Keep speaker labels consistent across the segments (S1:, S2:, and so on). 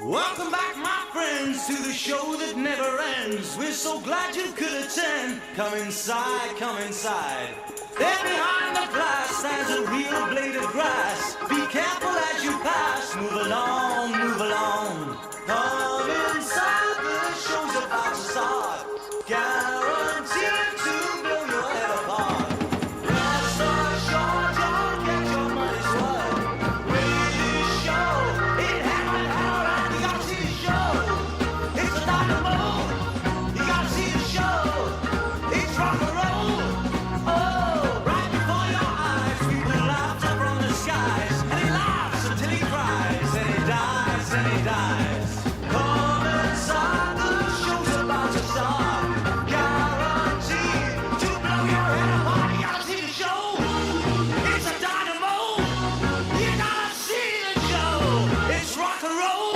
S1: Welcome back, my friends, to the show that never ends. We're so glad you could attend. Come inside, come inside. There behind the glass stands a real blade of grass. Be careful as you pass. Move along, move along. Come inside, the show's about to start. Guaranteed to blow your head apart. Rest assured, you'll get your money's worth. Really show, it happened hard and you gotta see the show. It's a dynamo, you gotta see the show. It's rock and roll, oh, right before your eyes. People laugh up from the skies, and he laughs until he cries, and he dies, and he dies. Come inside, the show's about to start. Guaranteed to blow your head apart. You gotta see the show. It's a dynamo. You gotta see the show. It's rock and roll.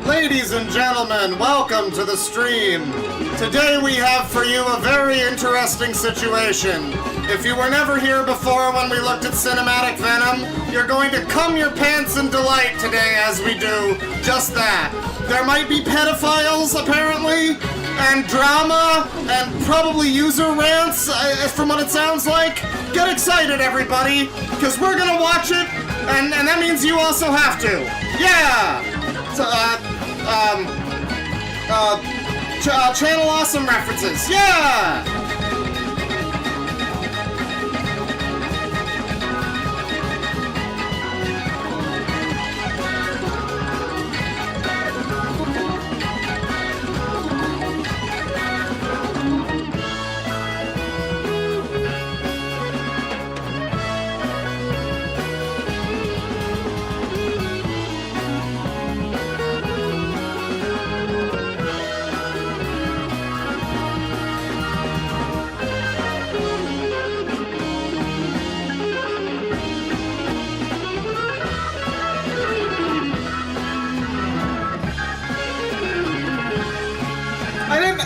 S2: Ladies and gentlemen, welcome to the stream. Today we have for you a very interesting situation. If you were never here before when we looked at cinematic Venom, you're going to cum your pants in delight today as we do just that. There might be pedophiles, apparently, and drama, and probably user rants, from what it sounds like. Get excited, everybody, because we're gonna watch it, and that means you also have to. Yeah! Channel Awesome references. Yeah!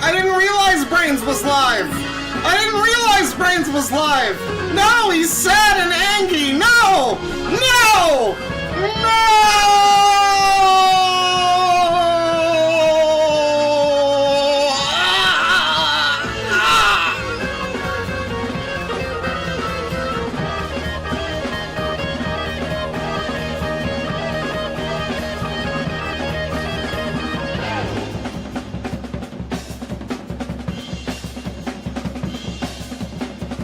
S2: I didn't realize Brains was live! I didn't realize Brains was live! No, he's sad and angry! No! No! No!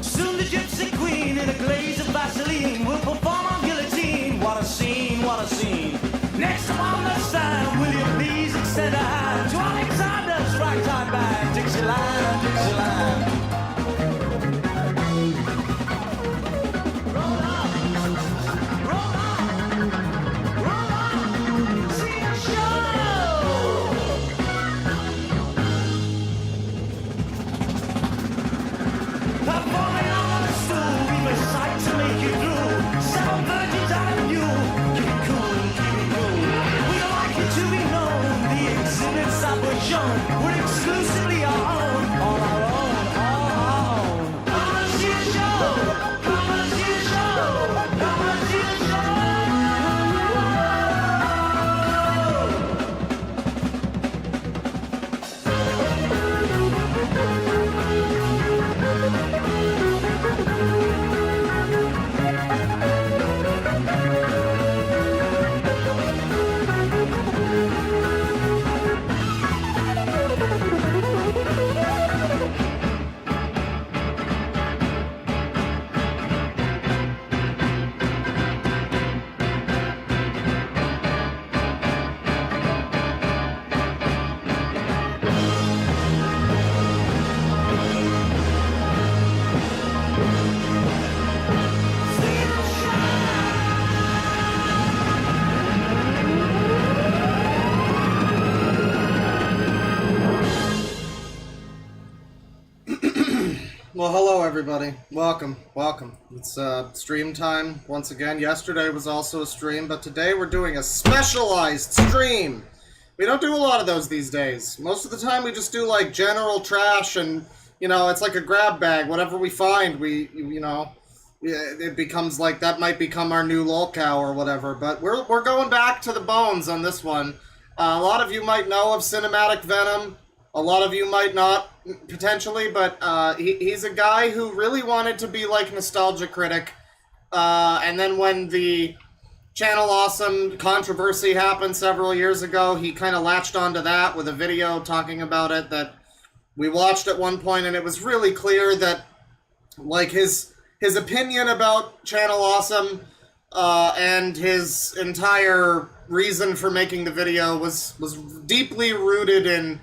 S1: Soon the gypsy queen in a glaze of Vaseline will perform on guillotine. What a scene, what a scene. Next on the stand, will you please extend a hand to Alexander's ragtime band, Dixieland, Dixieland. Roll on, roll on, roll on, see a show. Performing on the stool, we've a sight to make you drool. 7 virgins out of you. Keep it cool, keep it cool. We don't like it to be known. The exhibits that were shown were exclusively our own. All our own, all our own. Come and see the show. Come and see the show. Come and see the show.
S2: Well, hello everybody. Welcome, welcome. It's stream time once again. Yesterday was also a stream, but today we're doing a specialized stream. We don't do a lot of those these days. Most of the time we just do like general trash and it's like a grab bag. Whatever we find, it becomes like, that might become our new Lolcow or whatever. But we're going back to the bones on this one. A lot of you might know of Cinematic Venom. A lot of you might not, potentially, but he's a guy who really wanted to be like Nostalgia Critic. And then when the Channel Awesome controversy happened several years ago, he kind of latched onto that with a video talking about it that we watched at one point, and it was really clear that, like, his opinion about Channel Awesome and his entire reason for making the video was deeply rooted in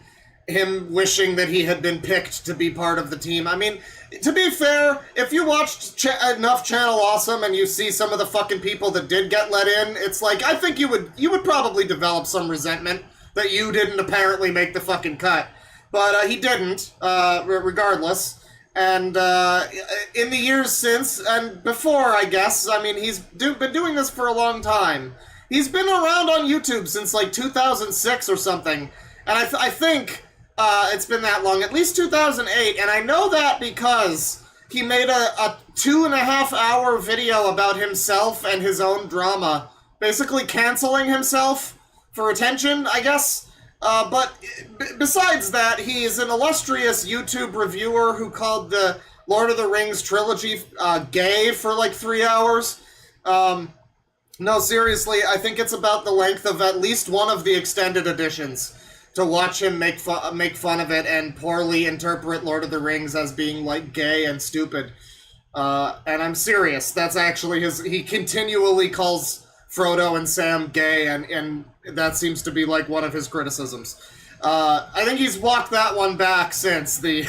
S2: him wishing that he had been picked to be part of the team. I mean, to be fair, if you watched enough Channel Awesome and you see some of the fucking people that did get let in, it's like, I think you would probably develop some resentment that you didn't apparently make the fucking cut. But he didn't, regardless. And in the years since, and before, I guess, I mean, he's been doing this for a long time. He's been around on YouTube since, like, 2006 or something. And I think it's been that long, at least 2008. And I know that because he made a 2.5-hour video about himself and his own drama, basically canceling himself for attention, I guess. But besides that, he is an illustrious YouTube reviewer who called the Lord of the Rings trilogy gay for like 3 hours. No, seriously, I think it's about the length of at least one of the extended editions to watch him make fun of it and poorly interpret Lord of the Rings as being like gay and stupid. And I'm serious. That's actually he continually calls Frodo and Sam gay, and that seems to be like one of his criticisms. I think he's walked that one back since the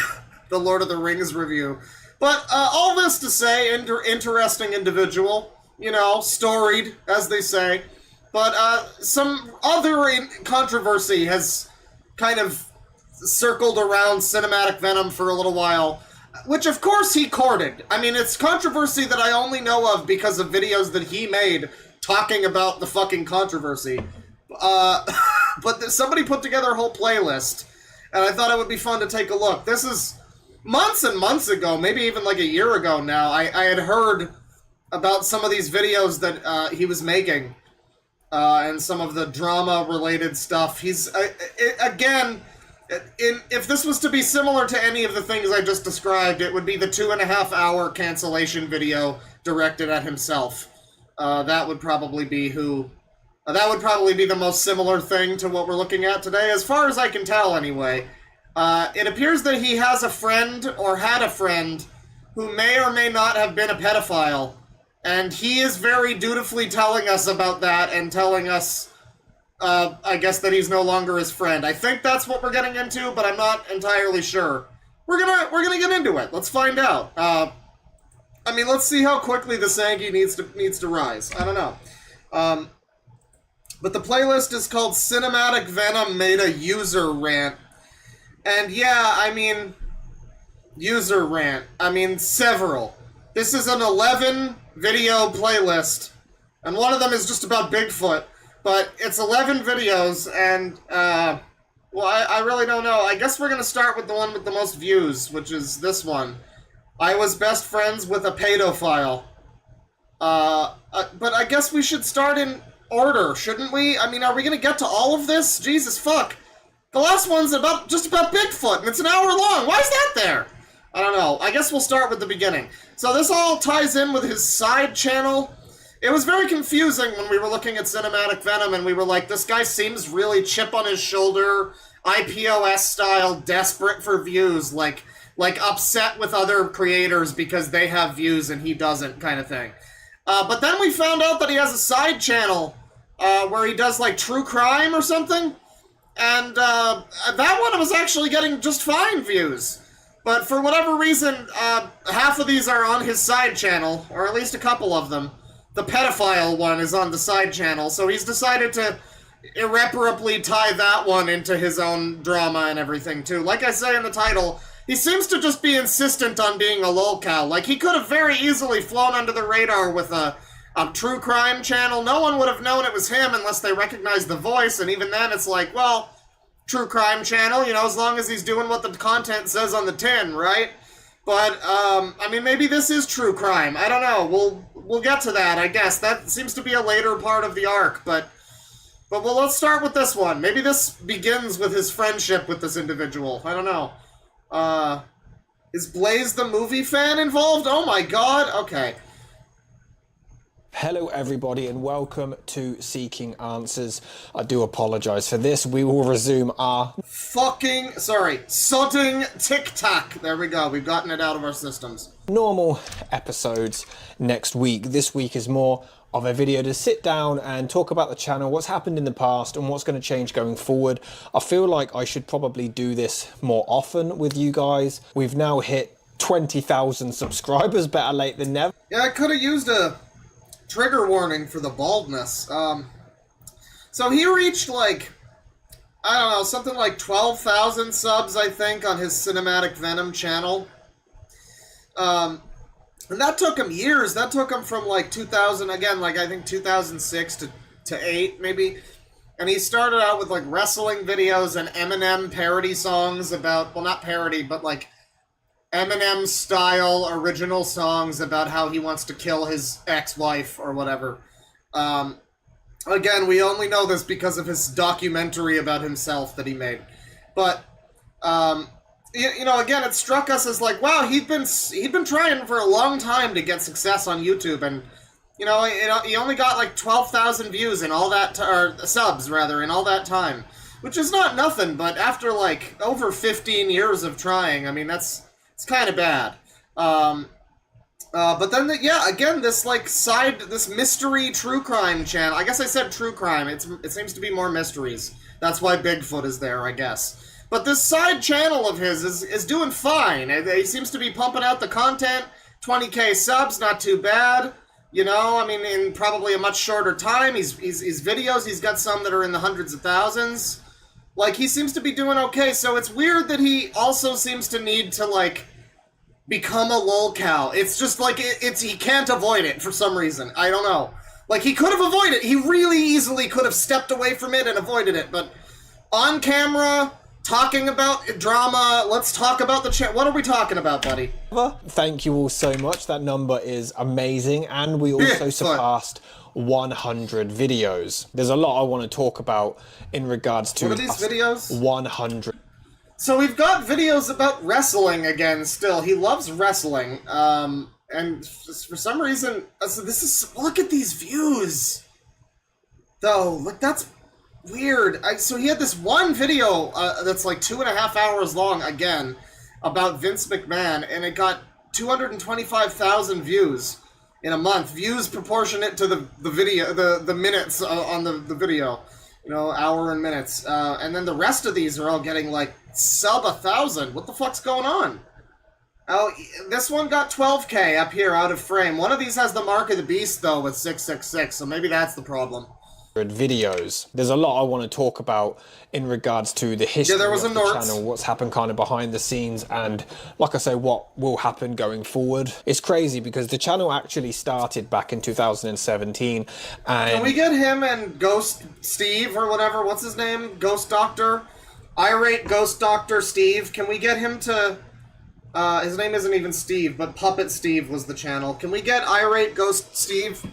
S2: Lord of the Rings review. But all this to say, interesting individual, storied, as they say. But some other controversy has kind of circled around Cinematic Venom for a little while, which of course he courted. I mean, it's controversy that I only know of because of videos that he made talking about the fucking controversy. But somebody put together a whole playlist, and I thought it would be fun to take a look. This is months and months ago, maybe even like a year ago now. I had heard about some of these videos that he was making, and some of the drama-related stuff. He's, again, if this was to be similar to any of the things I just described, it would be the 2.5-hour cancellation video directed at himself. That would probably be the most similar thing to what we're looking at today, as far as I can tell, anyway. It appears that he has a friend, or had a friend, who may or may not have been a pedophile, and he is very dutifully telling us about that, and telling us, I guess, that he's no longer his friend. I think that's what we're getting into, but I'm not entirely sure. We're gonna get into it. Let's find out. I mean, let's see how quickly the Sangy needs to rise. I don't know. But the playlist is called Cinematic Venom Made a User Rant. And yeah, I mean, user rant. I mean, several. This is an 11-video playlist, and one of them is just about Bigfoot. But it's 11 videos, and, well, I really don't know. I guess we're going to start with the one with the most views, which is this one. I was best friends with a pedophile. But I guess we should start in order, shouldn't we? I mean, are we going to get to all of this? Jesus, fuck. The last one's just about Bigfoot, and it's an hour long. Why is that there? I don't know. I guess we'll start with the beginning. So this all ties in with his side channel. It was very confusing when we were looking at Cinematic Venom, and we were like, this guy seems really chip on his shoulder, IPOS style, desperate for views, like upset with other creators because they have views and he doesn't, kind of thing. But then we found out that he has a side channel where he does like true crime or something, and that one was actually getting just fine views. But for whatever reason, half of these are on his side channel, or at least a couple of them. The pedophile one is on the side channel, so he's decided to irreparably tie that one into his own drama and everything, too. Like I say in the title, he seems to just be insistent on being a lolcow. Like, he could have very easily flown under the radar with a true crime channel. No one would have known it was him unless they recognized the voice, and even then it's like, well, true crime channel, you know, as long as he's doing what the content says on the tin, right? But, I mean, maybe this is true crime. I don't know. We'll get to that, I guess. That seems to be a later part of the arc, but well, let's start with this one. Maybe this begins with his friendship with this individual. I don't know. Is Blaze the movie fan involved? Oh my god, okay.
S3: Hello everybody and welcome to Seeking Answers. I do apologise for this. We will resume our
S2: sodding tic-tac. There we go. We've gotten it out of our systems.
S3: Normal episodes next week. This week is more of a video to sit down and talk about the channel, what's happened in the past and what's going to change going forward. I feel like I should probably do this more often with you guys. We've now hit 20,000 subscribers, better late than never.
S2: Yeah, I could have used a trigger warning for the baldness. So he reached like, I don't know, something like 12,000 subs, I think, on his Cinematic Venom channel. And that took him years. That took him from like 2000, again, like I think 2006 to 8, maybe. And he started out with like wrestling videos and Eminem parody songs about, well, not parody, but like Eminem style original songs about how he wants to kill his ex-wife or whatever. Again, we only know this because of his documentary about himself that he made. But, you know, again, it struck us as like, wow, he'd been trying for a long time to get success on YouTube, and you know, he only got like 12,000 views in all that, or subs rather, in all that time, which is not nothing. But after like over 15 years of trying, I mean, it's kind of bad. But then, yeah, again, this like this mystery true crime channel. I guess I said true crime. It seems to be more mysteries. That's why Bigfoot is there, I guess. But this side channel of his is doing fine. He seems to be pumping out the content. 20k subs, not too bad. You know, I mean, in probably a much shorter time. His videos, he's got some that are in the hundreds of thousands. Like, he seems to be doing okay. So it's weird that he also seems to need to, like, become a lolcow. It's just like, he can't avoid it for some reason. I don't know. Like, he could have avoided it. He really easily could have stepped away from it and avoided it. But on camera, talking about drama, let's talk about the what are we talking about, buddy?
S3: Thank you all so much. That number is amazing. And we also surpassed 100 videos. There's a lot I want to talk about in regards to
S2: what are these videos?
S3: 100.
S2: So we've got videos about wrestling again still. He loves wrestling. And for some reason, so this is, look at these views. Though, like, that's weird. So he had this one video that's like 2.5 hours long, again, about Vince McMahon, and it got 225,000 views in a month. Views proportionate to the video, the minutes on the video. You know, hour and minutes. And then the rest of these are all getting like sub 1,000. What the fuck's going on? Oh, this one got 12k up here out of frame. One of these has the Mark of the Beast, though, with 666, so maybe that's the problem.
S3: Videos. There's a lot I want to talk about in regards to the history of the channel, what's happened kind of behind the scenes, and like I say, what will happen going forward. It's crazy because the channel actually started back in 2017, and
S2: can we get him and Ghost Steve or whatever, what's his name? Ghost Doctor? Irate Ghost Doctor Steve. Can we get him to his name isn't even Steve, but Puppet Steve was the channel. Can we get Irate Ghost Steve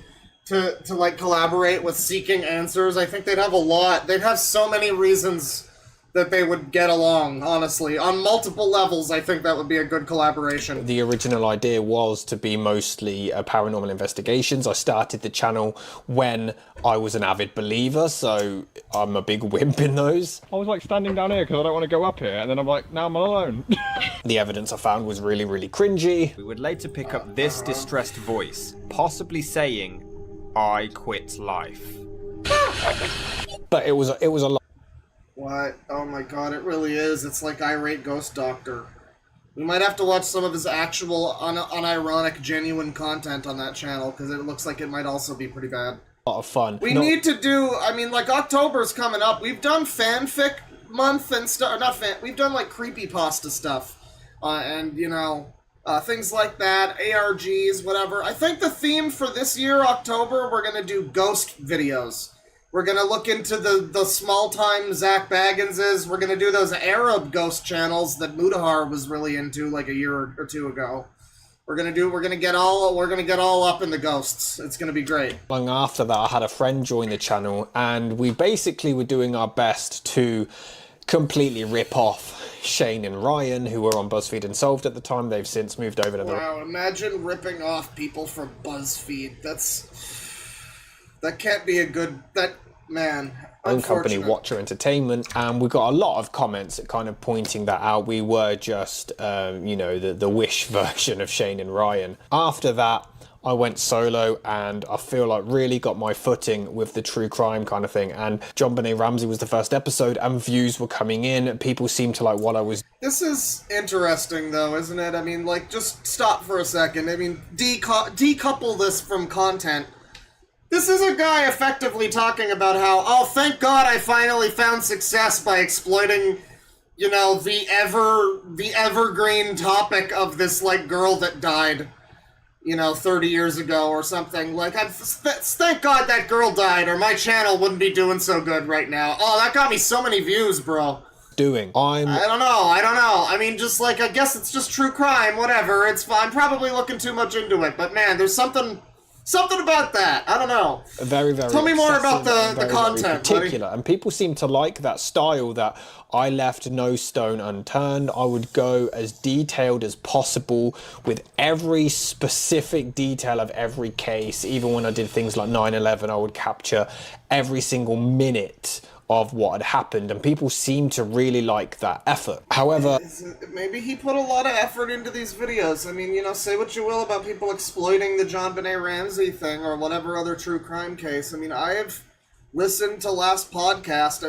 S2: to like collaborate with Seeking Answers? I think they'd have a lot. They'd have so many reasons that they would get along, honestly. On multiple levels, I think that would be a good collaboration.
S3: The original idea was to be mostly paranormal investigations. I started the channel when I was an avid believer, so I'm a big wimp in those.
S4: I was like standing down here because I don't want to go up here, and then I'm like, now I'm alone.
S3: The evidence I found was really, really cringy.
S5: We would later pick up this distressed voice, possibly saying, "I quit life."
S3: But it was a lot.
S2: What? Oh my god, it really is. It's like Irate Ghost Doctor. We might have to watch some of his actual unironic, genuine content on that channel, because it looks like it might also be pretty bad.
S3: A lot of fun.
S2: We need to do, I mean, like, October's coming up. We've done fanfic month and stuff, not fan, we've done, like, creepypasta stuff. And, you know, things like that, ARGs, whatever. I think the theme for this year, October, we're gonna do ghost videos. We're gonna look into the small-time Zach Bagginses. We're gonna do those Arab ghost channels that Mudahar was really into like a year or two ago. We're gonna get all up in the ghosts. It's gonna be great.
S3: Long after that, I had a friend join the channel, and we basically were doing our best to completely rip off Shane and Ryan, who were on BuzzFeed Unsolved at the time. They've since moved over to the...
S2: Wow, imagine ripping off people from BuzzFeed. That can't be a good... Man,
S3: own company, Watcher Entertainment, and we got a lot of comments kind of pointing that out. We were just, you know, the Wish version of Shane and Ryan. After that, I went solo, and I feel like really got my footing with the true crime kind of thing. And JonBenet Ramsey was the first episode, and views were coming in. People seemed to like what I was...
S2: This is interesting, though, isn't it? I mean, like, just stop for a second. I mean, decouple this from content. This is a guy effectively talking about how, oh, thank God I finally found success by exploiting, you know, the evergreen topic of this, like, girl that died, you know, 30 years ago or something. Like, thank God that girl died, or my channel wouldn't be doing so good right now. Oh, that got me so many views, bro. I don't know. I mean, just, like, I guess it's just true crime, whatever. It's fine. I'm probably looking too much into it, but, man, there's something about that. I don't know.
S3: Very
S2: Tell me more about the content,
S3: very particular, buddy. And people seem to like that style that I left no stone unturned. I would go as detailed as possible with every specific detail of every case. Even when I did things like 9/11, I would capture every single minute of what had happened, and people seem to really like that effort. However,
S2: maybe he put a lot of effort into these videos. I mean, you know, say what you will about people exploiting the JonBenet Ramsey thing or whatever other true crime case. I mean, I have listened to last podcast.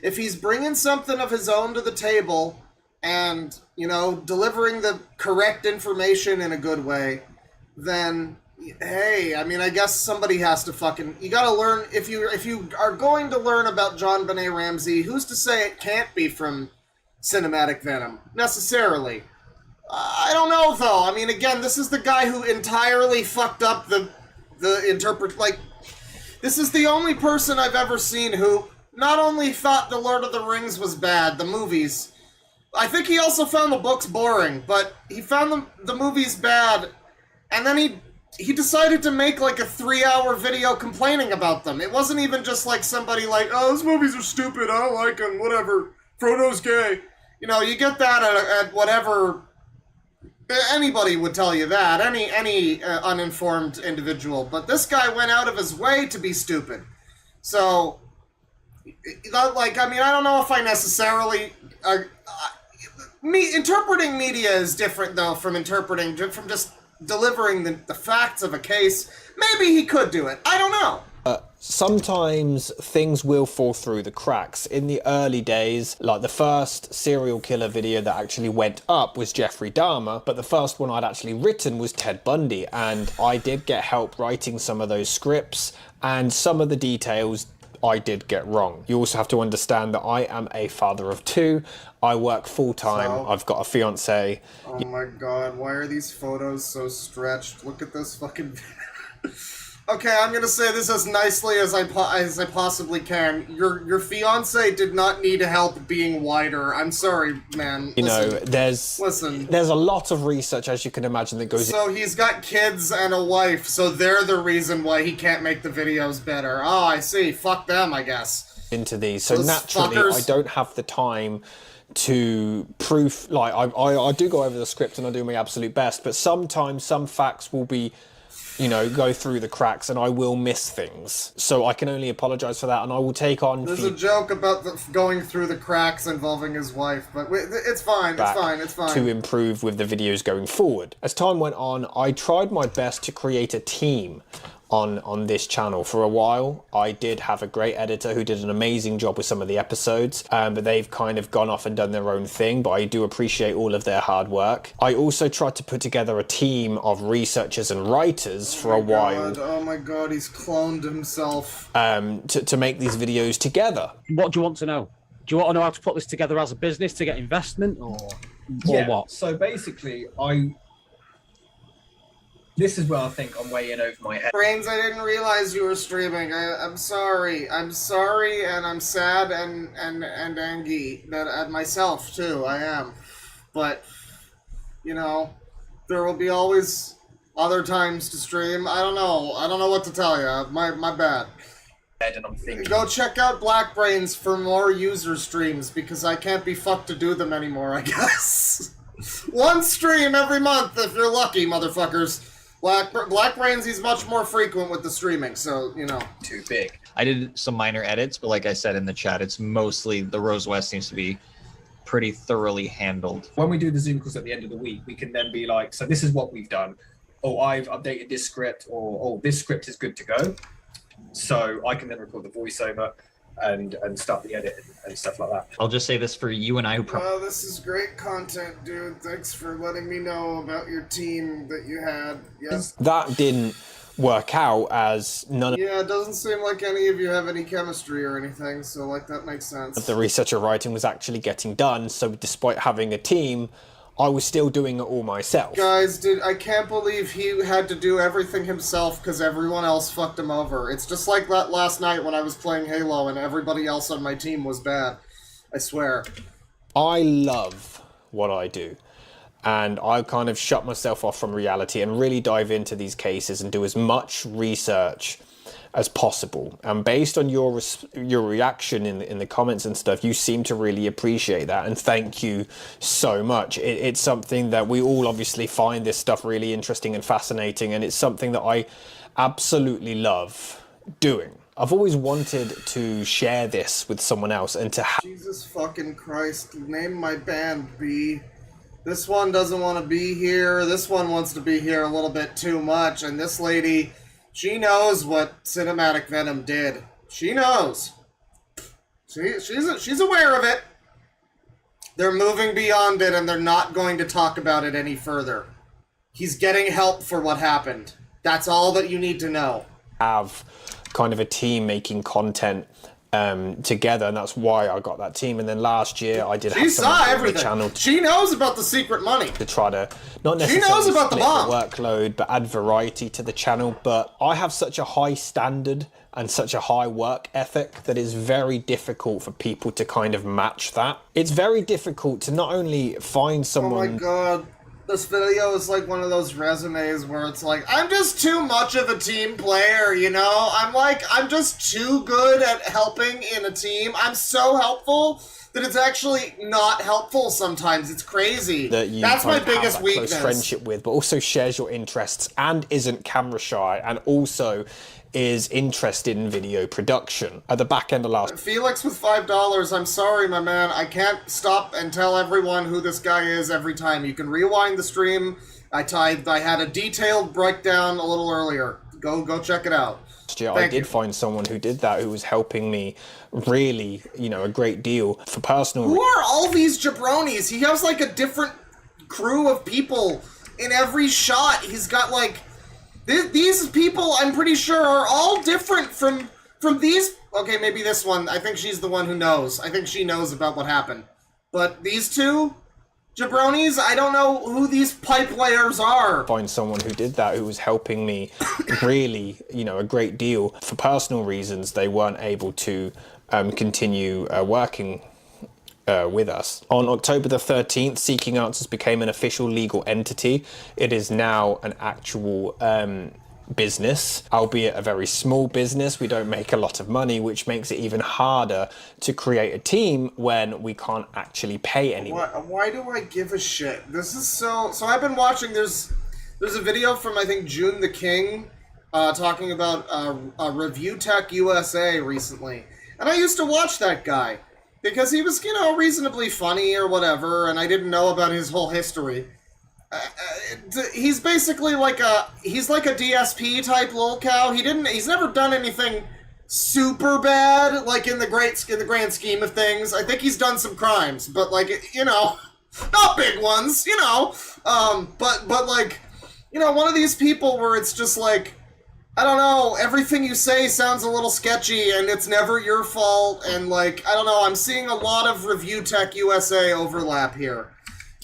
S2: If he's bringing something of his own to the table and, you know, delivering the correct information in a good way, then hey, I mean, I guess somebody has to fucking... You gotta learn... If you are going to learn about JonBenet Ramsey, who's to say it can't be from Cinematic Venom? Necessarily. I don't know, though. I mean, again, this is the guy who entirely fucked up the Like, this is the only person I've ever seen who not only thought The Lord of the Rings was bad, the movies... I think he also found the books boring, but he found the movies bad, and then he decided to make, like, a 3-hour video complaining about them. It wasn't even just, like, somebody like, oh, those movies are stupid, I don't like them, whatever, Frodo's gay. You know, you get that at whatever... Anybody would tell you that, any uninformed individual. But this guy went out of his way to be stupid. So, like, I mean, I don't know if I necessarily... interpreting media is different, though, from just delivering the facts of a case. Maybe he could do it. I don't know.
S3: Sometimes things will fall through the cracks. In the early days, like the first serial killer video that actually went up was Jeffrey Dahmer, but the first one I'd actually written was Ted Bundy, and I did get help writing some of those scripts, and some of the details I did get wrong. You also have to understand that I am a father of 2. I work full-time.
S2: So?
S3: I've got a fiance.
S2: Oh my god, why are these photos so stretched? Look at this fucking... Okay, I'm gonna say this as nicely as I possibly can. Your fiance did not need help being wider. I'm sorry, man.
S3: You know, there's a lot of research, as you can imagine, that goes...
S2: So he's got kids and a wife, so they're the reason why he can't make the videos better. Oh, I see. Fuck them, I guess.
S3: Into these. So
S2: those
S3: naturally,
S2: fuckers.
S3: I don't have the time to proof... Like, I do go over the script and I do my absolute best, but sometimes some facts will be... you know, go through the cracks, and I will miss things. So I can only apologise for that, and I will take on...
S2: There's a joke about going through the cracks involving his wife, but it's fine, it's fine.
S3: To improve with the videos going forward. As time went on, I tried my best to create a team on this channel. For a while, I did have a great editor who did an amazing job with some of the episodes, but they've kind of gone off and done their own thing, but I do appreciate all of their hard work. I also tried to put together a team of researchers and writers for a while.
S2: Oh my god, he's cloned himself.
S3: To make these videos together.
S6: What do you want to know? Do you want to know how to put this together as a business to get investment, or what?
S3: So basically, This is where I think I'm way in over my head.
S2: Brains, I didn't realize you were streaming. I'm sorry. I'm sorry, and I'm sad and angry at myself too. I am, but you know, there will be always other times to stream. I don't know. I don't know what to tell you. My bad.
S3: And I'm thinking,
S2: Go check out Black Brains for more user streams because I can't be fucked to do them anymore. I guess. One stream every month if you're lucky, motherfuckers. Black Brains, he's much more frequent with the streaming, so, you know.
S3: too big.
S7: I did some minor edits, but like I said in the chat, it's mostly the Rose West seems to be pretty thoroughly handled.
S3: When we do the Zoom calls at the end of the week, we can then be like, so this is what we've done. Oh, I've updated this script, or oh, this script is good to go. So I can then record the voiceover and start the edit and stuff like that.
S7: I'll just say this for you and I who
S2: Well, this is great content, dude. Thanks for letting me know about your team that you had. Yes.
S3: That didn't work out as none
S2: Yeah, it doesn't seem like any of you have any chemistry or anything, so, like, that makes sense.
S3: of the research or writing was actually getting done. So despite having a team, I was still doing it all myself.
S2: Guys, I can't believe he had to do everything himself because everyone else fucked him over. It's just like that last night when I was playing Halo and everybody else on my team was bad. I swear.
S3: I love what I do. And I kind of shut myself off from reality and really dive into these cases and do as much research as possible. And based on your reaction in the comments and stuff, you seem to really appreciate that, and thank you so much. It's something that we all obviously find this stuff really interesting and fascinating, and it's something that I absolutely love doing. I've always wanted to share this with someone else and to have...
S2: Jesus fucking Christ, name my band, B. This one doesn't want to be here, this one wants to be here a little bit too much, and this lady... She knows what Cinematic Venom did. She knows. She's aware of it. They're moving beyond it, and they're not going to talk about it any further. He's getting help for what happened. That's all that you need to know.
S3: Have kind of a team making content together, and that's why I got that team. And then last year I did.
S2: She saw everything. Channel
S3: she
S2: knows about the secret money.
S3: To try to not necessarily
S2: she knows about the
S3: split
S2: bomb.
S3: Workload, but add variety to the channel. But I have such a high standard and such a high work ethic that it's very difficult for people to kind of match that. It's very difficult to not only find someone.
S2: Oh my god. This video is like one of those resumes where it's like, I'm just too much of a team player, you know? I'm just too good at helping in a team. I'm so helpful that it's actually not helpful sometimes. It's crazy. That's my biggest weakness.
S3: Close friendship with, but also shares your interests and isn't camera shy, and also is interested in video production. At the back end of last...
S2: Felix with $5, I'm sorry, my man. I can't stop and tell everyone who this guy is every time. You can rewind the stream. I had a detailed breakdown a little earlier. Go check it out.
S3: I did find someone who did that, who was helping me really, a great deal for personal...
S2: Who are all these jabronis? He has, like, a different crew of people in every shot. He's got, like... These people, I'm pretty sure, are all different from these... Okay, maybe this one. I think she's the one who knows. I think she knows about what happened. But these two jabronis, I don't know who these pipe layers are.
S3: Find someone who did that, who was helping me really, a great deal. For personal reasons, they weren't able to continue working with us. On October the 13th, Seeking Answers became an official legal entity. It is now an actual business, albeit a very small business. We don't make a lot of money, which makes it even harder to create a team when we can't actually pay anyone.
S2: Why do I give a shit? This is so I've been watching, there's a video from, I think, June the King, talking about Review Tech USA recently. And I used to watch that guy. Because he was, reasonably funny or whatever, and I didn't know about his whole history. He's basically he's like a DSP type Lolcow. He's never done anything super bad, like in the grand scheme of things. I think he's done some crimes, but not big ones, but one of these people where it's just like, I don't know, everything you say sounds a little sketchy, and it's never your fault, and I don't know, I'm seeing a lot of Review Tech USA overlap here.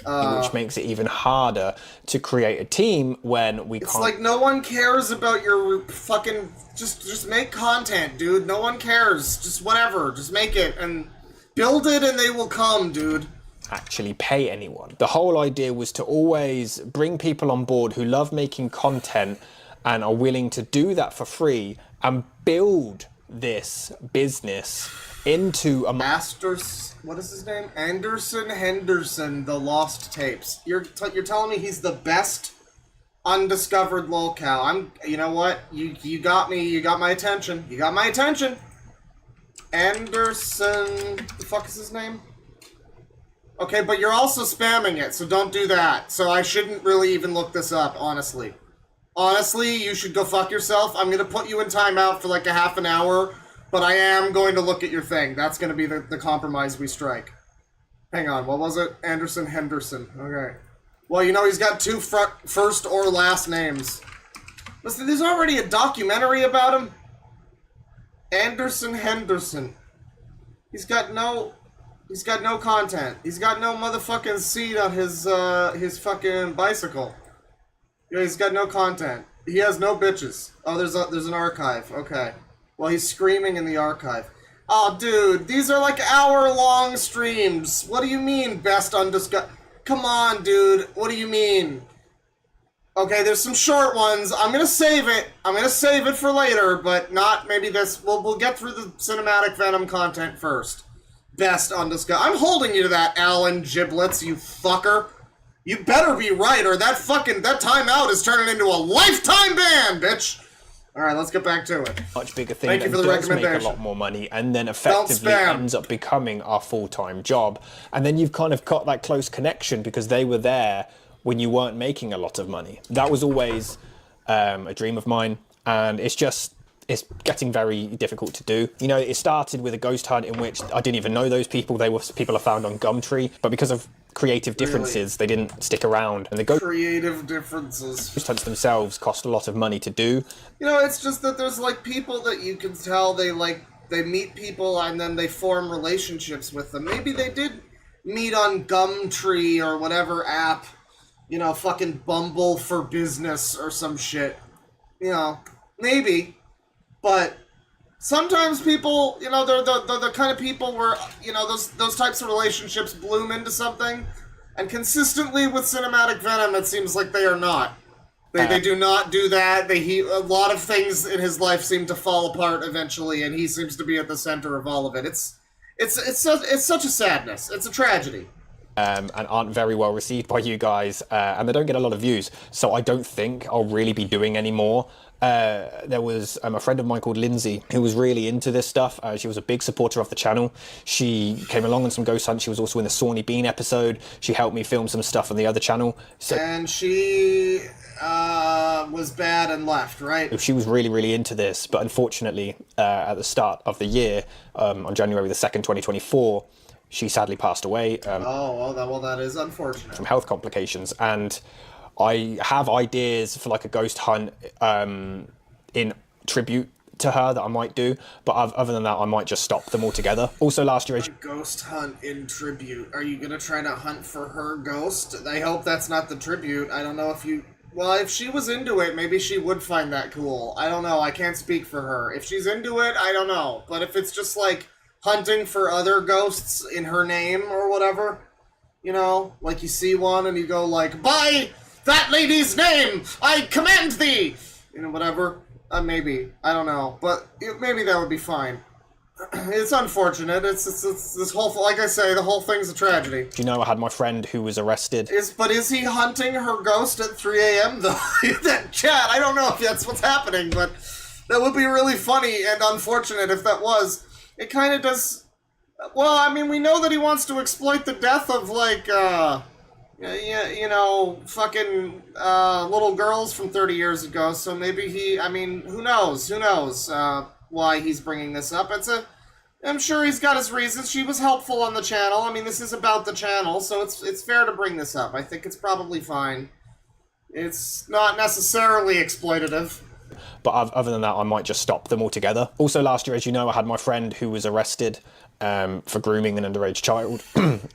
S3: which makes it even harder to create a team when we
S2: It's
S3: can't.
S2: like no one cares about your fucking... Just make content, dude. No one cares. Just whatever. Just make it and build it and they will come, dude.
S3: Actually pay anyone. The whole idea was to always bring people on board who love making content and are willing to do that for free and build this business into a
S2: What is his name? Anderson Henderson, The Lost Tapes. You're telling me he's the best undiscovered lolcow. You know what? You got me. You got my attention. You got my attention. Anderson, the fuck is his name? Okay, but you're also spamming it, so don't do that. So I shouldn't really even look this up, honestly. Honestly, you should go fuck yourself. I'm gonna put you in timeout for like a half an hour, but I am going to look at your thing. That's gonna be the compromise we strike. Hang on, what was it? Anderson Henderson. Okay. Well, you know, he's got two first or last names. Listen, there's already a documentary about him. Anderson Henderson. He's got no content. He's got no motherfucking seat on his fucking bicycle. Yeah, he's got no content. He has no bitches. Oh, there's an archive. Okay. Well, he's screaming in the archive. Oh, dude, these are like hour-long streams. What do you mean, best undiscussed? Come on, dude. What do you mean? Okay, there's some short ones. I'm gonna save it. I'm gonna save it for later, but not maybe this. We'll get through the cinematic Venom content first. Best undiscussed. I'm holding you to that, Alan Giblets, you fucker. You better be right, or that timeout is turning into a lifetime ban, bitch. All right, let's get back to it.
S3: Much bigger thing
S2: Thank you
S3: that
S2: for the
S3: does make a
S2: recommendation.
S3: lot more money and then effectively ends up becoming our full-time job. And then you've kind of got that close connection because they were there when you weren't making a lot of money. That was always a dream of mine, and it's getting very difficult to do. You know, it started with a ghost hunt in which I didn't even know those people. They were people I found on Gumtree, but because of creative differences, they didn't stick around. And the
S2: creative differences.
S3: ghost hunts themselves cost a lot of money to do.
S2: You know, it's just that there's like people that you can tell they meet people and then they form relationships with them. Maybe they did meet on Gumtree or whatever app. You know, fucking Bumble for Business or some shit. You know, maybe. But sometimes people, you know, they're the kind of people where, you know, those types of relationships bloom into something. And consistently with Cinematic Venom, it seems like they are not. They do not do that. A lot of things in his life seem to fall apart eventually, and he seems to be at the center of all of it. It's such a sadness. It's a tragedy.
S3: And aren't very well received by you guys, and they don't get a lot of views. So I don't think I'll really be doing any more. There was a friend of mine called Lindsay who was really into this stuff. She was a big supporter of the channel. She came along on some ghost hunts. She was also in the Sawney Bean episode. She helped me film some stuff on the other channel.
S2: And she was bad and left, right?
S3: She was really, really into this, but unfortunately, at the start of the year, on January the 2nd, 2024, she sadly passed away.
S2: That is unfortunate.
S3: From health complications, and I have ideas for like a ghost hunt in tribute to her that I might do, but other than that, I might just stop them altogether. Also, last year,
S2: a ghost hunt in tribute. Are you gonna try to hunt for her ghost? I hope that's not the tribute. I don't know if you. Well, if she was into it, maybe she would find that cool. I don't know. I can't speak for her. If she's into it, I don't know. But if it's just like hunting for other ghosts in her name or whatever, you know, like you see one and you go like, by that lady's name, I command thee, you know, whatever. Maybe, I don't know, but maybe that would be fine. It's unfortunate. It's this whole, like I say, the whole thing's a tragedy.
S3: you know, I had my friend who was arrested.
S2: But is he hunting her ghost at 3 a.m. though? That chat, I don't know if that's what's happening, but that would be really funny and unfortunate if that was. It kind of does. Well, I mean, we know that he wants to exploit the death of, like, you know, fucking little girls from 30 years ago, so maybe I mean, who knows why he's bringing this up. I'm sure he's got his reasons. She was helpful on the channel. I mean, this is about the channel, so it's fair to bring this up. I think it's probably fine. It's not necessarily exploitative.
S3: But other than that, I might just stop them altogether. Also, last year, as you know, I had my friend who was arrested for grooming an underage child.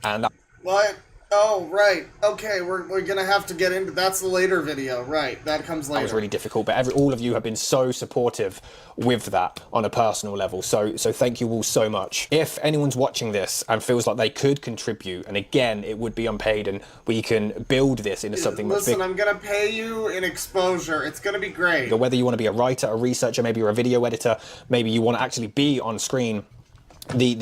S3: And
S2: What? Oh, right. Okay, we're gonna have to get into... That's the later video. Right, that comes later.
S3: That was really difficult, but all of you have been so supportive with that on a personal level. So thank you all so much. If anyone's watching this and feels like they could contribute, and again, it would be unpaid, and we can build this into something much bigger.
S2: Listen, I'm gonna pay you in exposure. It's gonna be great.
S3: Or whether you want to be a writer, a researcher, maybe you're a video editor, maybe you want to actually be on screen. The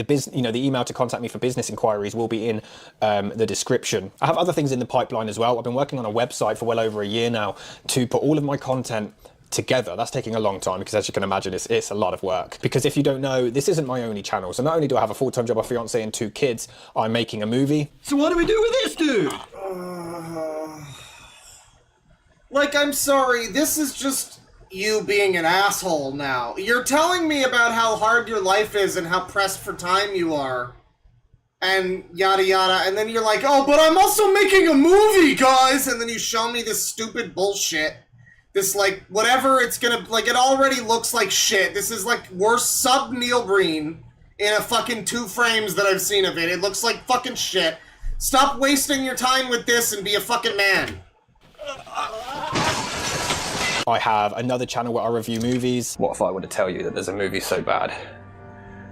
S3: email to contact me for business inquiries will be in the description. I have other things in the pipeline as well. I've been working on a website for well over a year now to put all of my content together. That's taking a long time because, as you can imagine, it's a lot of work. Because if you don't know, this isn't my only channel. So not only do I have a full-time job, a fiance and 2 kids, I'm making a movie.
S1: So what do we do with this dude?
S2: Like, I'm sorry, this is just you being an asshole now. You're telling me about how hard your life is and how pressed for time you are. And yada yada, and then you're like, oh, but I'm also making a movie, guys! And then you show me this stupid bullshit. This, like, whatever it's gonna... Like, it already looks like shit. This is, like, worse sub-Neil Breen in a fucking 2 frames that I've seen of it. It looks like fucking shit. Stop wasting your time with this and be a fucking man.
S3: I have another channel where I review movies. What if I were to tell you that there's a movie so bad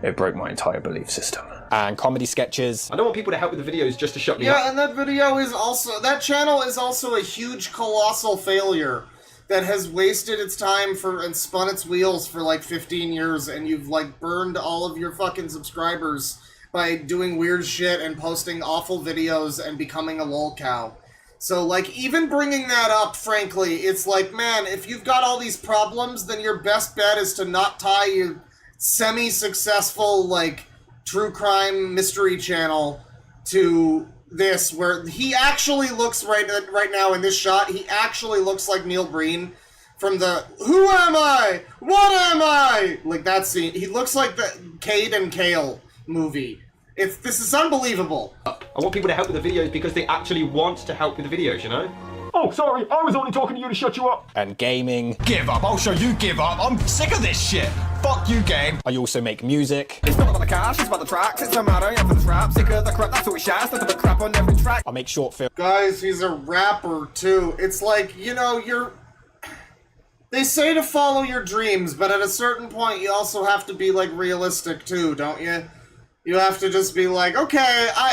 S3: it broke my entire belief system? And comedy sketches.
S5: I don't want people to help with the videos just to shut me up.
S2: Yeah, and that video is also... That channel is also a huge, colossal failure that has wasted its time and spun its wheels for like 15 years, and you've like burned all of your fucking subscribers by doing weird shit and posting awful videos and becoming a lolcow. So, like, even bringing that up, frankly, it's like, man, if you've got all these problems, then your best bet is to not tie your semi-successful, like, true crime mystery channel to this, where he actually looks right now in this shot, he actually looks like Neil Breen from the Who Am I? What Am I? Like, that scene. He looks like the Cade and Kale movie. This is unbelievable.
S5: I want people to help with the videos because they actually want to help with the videos, you know?
S1: Oh, sorry, I was only talking to you to shut you up.
S3: And gaming.
S1: Give up, I'll show you give up. I'm sick of this shit. Fuck you, game.
S3: I also make music.
S1: It's not about the cash, it's about the tracks. It's no matter, yeah, for the trap. Sick of the crap, that's what we shouts. Nothing but crap on every track.
S3: I make short films.
S2: Guys, he's a rapper, too. It's like, you know, they say to follow your dreams, but at a certain point, you also have to be, like, realistic, too, don't you? You have to just be like, okay, I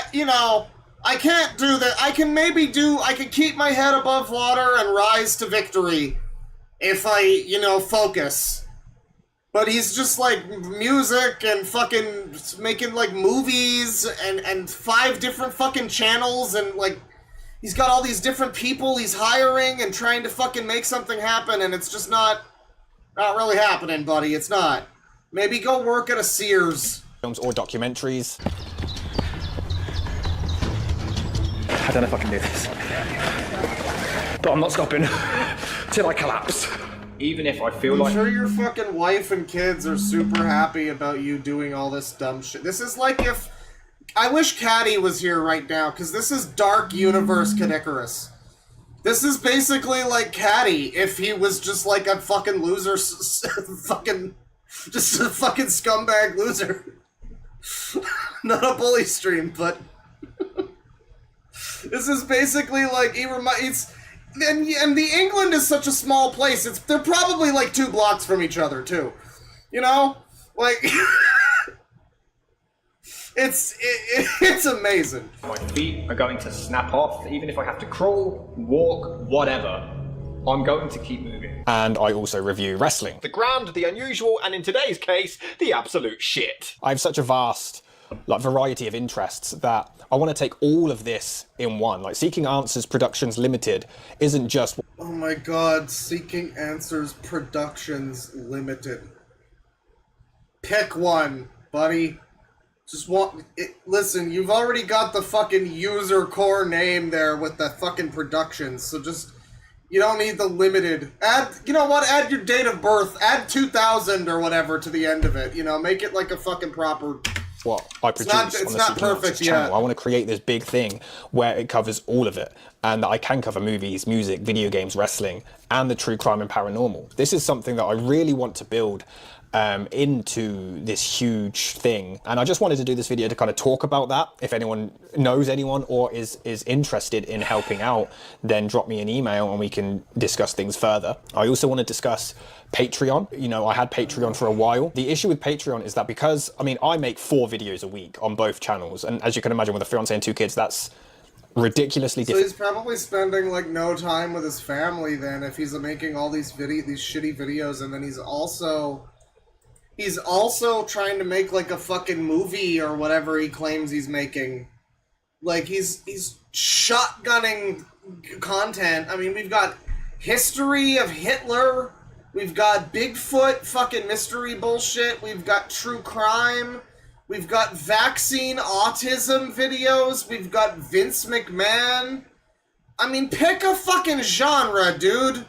S2: can't do that. I can keep my head above water and rise to victory if I, focus. But he's just, like, music and fucking making, like, movies and 5 different fucking channels and, like, he's got all these different people he's hiring and trying to fucking make something happen, and it's just not really happening, buddy. It's not. Maybe go work at a Sears.
S3: Films or documentaries.
S1: I don't know if I can do this. But I'm not stopping till I collapse.
S5: Even if I feel
S2: I'm
S5: like...
S2: sure your fucking wife and kids are super happy about you doing all this dumb shit. This is like if... I wish Caddy was here right now, because this is Dark Universe Cadicarus. This is basically like Caddy if he was just like a fucking loser, just a fucking scumbag loser. Not a bully stream, but... This is basically like, and the England is such a small place, they're probably like 2 blocks from each other, too. You know? Like... It's amazing.
S5: My feet are going to snap off, even if I have to crawl, walk, whatever. I'm going to keep moving.
S3: And I also review wrestling.
S5: The grand, the unusual, and in today's case, the absolute shit.
S3: I have such a vast variety of interests that I want to take all of this in one. Like, Seeking Answers Productions Limited isn't just...
S2: Oh my god, Seeking Answers Productions Limited. Pick one, buddy. Just listen, you've already got the fucking user core name there with the fucking productions, so just... You don't need the limited. You know what? Add your date of birth. Add 2000 or whatever to the end of it. Make it like a fucking proper...
S3: What I produce
S2: it's
S3: on the
S2: not
S3: Seeking
S2: perfect
S3: Answers channel.
S2: yet.
S3: I want to create this big thing where it covers all of it, and that I can cover movies, music, video games, wrestling, and the true crime and paranormal. This is something that I really want to build, into this huge thing. And I just wanted to do this video to kind of talk about that. If anyone knows anyone or is interested in helping out, then drop me an email and we can discuss things further. I also want to discuss Patreon. You know, I had Patreon for a while. The issue with Patreon is that because, I mean, I make 4 videos a week on both channels. And as you can imagine, with a fiance and 2 kids, that's ridiculously difficult.
S2: So he's probably spending like no time with his family then if he's making all these shitty videos, and then he's also trying to make like a fucking movie or whatever he claims he's making. Like he's shotgunning content. I mean, we've got history of Hitler, we've got Bigfoot fucking mystery bullshit, we've got true crime, we've got vaccine autism videos, we've got Vince McMahon. I mean, pick a fucking genre, dude.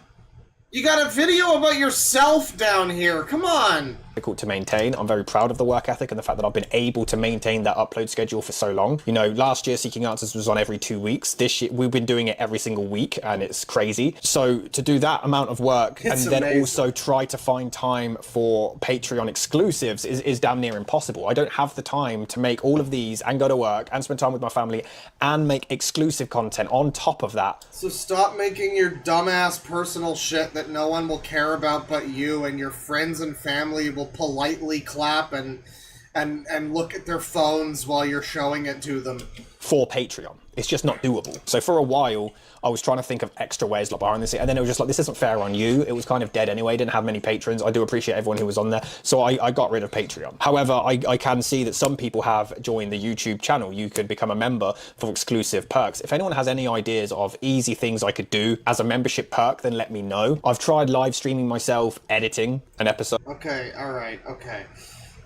S2: You got a video about yourself down here, come on.
S3: Difficult to maintain. I'm very proud of the work ethic and the fact that I've been able to maintain that upload schedule for so long. You know, last year Seeking Answers was on every 2 weeks. This year we've been doing it every single week, and it's crazy. So to do that amount of work
S2: It's
S3: and then
S2: amazing.
S3: also try to find time for Patreon exclusives is damn near impossible. I don't have the time to make all of these and go to work and spend time with my family and make exclusive content on top of that.
S2: So stop making your dumbass personal shit that no one will care about but you, and your friends and family will politely clap and look at their phones while you're showing it to them.
S3: For Patreon. It's just not doable. So for a while, I was trying to think of extra ways like behind the scenes, and then it was just like, this isn't fair on you. It was kind of dead anyway, didn't have many patrons. I do appreciate everyone who was on there. So I got rid of Patreon. However, I can see that some people have joined the YouTube channel. You could become a member for exclusive perks. If anyone has any ideas of easy things I could do as a membership perk, then let me know. I've tried live streaming myself, editing an episode.
S2: Okay, alright, okay.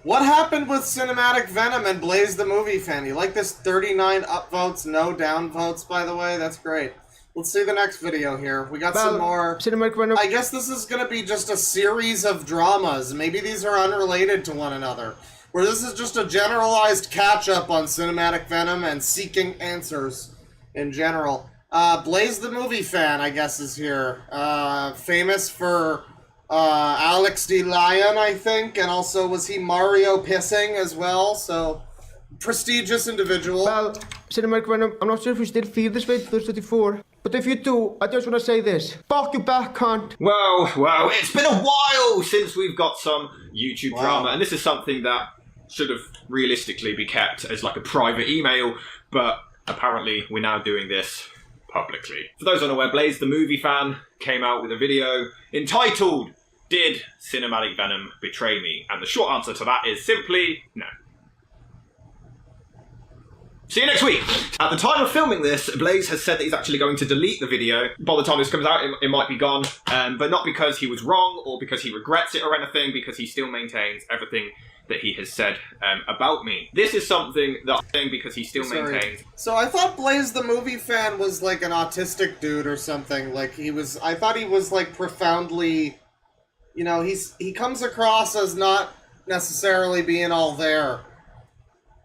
S2: What happened with Cinematic Venom and Blaze the Movie Fan? You like this 39 upvotes, no downvotes, by the way? That's great. Let's see the next video here. We got some more...
S8: Cinematic Venom.
S2: I guess this is gonna be just a series of dramas. Maybe these are unrelated to one another. Where this is just a generalized catch-up on Cinematic Venom and Seeking Answers in general. Blaze the Movie Fan, I guess, is here. Famous for... Alex D. Lion, I think, and also was he Mario pissing as well, so prestigious individual.
S8: Well, Cinematic Venom, I'm not sure if you still feel this way 34, but if you do, I just want to say this. Fuck you back, cunt.
S5: Well, it's been a while since we've got some YouTube drama, and this is something that should have realistically be kept as like a private email, but apparently we're now doing this publicly. For those unaware, Blaze the Movie Fan came out with a video entitled, "Did Cinematic Venom Betray Me?" And the short answer to that is simply no. See you next week! At the time of filming this, Blaze has said that he's actually going to delete the video. By the time this comes out, it might be gone. But not because he was wrong or because he regrets it or anything, because he still maintains everything that he has said about me. This is something that I'm saying because he still maintains.
S2: So I thought Blaze the Movie Fan was like an autistic dude or something. Like I thought he was like profoundly, you know, he comes across as not necessarily being all there.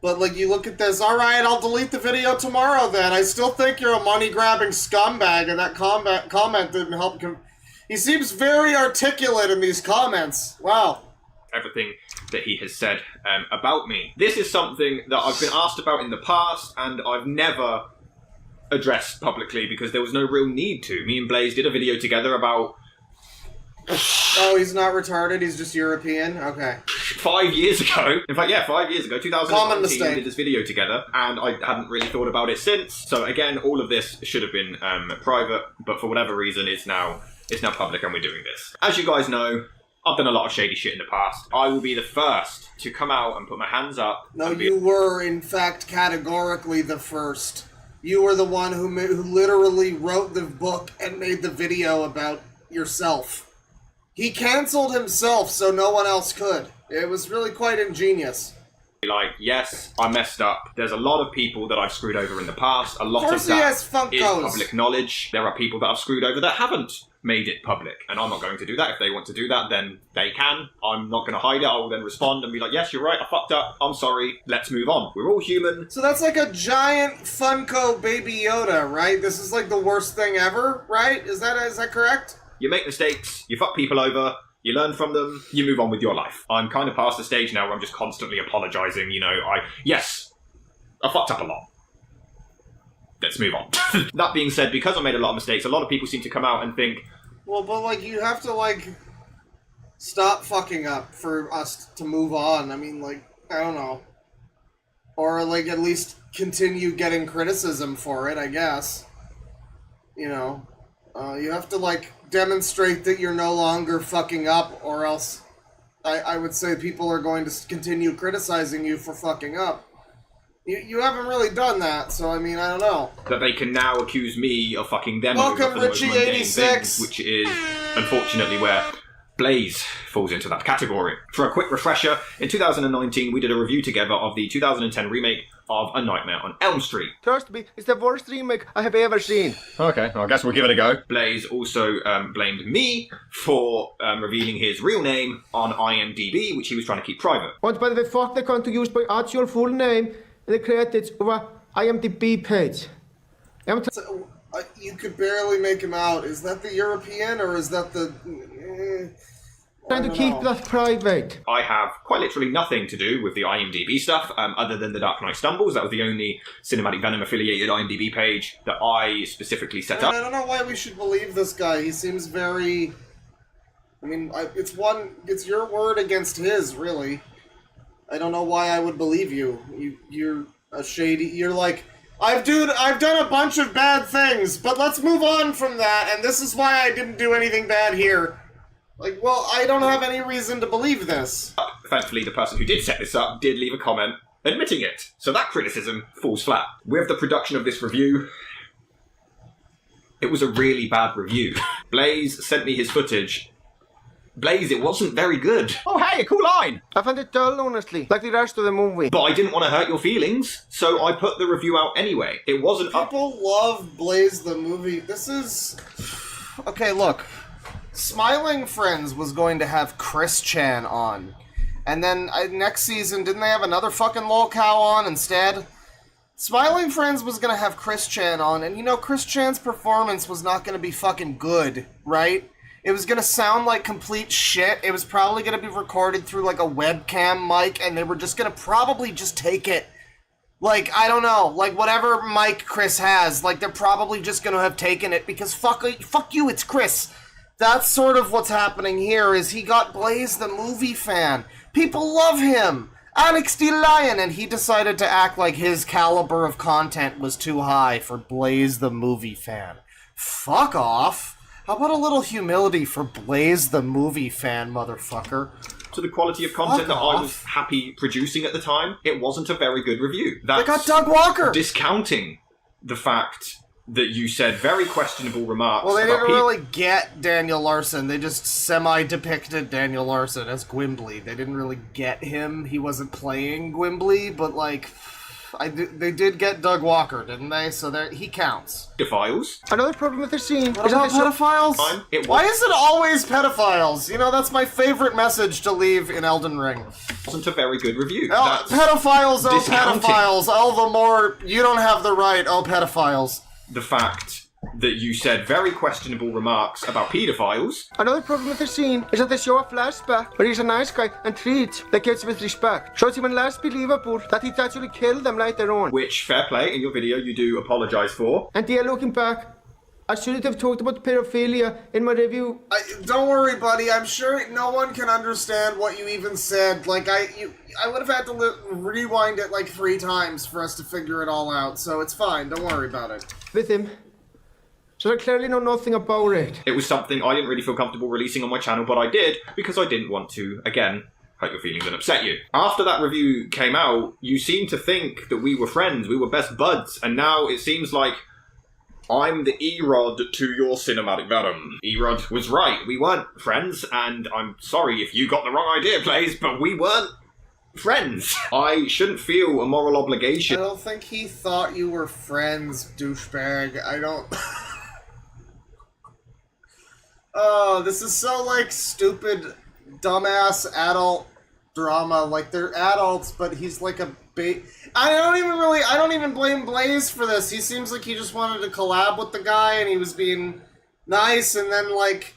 S2: But like, you look at this, alright, I'll delete the video tomorrow then. I still think you're a money-grabbing scumbag, and that comment didn't help him. He seems very articulate in these comments. Wow.
S5: Everything that he has said about me. This is something that I've been asked about in the past, and I've never addressed publicly because there was no real need to. Me and Blaze did a video together about...
S2: Oh, he's not retarded, he's just European? Okay.
S5: 5 years ago. In fact, yeah, 5 years ago, 2019, we did this video together, and I hadn't really thought about it since. So again, all of this should have been private, but for whatever reason, it's now public, and we're doing this. As you guys know, I've done a lot of shady shit in the past. I will be the first to come out and put my hands up.
S2: No, you were, in fact, categorically the first. You were the one who literally wrote the book and made the video about yourself. He canceled himself so no one else could. It was really quite ingenious.
S5: Like, yes, I messed up. There's a lot of people that I've screwed over in the past. A lot of that is public knowledge. There are people that I've screwed over that haven't made it public, and I'm not going to do that. If they want to do that, then they can. I'm not going to hide it. I will then respond and be like, yes, you're right, I fucked up, I'm sorry, let's move on. We're all human.
S2: So that's like a giant Funko Baby Yoda, right? This is like the worst thing ever, right? Is that correct?
S5: You make mistakes, you fuck people over, You learn from them, you move on with your life. I'm kind of past the stage now where I'm just constantly apologising, you know, I fucked up a lot. Let's move on. That being said, because I made a lot of mistakes, a lot of people seem to come out and think...
S2: Well, but, like, you have to, like, stop fucking up for us to move on. I mean, like, I don't know. Or, like, at least continue getting criticism for it, I guess. You know. You have to, like, demonstrate that you're no longer fucking up, or else I would say people are going to continue criticizing you for fucking up. You haven't really done that, so I mean, I don't know.
S5: That they can now accuse me of fucking them
S2: Welcome,
S5: over for the most mundane
S2: Richie86!
S5: things, which is, unfortunately, where Blaze falls into that category. For a quick refresher, in 2019 we did a review together of the 2010 remake of A Nightmare on Elm Street.
S8: Trust me, it's the worst remake I have ever seen.
S4: Okay, well, I guess we'll give it a go.
S5: Blaze also blamed me for revealing his real name on IMDb, which he was trying to keep private.
S8: And by the way, fuck the cunt to use my actual full name in the credits of a IMDb page.
S2: So, you could barely make him out. Is that the European, or is that the...
S8: Trying to keep that private.
S5: I have quite literally nothing to do with the IMDb stuff, other than The Dark Knight Stumbles. That was the only Cinematic Venom affiliated IMDb page that I specifically set up.
S2: I don't know why we should believe this guy. He seems very... I mean, it's your word against his, really. I don't know why I would believe you. You're a shady... You're like, I've done a bunch of bad things, but let's move on from that, and this is why I didn't do anything bad here. Like, well, I don't have any reason to believe this.
S5: Thankfully, the person who did set this up did leave a comment admitting it, so that criticism falls flat. With the production of this review, it was a really bad review. Blaze sent me his footage. Blaze, it wasn't very good.
S4: Oh, hey, a cool line!
S8: I found it dull, honestly, like the rest of the movie.
S5: But I didn't want to hurt your feelings, so I put the review out anyway. It wasn't up...
S2: People love Blaze the movie. This is... Okay, look. Smiling Friends was going to have Chris Chan on. And then next season, didn't they have another fucking Lolcow on instead? Smiling Friends was going to have Chris Chan on, and you know, Chris Chan's performance was not going to be fucking good, right? It was going to sound like complete shit. It was probably going to be recorded through like a webcam mic, and they were just going to probably just take it. Like, I don't know, like whatever mic Chris has, like they're probably just going to have taken it because fuck you, it's Chris. That's sort of what's happening here, is he got Blaze the movie fan. People love him. Alex D. Lyon, and he decided to act like his caliber of content was too high for Blaze the movie fan. Fuck off. How about a little humility for Blaze the movie fan, motherfucker?
S5: To the quality of content that I was happy producing at the time, it wasn't a very good review.
S2: They got Doug Walker!
S5: Discounting the fact that you said very questionable remarks.
S2: Well, they
S5: about
S2: didn't really get Daniel Larson. They just semi-depicted Daniel Larson as Gwimbly. They didn't really get him. He wasn't playing Gwimbly, but, like, they did get Doug Walker, didn't they? So he counts.
S5: Pedophiles.
S8: Another problem with the scene
S2: What about pedophiles? Why is it always pedophiles? You know, that's my favorite message to leave in Elden Ring.
S5: Wasn't a very good review.
S2: Pedophiles, oh
S5: discounting
S2: pedophiles, all the more you don't have the right, oh pedophiles.
S5: The fact that you said very questionable remarks about paedophiles.
S8: Another problem with the scene is that they show a flashback where he's a nice guy and treats the kids with respect. Shows even less believable that he'd actually kill them later on.
S5: Which, fair play, in your video you do apologise for.
S8: And yeah, looking back, I shouldn't have talked about pedophilia in my review.
S2: Don't worry, buddy. I'm sure no one can understand what you even said. Like, I would have had to rewind it like 3 times for us to figure it all out, so it's fine. Don't worry about it.
S8: With him. So I clearly know nothing about it.
S5: It was something I didn't really feel comfortable releasing on my channel, but I did because I didn't want to, again, hurt your feelings and upset you. After that review came out, you seemed to think that we were friends, we were best buds, and now it seems like I'm the Erod to your cinematic Venom. Erod was right, we weren't friends, and I'm sorry if you got the wrong idea, Blaze, but we weren't friends. I shouldn't feel a moral obligation.
S2: I don't think he thought you were friends, douchebag. I don't... Oh, this is so, like, stupid, dumbass adult drama. Like, they're adults, but he's like a I don't even blame Blaze for this. He seems like he just wanted to collab with the guy, and he was being nice, and then, like,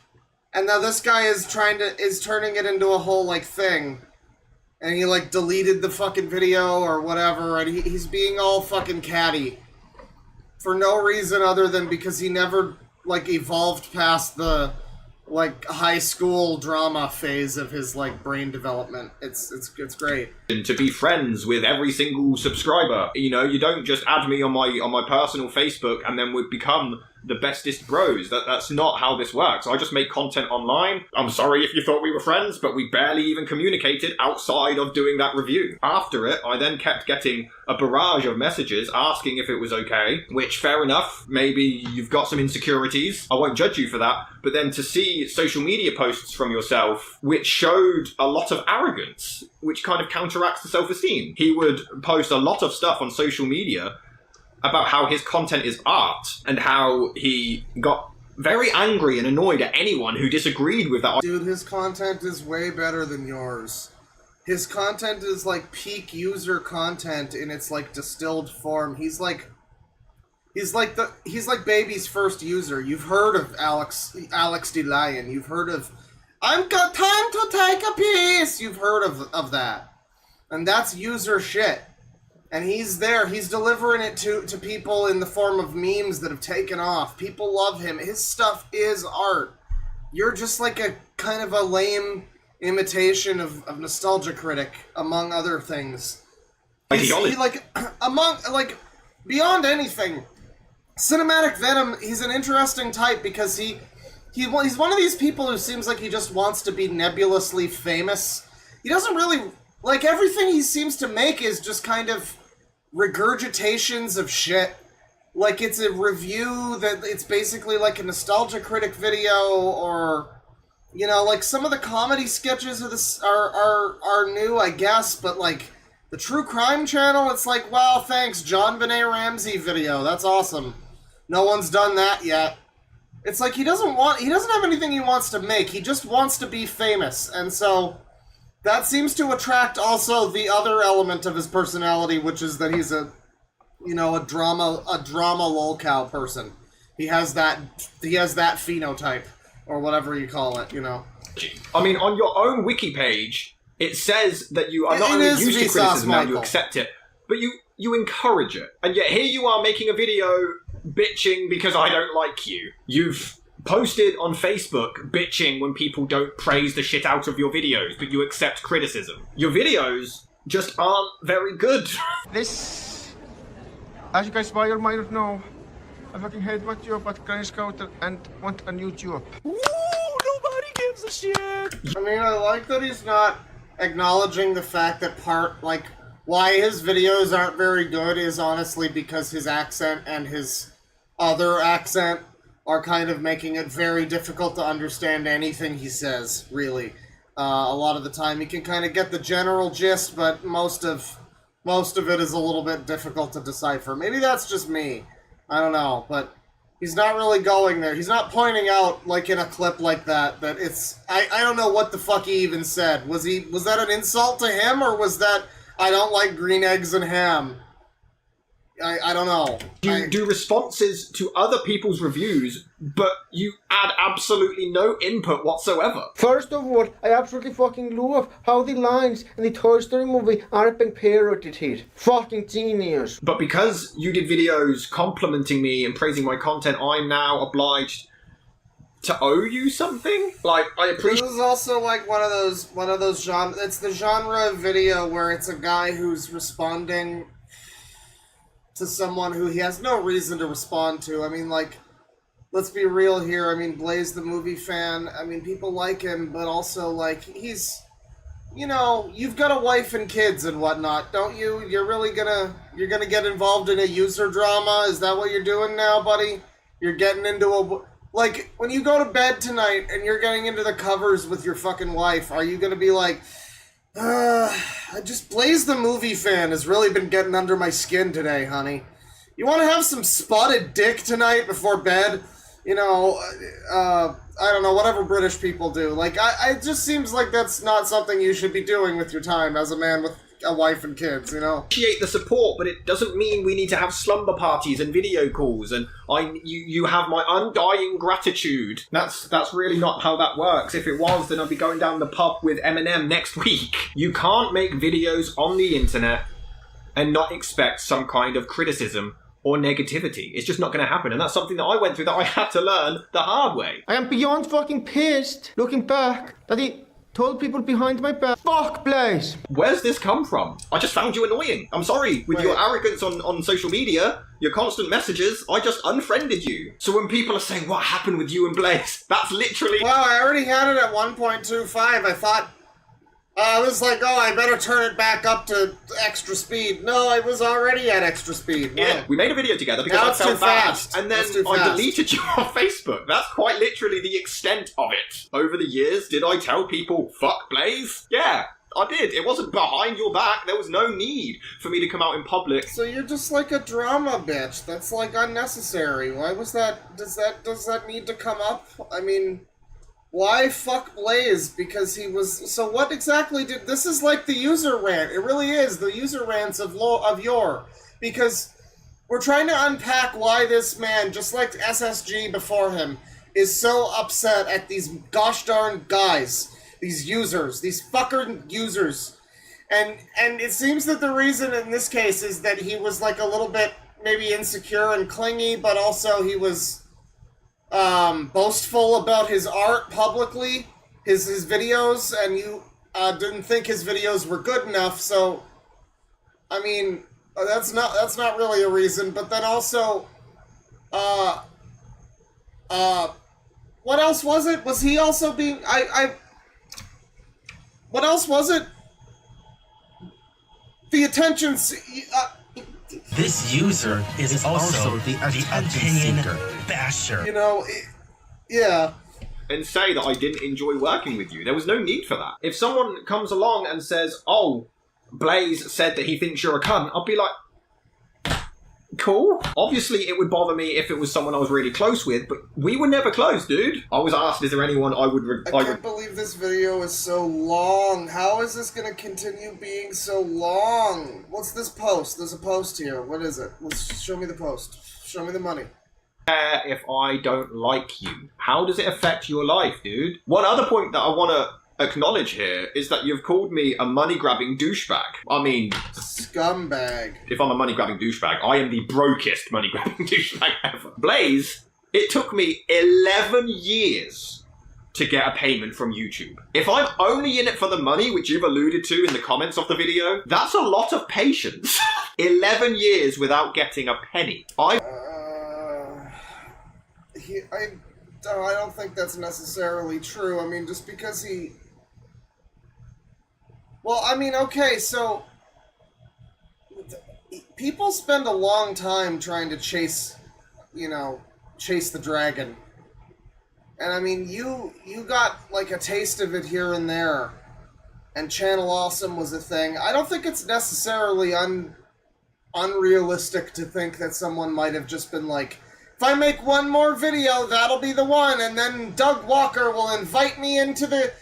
S2: And now this guy is turning it into a whole, like, thing. And he, like, deleted the fucking video or whatever, and he's being all fucking catty. For no reason other than because he never, like, evolved past the, like, high school drama phase of his, like, brain development. It's great.
S5: And to be friends with every single subscriber. You know, you don't just add me on my personal Facebook and then we become the bestest bros. That's not how this works. I just make content online. I'm sorry if you thought we were friends, but we barely even communicated outside of doing that review. After it, I then kept getting a barrage of messages asking if it was okay, which, fair enough, maybe you've got some insecurities. I won't judge you for that. But then to see social media posts from yourself, which showed a lot of arrogance, which kind of counteracts the self-esteem. He would post a lot of stuff on social media about how his content is art and how he got very angry and annoyed at anyone who disagreed with that.
S2: Dude, his content is way better than yours. His content is like peak user content in its like distilled form. He's like baby's first user. You've heard of Alex D. Lion. You've heard of I've got time to take a piece. You've heard of that. And that's user shit. And he's there. He's delivering it to people in the form of memes that have taken off. People love him. His stuff is art. You're just like a kind of a lame imitation of Nostalgia Critic, among other things. He like among like beyond anything, Cinematic Venom. He's an interesting type because he's one of these people who seems like he just wants to be nebulously famous. He doesn't really like everything he seems to make is just kind of regurgitations of shit. Like it's a review that it's basically like a Nostalgia Critic video, or you know, like some of the comedy sketches of this are new, I guess, but like the true crime channel, it's like, wow, thanks, John Benet Ramsey video. That's awesome. No one's done that yet. It's like he doesn't have anything he wants to make. He just wants to be famous. And so that seems to attract also the other element of his personality, which is that he's a drama lolcow person. He has that phenotype, or whatever you call it, you know.
S5: I mean, on your own wiki page, it says that you are not only used to criticism now, you accept it, but you encourage it. And yet here you are making a video bitching because I don't like you. You've posted on Facebook bitching when people don't praise the shit out of your videos, but you accept criticism. Your videos just aren't very good.
S8: This, as you guys might or might not know, I fucking hate my job at Granny Scouter and want a new job.
S3: Ooh, nobody gives a shit.
S2: I mean, I like that he's not acknowledging the fact that why his videos aren't very good is honestly because his accent and his other accent are kind of making it very difficult to understand anything he says, really. A lot of the time he can kind of get the general gist, but most of it is a little bit difficult to decipher. Maybe that's just me. I don't know, but he's not really going there. He's not pointing out, like in a clip like that it's... I don't know what the fuck he even said. Was that an insult to him, or was that, I don't like green eggs and ham? I don't know.
S5: You do responses to other people's reviews, but you add absolutely no input whatsoever.
S8: First of all, I absolutely fucking love how the lines in the Toy Story movie aren't being parodied here. Fucking genius.
S5: But because you did videos complimenting me and praising my content, I'm now obliged to owe you something? Like, I appreciate...
S2: This is also like one of those genre... It's the genre of video where it's a guy who's responding to someone who he has no reason to respond to. I mean, like, let's be real here. I mean, Blaze the movie fan, I mean, people like him, but also, like, he's... You know, you've got a wife and kids and whatnot, don't you? You're gonna get involved in a user drama? Is that what you're doing now, buddy? You're getting into a... Like, when you go to bed tonight and you're getting into the covers with your fucking wife, are you gonna be like, just Blaze the movie fan has really been getting under my skin today, honey. You want to have some spotted dick tonight before bed? You know, I don't know, whatever British people do. Like, it just seems like that's not something you should be doing with your time as a man with a wife and kids, you know?
S5: Appreciate the support, but it doesn't mean we need to have slumber parties and video calls, and you have my undying gratitude. That's really not how that works. If it was, then I'd be going down the pub with Eminem next week. You can't make videos on the internet and not expect some kind of criticism or negativity. It's just not going to happen, and that's something that I went through that I had to learn the hard way.
S8: I am beyond fucking pissed, looking back, that he told people behind my back. Fuck, Blaze.
S5: Where's this come from? I just found you annoying. I'm sorry. With your arrogance on social media, your constant messages, I just unfriended you. So when people are saying, what happened with you and Blaze? That's literally...
S2: Well, I already had it at 1.25. I thought... I was like, oh, I better turn it back up to extra speed. No, I was already at extra speed. No.
S5: Yeah, we made a video together because
S2: Now
S5: I
S2: it's
S5: felt
S2: too
S5: bad.
S2: fast.
S5: And then
S2: That's too
S5: I
S2: fast.
S5: deleted you on Facebook. That's quite literally the extent of it. Over the years, did I tell people, fuck Blaze? Yeah, I did. It wasn't behind your back. There was no need for me to come out in public.
S2: So you're just like a drama bitch. That's like unnecessary. Why was that? Does that need to come up? I mean, why fuck Blaze? Because he was. So what exactly did? This is like the user rant. It really is the user rants of yore. Because we're trying to unpack why this man, just like SSG before him, is so upset at these gosh darn guys, these users, these fucker users. And it seems that the reason in this case is that he was like a little bit maybe insecure and clingy, but also he was boastful about his art publicly, his videos, and you didn't think his videos were good enough. So, I mean, that's not really a reason. But then also, what else was it? Was he also being what else was it? The attention.
S9: This user is also the opinion basher.
S2: You know, yeah.
S5: And say that I didn't enjoy working with you. There was no need for that. If someone comes along and says, oh, Blaze said that he thinks you're a cunt, I'll be like, cool. Obviously, it would bother me if it was someone I was really close with, but we were never close, dude. I was asked, is there anyone I would...
S2: I can't believe this video is so long. How is this going to continue being so long? What's this post? There's a post here. What is it? Let's show me the post. Show me the money.
S5: If I don't like you, how does it affect your life, dude? One other point that I want to acknowledge here is that you've called me a money-grabbing douchebag. I mean...
S2: Scumbag.
S5: If I'm a money-grabbing douchebag, I am the brokest money-grabbing douchebag ever. Blaze, it took me 11 years to get a payment from YouTube. If I'm only in it for the money, which you've alluded to in the comments of the video, that's a lot of patience. 11 years without getting a penny. I
S2: don't think that's necessarily true. I mean, just because he... Well, I mean, okay, so... People spend a long time trying to chase the dragon. And I mean, you got, like, a taste of it here and there. And Channel Awesome was a thing. I don't think it's necessarily unrealistic to think that someone might have just been like, if I make one more video, that'll be the one, and then Doug Walker will invite me into the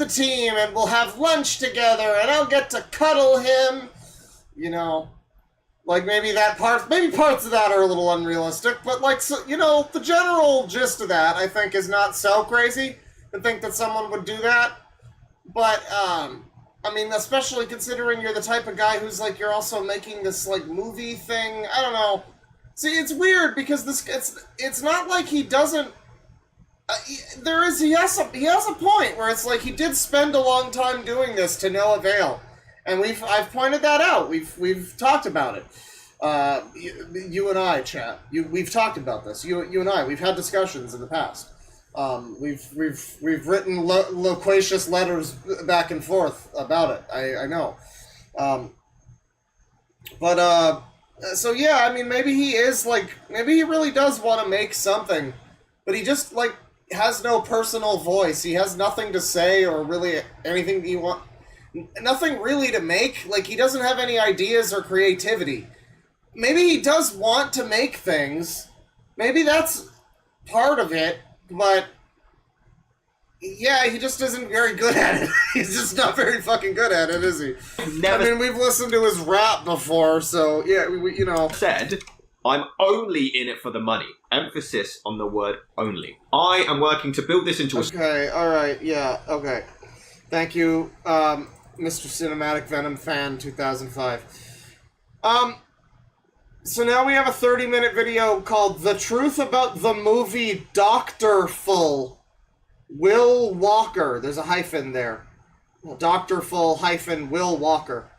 S2: team, and we'll have lunch together, and I'll get to cuddle him. You know, like maybe parts of that are a little unrealistic, but like, so, you know, the general gist of that, I think, is not so crazy to think that someone would do that. But, I mean, especially considering you're the type of guy who's like, you're also making this like movie thing. I don't know. See, it's weird because it's not like he doesn't. He has a point where it's like he did spend a long time doing this to no avail, and I've pointed that out. We've talked about it. You and I, chat. We've talked about this. You and I. We've had discussions in the past. We've written loquacious letters back and forth about it. I know. So yeah, I mean, maybe he really does want to make something, but he just, like, has no personal voice. He has nothing to say or really anything nothing really to make. Like, he doesn't have any ideas or creativity. Maybe he does want to make things. Maybe that's part of it, but Yeah, he just isn't very good at it. He's just not very fucking good at it, is he?
S5: Never
S2: I mean, we've listened to his rap before, so yeah, you know.
S5: said, I'm only in it for the money. Emphasis on the word only. I am working to build this into a...
S2: Okay, alright, yeah, okay. Thank you, Mr. Cinematic Venom Fan 2005. So now we have a 30-minute video called The Truth About the Movie Doctorful. Will Walker. There's a hyphen there. Doctorful hyphen Will Walker.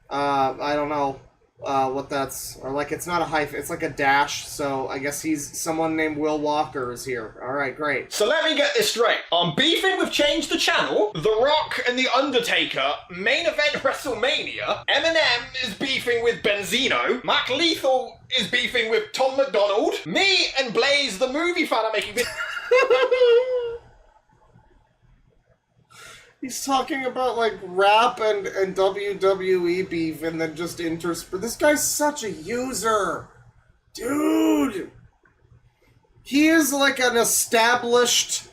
S2: I don't know what that's... Or, like, it's not a hyphen. It's like a dash, so I guess he's... Someone named Will Walker is here. Alright, great.
S5: So let me get this straight. I'm beefing with Change the Channel, The Rock and The Undertaker, Main Event WrestleMania, Eminem is beefing with Benzino, Mac Lethal is beefing with Tom McDonald, me and Blaze, the movie fan, are making this...
S2: He's talking about, like, rap and WWE beef and then just interspersed. This guy's such a user. Dude! He is like an established,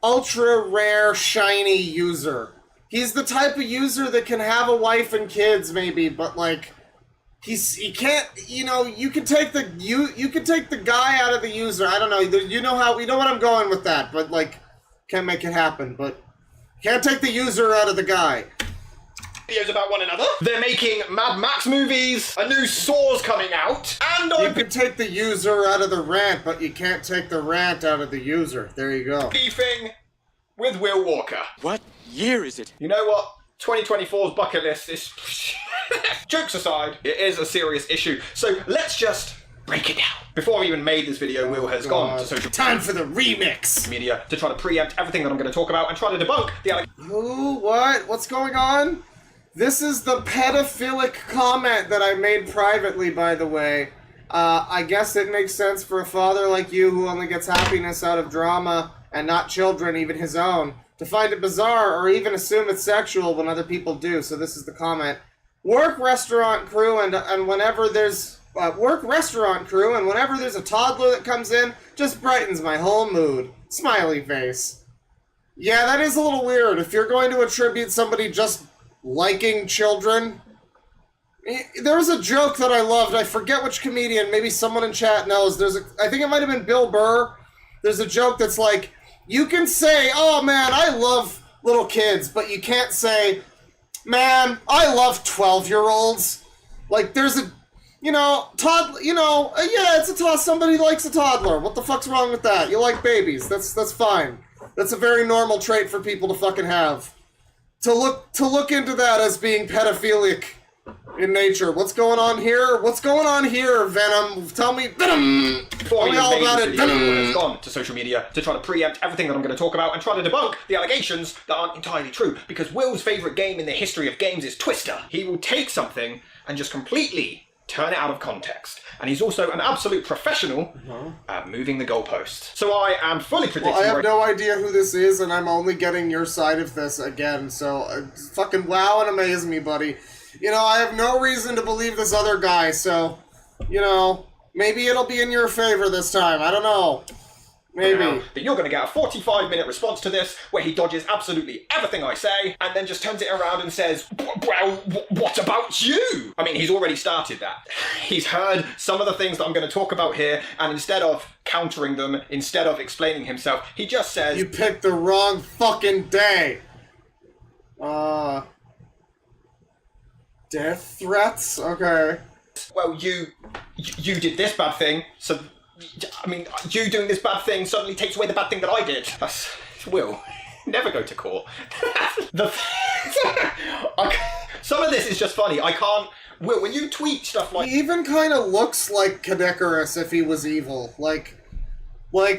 S2: ultra-rare, shiny user. He's the type of user that can have a wife and kids, maybe, but, like, he can't, you know, you can take the guy out of the user. I don't know, you know what I'm going with that, but, like, can't make it happen, but... Can't take the user out of the guy.
S5: Videos about one another. They're making Mad Max movies. A new Saw's coming out. And
S2: you can take the user out of the rant, but you can't take the rant out of the user. There you go.
S5: Beefing with Will Walker.
S10: What year is it?
S5: You know what? 2024's bucket list is... Jokes aside, it is a serious issue. So let's just break it down. Before I even made this video, Will has gone to social...
S2: Time for the remix!
S5: ...media to try to preempt everything that I'm going to talk about and try to debunk the...
S2: Who? What? What's going on? This is the pedophilic comment that I made privately, by the way. I guess it makes sense for a father like you who only gets happiness out of drama and not children, even his own, to find it bizarre or even assume it's sexual when other people do. So this is the comment. Work restaurant crew and whenever there's... work restaurant crew, and whenever there's a toddler that comes in, just brightens my whole mood. Smiley face. Yeah, that is a little weird. If you're going to attribute somebody just liking children... There was a joke that I loved. I forget which comedian. Maybe someone in chat knows. I think it might have been Bill Burr. There's a joke that's like, you can say, oh man, I love little kids, but you can't say, man, I love 12-year-olds. Like, there's a... You know, yeah, it's a toddler. Somebody likes a toddler. What the fuck's wrong with that? You like babies. That's fine. That's a very normal trait for people to fucking have. To look into that as being pedophilic in nature. What's going on here? What's going on here, Venom? Tell me, Venom! Tell me all about it, Venom!
S5: Has gone to social media to try to preempt everything that I'm going to talk about and try to debunk the allegations that aren't entirely true. Because Will's favourite game in the history of games is Twister. He will take something and just completely turn it out of context. And he's also an absolute professional at moving the goalposts. So I am fully predicting...
S2: Well, I have no idea who this is, and I'm only getting your side of this again, so fucking wow and amaze me, buddy. You know, I have no reason to believe this other guy, so, you know, maybe it'll be in your favor this time. I don't know. Maybe.
S5: But you're going to get a 45-minute response to this, where he dodges absolutely everything I say, and then just turns it around and says, well, what about you? I mean, he's already started that. He's heard some of the things that I'm going to talk about here, and instead of countering them, instead of explaining himself, he just says...
S2: You picked the wrong fucking day. Death threats? Okay.
S5: Well, you did this bad thing, so... I mean, you doing this bad thing suddenly takes away the bad thing that I did. That's... Will, never go to court. Some of this is just funny. I can't... Will, when you tweet stuff like...
S2: He even kind of looks like Cadecarus if he was evil. Like,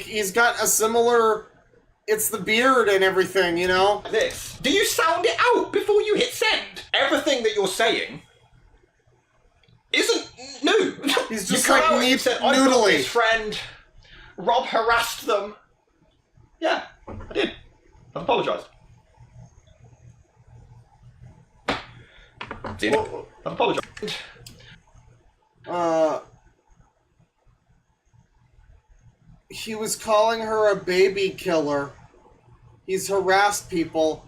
S2: he's got a similar... It's the beard and everything, you know?
S5: This. Do you sound it out before you hit send? Everything that you're saying... isn't new.
S2: He's just like
S5: neat, said, I got this friend. Rob harassed them. Yeah, I did. I've apologised. I've apologised.
S2: He was calling her a baby killer. he's harassed people.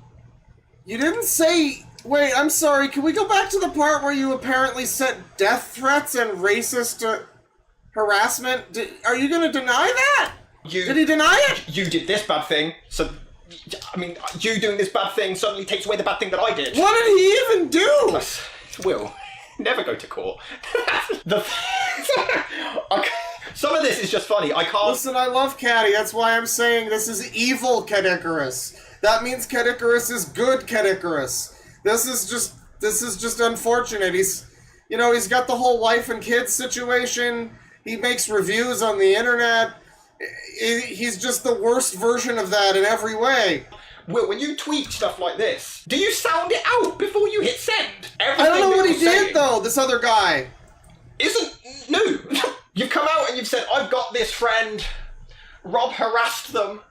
S2: You didn't say... Wait, I'm sorry, can we go back to the part where you apparently sent death threats and racist harassment? Are you gonna deny that? Did he deny it?
S5: You did this bad thing, so... I mean, you doing this bad thing suddenly takes away the bad thing that I did.
S2: What did he even do?
S5: Will, never go to court. Some of this is just funny. I can't...
S2: Listen, I love Caddy. That's why I'm saying this is evil Ked Icarus. That means Ked Icarus is good Ked Icarus. This is just unfortunate. He's got the whole wife and kids situation. He makes reviews on the internet. He's just the worst version of that in every way.
S5: Will, when you tweet stuff like this, do you sound it out before you hit send?
S2: I don't know what he did, though, this other guy.
S5: No. You've come out and you've said, I've got this friend. Rob harassed them.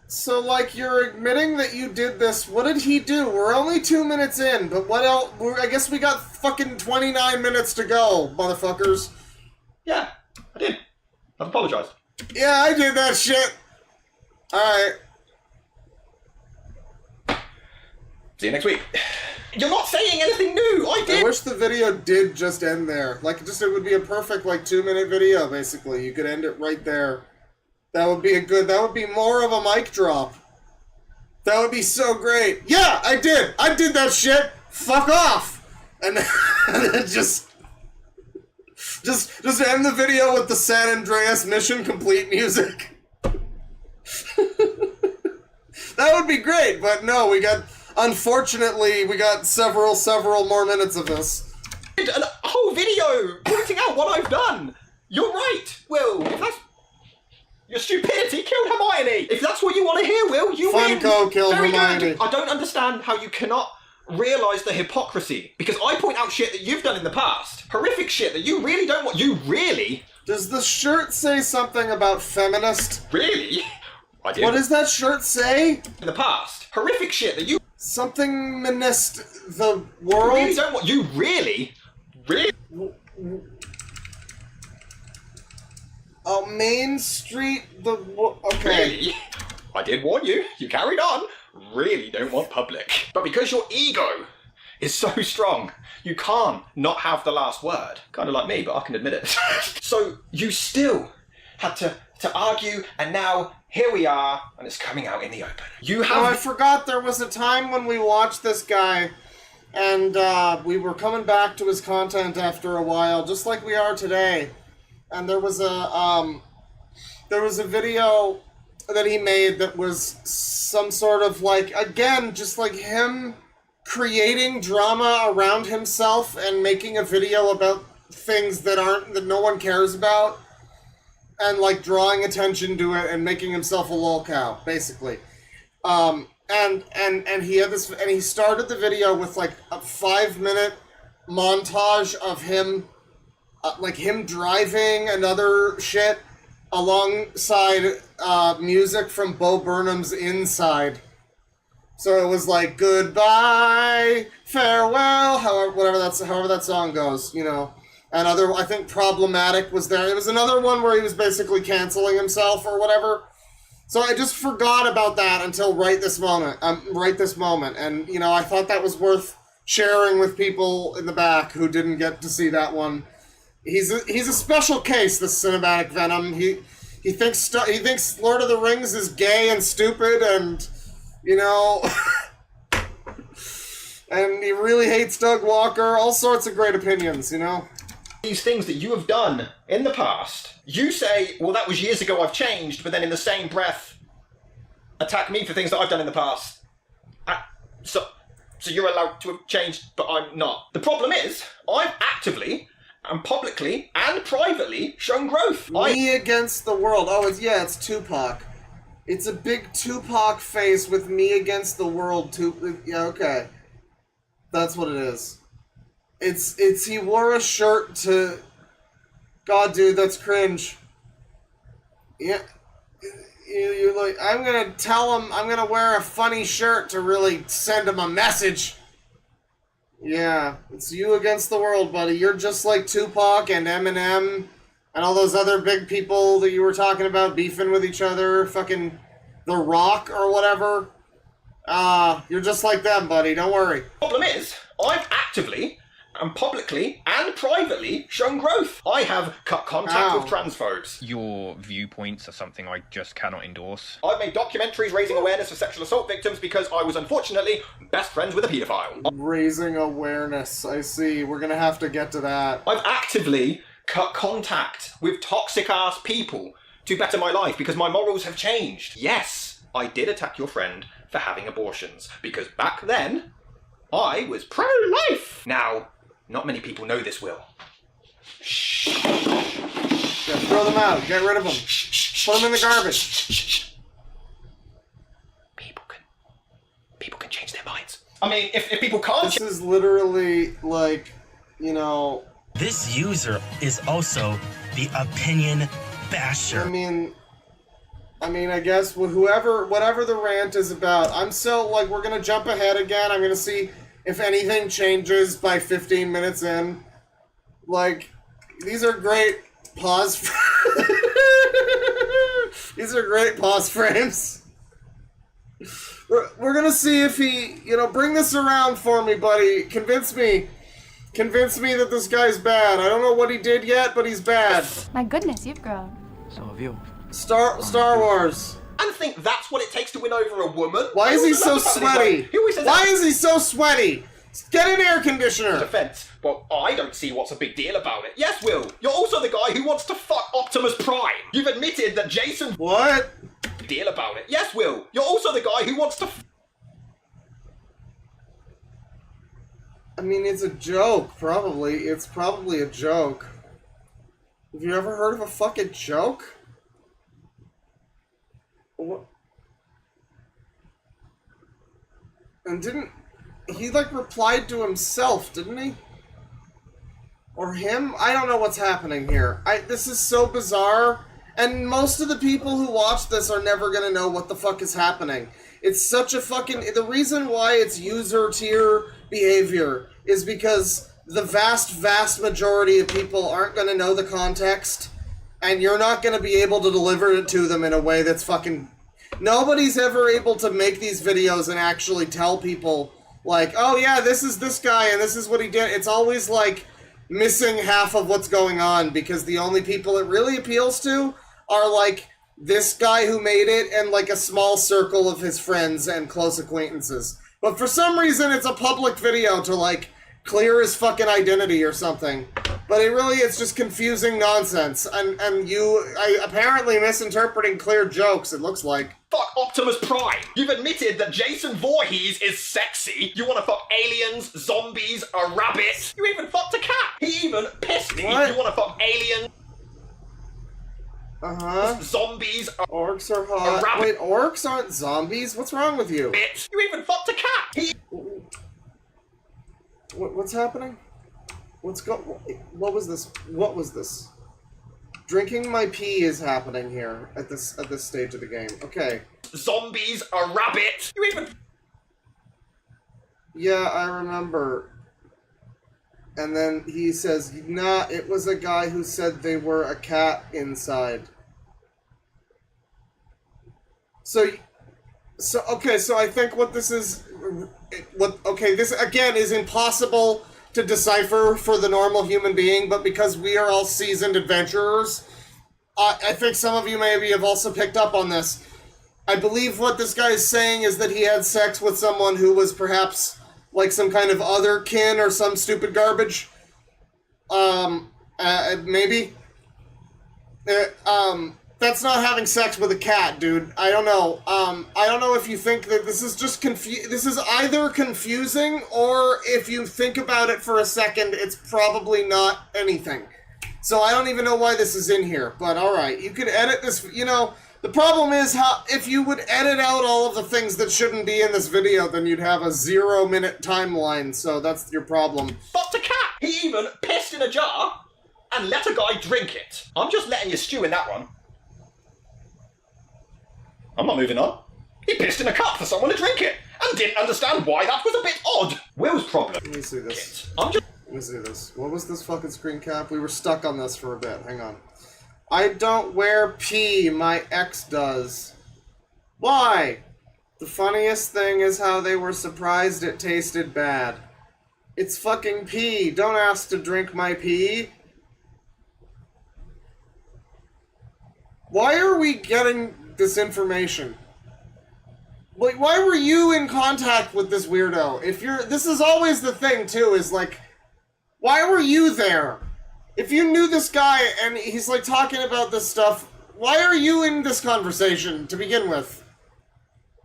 S2: So, like, you're admitting that you did this. What did he do? We're only 2 minutes in, but what else? I guess we got fucking 29 minutes to go, motherfuckers.
S5: Yeah, I did. I've apologized.
S2: Yeah, I did that shit. Alright.
S5: See you next week. You're not saying anything new. I did.
S2: I wish the video did just end there. Like, it would be a perfect, 2-minute video, basically. You could end it right there. That would be more of a mic drop. That would be so great. Yeah, I did that shit. Fuck off. And then just end the video with the San Andreas Mission Complete music. That would be great, but no, unfortunately, we got several more minutes of this.
S5: A whole video pointing out what I've done. You're right, Will. If that's... Your stupidity killed Hermione. If that's what you want to hear, Will, you win.
S2: Funko killed Hermione.
S5: Good. I don't understand how you cannot realise the hypocrisy. Because I point out shit that you've done in the past. Horrific shit that you really don't want. You really...
S2: Does the shirt say something about feminist?
S5: Really? I did.
S2: What does that shirt say?
S5: In the past. Horrific shit that you...
S2: Something menaced the world?
S5: You really don't want... You really... Really...
S2: Oh, Main Street, okay.
S5: Really? I did warn you. You carried on. Really don't want public. But because your ego is so strong, you can't not have the last word. Kind of like me, but I can admit it. So you still had to argue, and now here we are, and it's coming out in the open. You have...
S2: Oh, I forgot there was a time when we watched this guy, and we were coming back to his content after a while, just like we are today. And there was a video that he made that was some sort of again, just like him creating drama around himself and making a video about things that no one cares about, and drawing attention to it and making himself a lolcow, basically. And he had this, and he started the video with a 5-minute montage of him. Him driving and other shit alongside music from Bo Burnham's Inside. So it was goodbye, farewell, however that song goes, And I think Problematic was there. It was another one where he was basically canceling himself or whatever. So I just forgot about that until right this moment. And, I thought that was worth sharing with people in the back who didn't get to see that one. He's a special case, this cinematic Venom. He thinks Lord of the Rings is gay and stupid, and and he really hates Doug Walker. All sorts of great opinions,
S5: These things that you have done in the past, you say, well, that was years ago, I've changed, but then in the same breath, attack me for things that I've done in the past. So you're allowed to have changed, but I'm not. The problem is, I've actively and publicly and privately shown growth.
S2: Me against the world. Oh, it's Tupac. It's a big Tupac face with me against the world. Yeah, okay. That's what it is. It's he wore a shirt to... God, dude, that's cringe. Yeah. You're I'm gonna tell him I'm gonna wear a funny shirt to really send him a message. Yeah, it's you against the world, buddy. You're just like Tupac and Eminem and all those other big people that you were talking about beefing with each other. Fucking The Rock or whatever. You're just like them, buddy. Don't worry.
S5: Problem is, I've actively and publicly and privately shown growth. I have cut contact with transphobes.
S10: Your viewpoints are something I just cannot endorse.
S5: I've made documentaries raising awareness of sexual assault victims because I was unfortunately best friends with a paedophile.
S2: Raising awareness. I see. We're gonna have to get to that.
S5: I've actively cut contact with toxic-ass people to better my life because my morals have changed. Yes, I did attack your friend for having abortions because back then, I was pro-life. Now, not many people know this, Will.
S2: Yeah, throw them out. Get rid of them. Put them in the garbage.
S5: People can change their minds. I mean, if people can't...
S2: This is literally, like, you know...
S9: This user is also the opinion basher.
S2: I mean, I guess whatever the rant is about, I'm so, like, we're gonna jump ahead again. I'm gonna see if anything changes by 15 minutes in. Like, these are great pause These are great pause frames. We're gonna see if he, bring this around for me, buddy. Convince me that this guy's bad. I don't know what he did yet, but he's bad.
S11: My goodness, you've grown.
S10: So have you.
S2: Star Wars.
S5: And think that's what it takes to win over a woman?
S2: Why is he so sweaty? Why is he so sweaty? Get an air conditioner.
S5: Defense. Well, I don't see what's a big deal about it. Yes, Will. You're also the guy who wants to fuck Optimus Prime. You've admitted that Jason...
S2: What?
S5: Deal about it. Yes, Will. You're also the guy who wants to...
S2: I mean, it's a joke, probably. It's probably a joke. Have you ever heard of a fucking joke? What? And didn't... He, like, replied to himself, didn't he? Or him? I don't know what's happening here. This is so bizarre. And most of the people who watch this are never gonna know what the fuck is happening. It's such a fucking... The reason why it's user tier behavior is because the vast majority of people aren't gonna know the context, and you're not gonna be able to deliver it to them in a way that's fucking... Nobody's ever able to make these videos and actually tell people, like, oh yeah, this is this guy and this is what he did. It's always, like, missing half of what's going on, because the only people it really appeals to are, like, this guy who made it and, like, a small circle of his friends and close acquaintances. But for some reason, it's a public video to, like, clear his fucking identity or something. But it's just confusing nonsense. And you apparently misinterpreting clear jokes, it looks like.
S5: Fuck Optimus Prime! You've admitted that Jason Voorhees is sexy. You want to fuck aliens, zombies, a rabbit. You even fucked a cat. He even pissed me.
S2: What?
S5: You want to fuck aliens.
S2: Uh-huh.
S5: Zombies.
S2: Orcs are hot. Wait, orcs aren't zombies? What's wrong with you?
S5: Bitch. You even fucked a cat.
S2: What's happening? What was this? What was this? Drinking my pee is happening here at this stage of the game. Okay.
S5: Zombies, a rabbit. You even...
S2: Yeah, I remember. And then he says, nah, it was a guy who said they were a cat inside. So I think what this is... this, again, is impossible to decipher for the normal human being, but because we are all seasoned adventurers, I think some of you maybe have also picked up on this. I believe what this guy is saying is that he had sex with someone who was perhaps like some kind of other kin or some stupid garbage. Maybe. That's not having sex with a cat, dude. I don't know. I don't know if you think that this is just this is either confusing, or if you think about it for a second, it's probably not anything. So I don't even know why this is in here, but alright. You could edit this, the problem is if you would edit out all of the things that shouldn't be in this video, then you'd have a 0-minute timeline, so that's your problem.
S5: Fucked a cat! He even pissed in a jar and let a guy drink it. I'm just letting you stew in that one. I'm not moving on. He pissed in a cup for someone to drink it, and didn't understand why that was a bit odd. Will's problem.
S2: Let me see this.
S5: I'm just...
S2: Let me see this. What was this fucking screen cap? We were stuck on this for a bit. Hang on. I don't wear pee. My ex does. Why? The funniest thing is how they were surprised it tasted bad. It's fucking pee. Don't ask to drink my pee. Why are we getting this information? Like, why were you in contact with this weirdo? This is always the thing, too, is like, why were you there? If you knew this guy and he's like talking about this stuff, why are you in this conversation to begin with?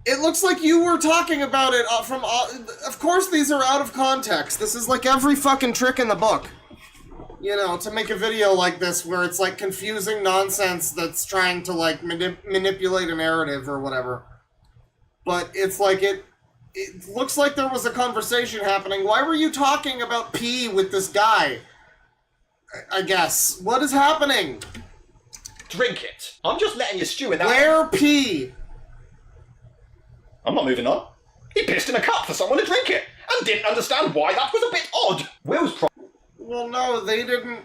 S2: It looks like you were talking about it of course these are out of context. This is like every fucking trick in the book. You know, to make a video like this where it's like confusing nonsense that's trying to like manipulate a narrative or whatever. But it's like it looks like there was a conversation happening. Why were you talking about pee with this guy? I guess. What is happening?
S5: Drink it. I'm just letting you stew in that.
S2: Where pee?
S5: I'm not moving on. He pissed in a cup for someone to drink it, and didn't understand why that was a bit odd. Will's
S2: Well, no, they didn't.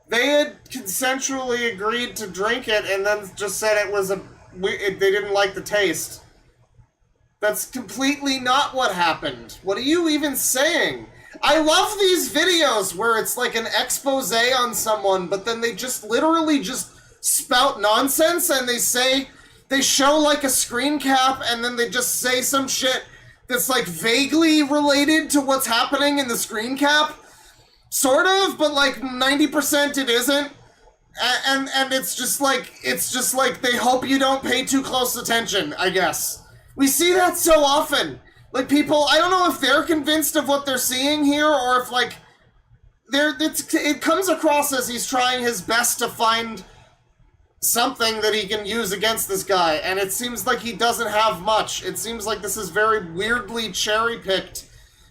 S2: They had consensually agreed to drink it, and then just said it was they didn't like the taste. That's completely not what happened. What are you even saying? I love these videos where it's like an expose on someone, but then they just literally just spout nonsense, and they show like a screen cap, and then they just say some shit that's like vaguely related to what's happening in the screen cap. Sort of, but like 90% it isn't. And it's just like they hope you don't pay too close attention, I guess. We see that so often. Like people, I don't know if they're convinced of what they're seeing here, or if like it comes across as he's trying his best to find something that he can use against this guy, and it seems like he doesn't have much. It seems like this is very weirdly cherry-picked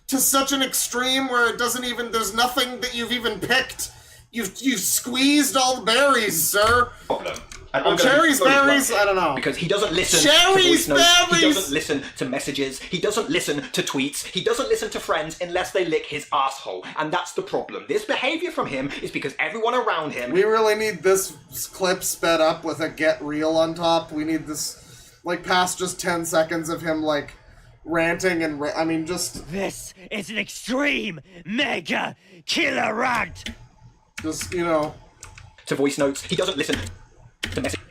S2: to such an extreme where it doesn't even, there's nothing that you've even picked. You've squeezed all the berries, sir.
S5: problem.
S2: Cherries, berries, I don't know.
S5: Because he doesn't listen
S2: Cherries,
S5: to voice notes,
S2: berries!
S5: he doesn't listen to messages, he doesn't listen to tweets, he doesn't listen to friends unless they lick his asshole. And that's the problem. This behavior from him is because everyone around him...
S2: We really need this clip sped up with a get real on top. We need this, like, past just 10 seconds of him, like, ranting and... I mean, just...
S11: This is an extreme mega killer rant!
S2: Just, you know...
S5: To voice notes, he doesn't listen to messages.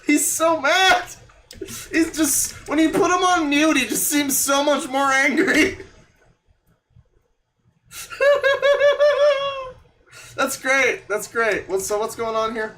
S2: He's so mad! He's just... When you put him on mute, he just seems so much more angry. That's great. That's great. So what's going on here?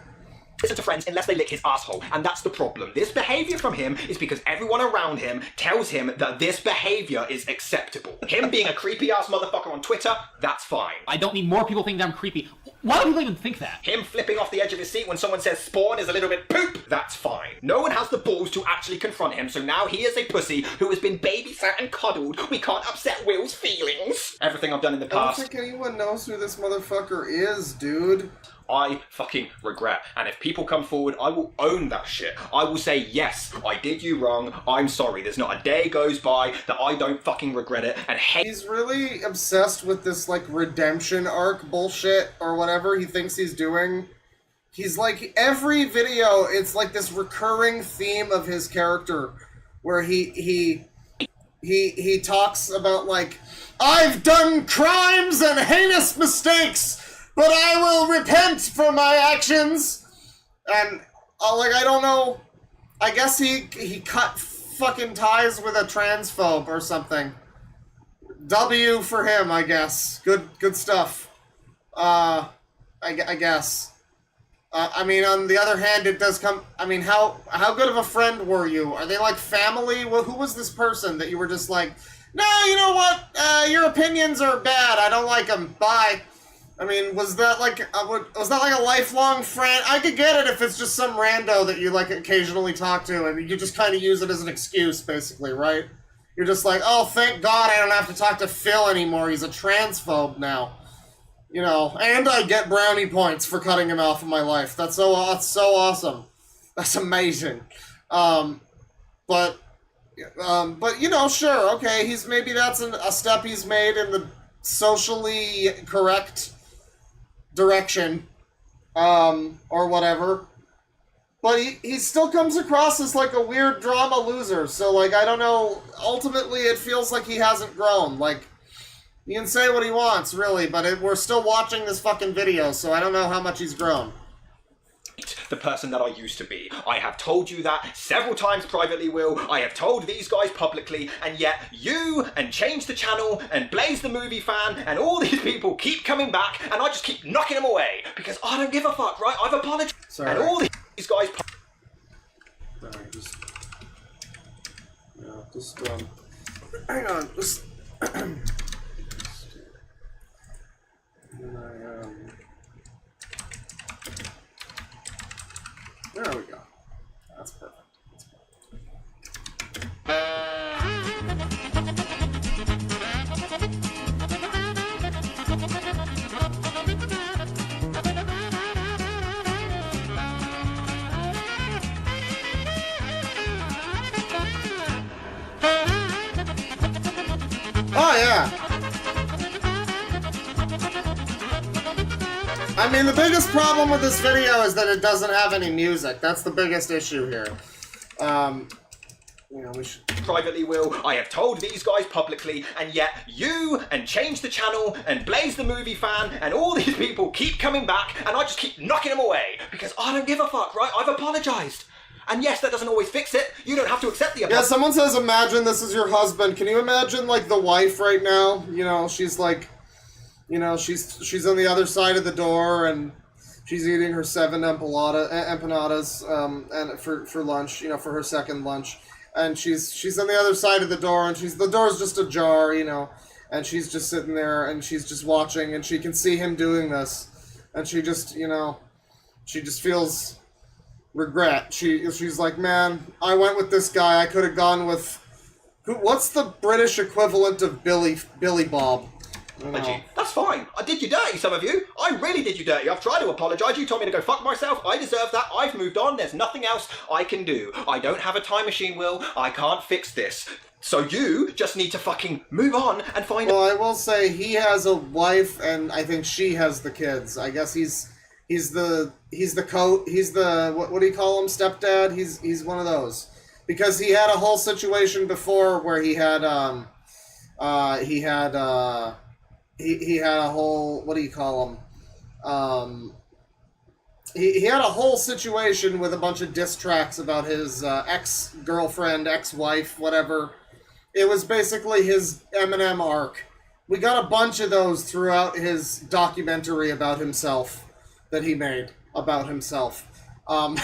S5: Listen to friends unless they lick his asshole, and that's the problem. This behavior from him is because everyone around him tells him that this behavior is acceptable. Him being a creepy-ass motherfucker on Twitter, that's fine.
S12: I don't need more people thinking I'm creepy. Why do people even think that?
S5: Him flipping off the edge of his seat when someone says spawn is a little bit poop, that's fine. No one has the balls to actually confront him, so now he is a pussy who has been babysat and cuddled. We can't upset Will's feelings. Everything I've done in the past...
S2: I don't think anyone knows who this motherfucker is, dude.
S5: I fucking regret. And if people come forward, I will own that shit. I will say, yes, I did you wrong. I'm sorry. There's not a day goes by that I don't fucking regret it and hate.
S2: He's really obsessed with this, like, redemption arc bullshit or whatever he thinks he's doing. He's like, every video, it's like this recurring theme of his character where he talks about, like, I've done crimes and heinous mistakes, but I will repent for my actions. And, like, I don't know. I guess he cut fucking ties with a transphobe or something. W for him, I guess. Good stuff. I guess. I mean, on the other hand, it does come... I mean, how good of a friend were you? Are they, like, family? Well, who was this person that you were just like, no, you know what? Your opinions are bad. I don't like them. Bye. I mean, was that like a lifelong friend? I could get it if it's just some rando that you like occasionally talk to and you just kind of use it as an excuse, basically, right? You're just like, oh, thank God I don't have to talk to Phil anymore. He's a transphobe now, you know. And I get brownie points for cutting him off of my life. That's so awesome. That's amazing. But you know, sure, okay. Maybe that's a step he's made in the socially correct direction, or whatever. But he still comes across as like a weird drama loser. So like, I don't know, ultimately it feels like he hasn't grown. Like, he can say what he wants, really, but we're still watching this fucking video, so I don't know how much he's grown.
S5: The person that I used to be. I have told you that several times privately, Will. I have told these guys publicly, and yet you and Change the Channel and Blaze the Movie Fan and all these people keep coming back, and I just keep knocking them away because I don't give a fuck, right? I've apologized.
S2: Sorry.
S5: And all these guys...
S2: Hang on, there we go. That's perfect. Oh, yeah. I mean, the biggest problem with this video is that it doesn't have any music. That's the biggest issue here. You know, we should...
S5: Privately, Will, I have told these guys publicly, and yet you and Change the Channel and Blaze the Movie Fan and all these people keep coming back, and I just keep knocking them away because I don't give a fuck, right? I've apologized. And yes, that doesn't always fix it. You don't have to accept the apology.
S2: Yeah, someone says, imagine this is your husband. Can you imagine, like, the wife right now? You know, she's like, you know, she's on the other side of the door, and she's eating her 7 empanadas and for lunch, you know, for her second lunch. And she's on the other side of the door, and the door's just ajar, you know, and she's just sitting there, and she's just watching, and she can see him doing this, and she just, you know, she just feels regret. She's like, man, I went with this guy. I could have gone with what's the British equivalent of Billy Bob?
S5: That's fine. I did you dirty, some of you. I really did you dirty. I've tried to apologise. You told me to go fuck myself. I deserve that. I've moved on. There's nothing else I can do. I don't have a time machine, Will. I can't fix this. So you just need to fucking move on and find...
S2: Well, I will say he has a wife, and I think she has the kids. I guess he's the what do you call him, stepdad? He's one of those, because he had a whole situation before where he had a whole, what do you call him? He had a whole situation with a bunch of diss tracks about his ex-girlfriend, ex-wife, whatever. It was basically his Eminem arc. We got a bunch of those throughout his documentary about himself that he made about himself. And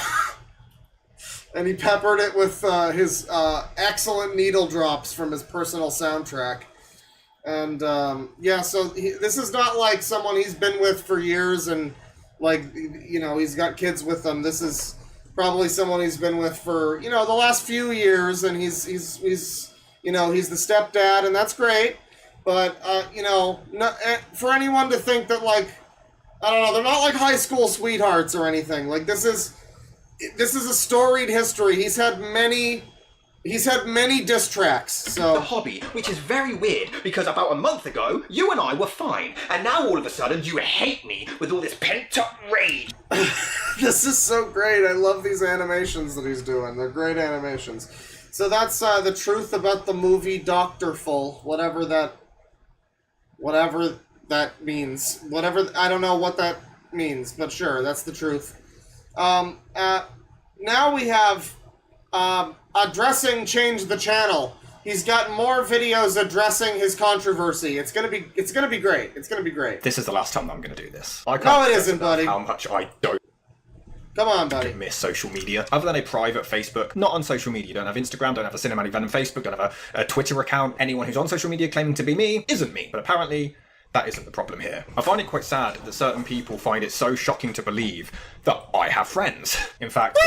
S2: he peppered it with his excellent needle drops from his personal soundtrack. And, yeah, so this is not like someone he's been with for years and, like, you know, he's got kids with them. This is probably someone he's been with for, you know, the last few years, and he's you know, he's the stepdad, and that's great. But, you know, for anyone to think that, like, I don't know, they're not like high school sweethearts or anything. Like, this is a storied history. He's had many diss tracks, so...
S5: The hobby, which is very weird, because about a month ago, you and I were fine, and now all of a sudden you hate me with all this pent-up rage.
S2: This is so great. I love these animations that he's doing. They're great animations. So that's the truth about the movie Dr. Full, whatever that means. I don't know what that means, but sure, that's the truth. Now we have addressing Change the Channel. He's got more videos addressing his controversy. It's gonna be great. It's gonna be great.
S5: This is the last time that I'm gonna do this.
S2: No, it isn't, buddy.
S5: How much I don't.
S2: Come on, buddy.
S5: Miss social media. Other than a private Facebook, not on social media. Don't have Instagram, don't have a Cinematic Venom Facebook, don't have a Twitter account. Anyone who's on social media claiming to be me isn't me. But apparently, that isn't the problem here. I find it quite sad that certain people find it so shocking to believe that I have friends. In fact...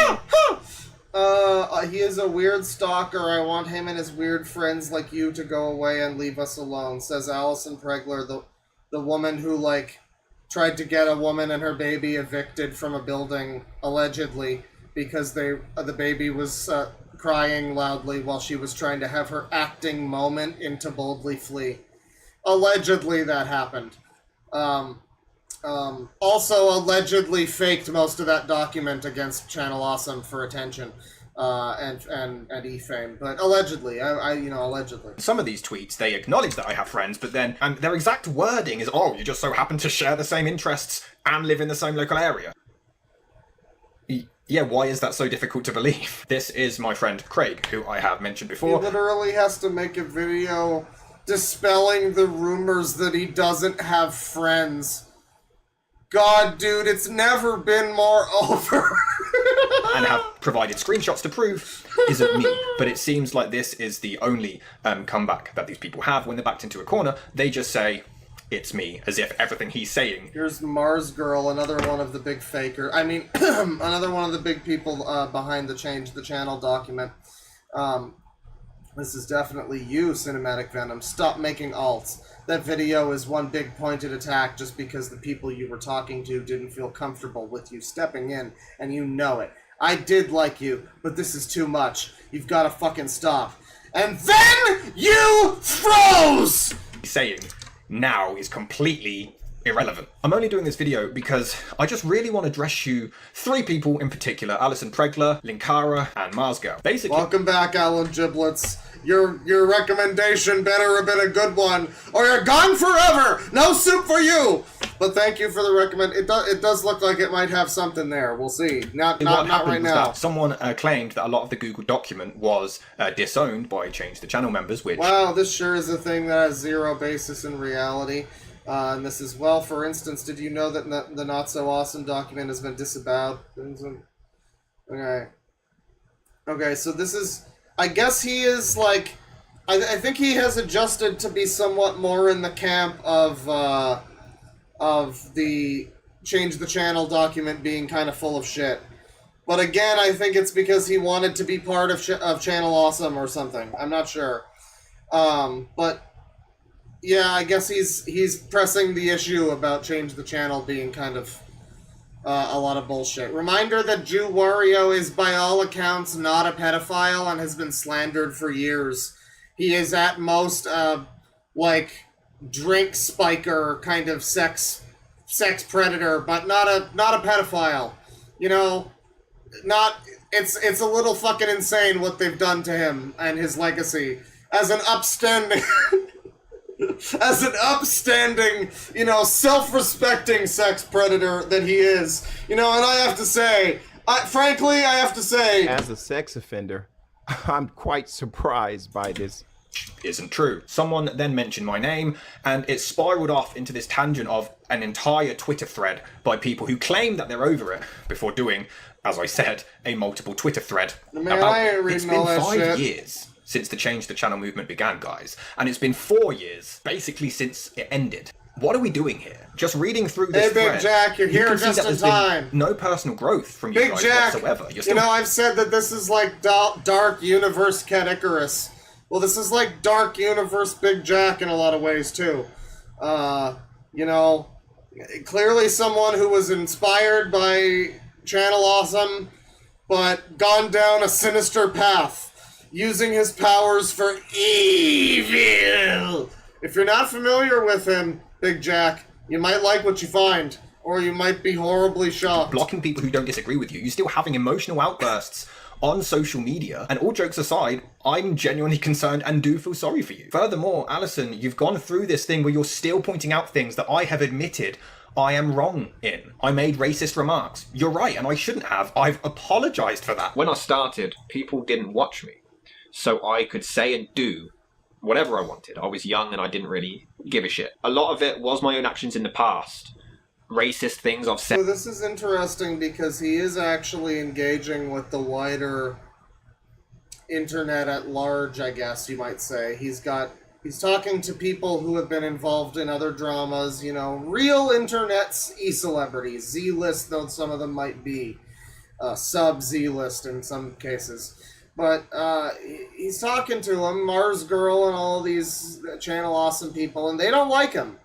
S2: he is a weird stalker. I want him and his weird friends like you to go away and leave us alone, says Allison Pregler, the woman who, like, tried to get a woman and her baby evicted from a building, allegedly, because the baby was crying loudly while she was trying to have her acting moment in To Boldly Flee. Allegedly that happened. Also allegedly faked most of that document against Channel Awesome for attention. And e-fame, but allegedly, allegedly.
S5: Some of these tweets, they acknowledge that I have friends, but then, and their exact wording is, oh, you just so happen to share the same interests and live in the same local area. Yeah, why is that so difficult to believe? This is my friend Craig, who I have mentioned before.
S2: He literally has to make a video dispelling the rumors that he doesn't have friends. God, dude, it's never been more over.
S5: And have provided screenshots to prove isn't me. But it seems like this is the only comeback that these people have. When they're backed into a corner, they just say, it's me, as if everything he's saying.
S2: Here's Mars Girl, another one of the big faker. I mean, another one of the big people behind the Change the Channel document. This is definitely you, Cinematic Venom. Stop making alts. That video is one big pointed attack just because the people you were talking to didn't feel comfortable with you stepping in, and you know it. I did like you, but this is too much. You've got to fucking stop. And then you froze!
S5: Saying now is completely irrelevant. I'm only doing this video because I just really want to address you three people in particular: Alison Pregler, Linkara, and Marsgirl. Basically,
S2: welcome back, Alan Giblets. Your recommendation better have been a good one, or you're gone forever. No soup for you. But thank you for the recommend. It does look like it might have something there. We'll see. Not right now.
S5: Someone claimed that a lot of the Google document was disowned by Change the Channel members, which...
S2: Wow, this sure is a thing that has zero basis in reality. And this is, well, for instance, did you know that the Not So Awesome document has been disavowed? Okay, so this is... I guess he is, like... I think he has adjusted to be somewhat more in the camp of the Change the Channel document being kind of full of shit. But again, I think it's because he wanted to be part of Channel Awesome or something. I'm not sure. But... yeah, I guess he's pressing the issue about Change the Channel being kind of a lot of bullshit. Reminder that Jew Wario is by all accounts not a pedophile and has been slandered for years. He is at most like drink spiker kind of sex predator, but not a pedophile. You know, it's a little fucking insane what they've done to him and his legacy as an upstanding as an upstanding, you know, self-respecting sex predator that he is. You know, and I have to say, frankly, as
S13: a sex offender, I'm quite surprised by this.
S5: Isn't true. Someone then mentioned my name, and it spiraled off into this tangent of an entire Twitter thread by people who claim that they're over it before doing, as I said, a multiple Twitter thread.
S2: Man, I ain't reading
S5: it's been
S2: all that
S5: 5
S2: shit.
S5: years since the Change the Channel movement began, guys, and it's been 4 years, basically, since it ended. What are we doing here? Just reading through this
S2: Hey,
S5: thread,
S2: Big Jack, you're here
S5: can see
S2: just
S5: that
S2: in
S5: there's been
S2: time.
S5: no personal growth from you
S2: Big
S5: guys
S2: Jack,
S5: whatsoever. You're
S2: you
S5: still...
S2: know, I've said that this is like Dark Universe Cat Icarus. Well, this is like Dark Universe Big Jack in a lot of ways, too. You know, clearly someone who was inspired by Channel Awesome, but gone down a sinister path, using his powers for evil. If you're not familiar with him, Big Jack, you might like what you find, or you might be horribly shocked.
S5: Blocking people who don't disagree with you, you're still having emotional outbursts on social media, and all jokes aside, I'm genuinely concerned and do feel sorry for you. Furthermore, Alison, you've gone through this thing where you're still pointing out things that I have admitted I am wrong in. I made racist remarks. You're right, and I shouldn't have. I've apologized for that.
S10: When I started, people didn't watch me, so I could say and do whatever I wanted. I was young and I didn't really give a shit. A lot of it was my own actions in the past. Racist things I've said.
S2: So this is interesting because he is actually engaging with the wider internet at large, I guess you might say. He's talking to people who have been involved in other dramas, you know, real internet's e-celebrities, Z-list though some of them might be, sub-Z-list in some cases. But he's talking to them, Mars Girl and all these Channel Awesome people, and they don't like him.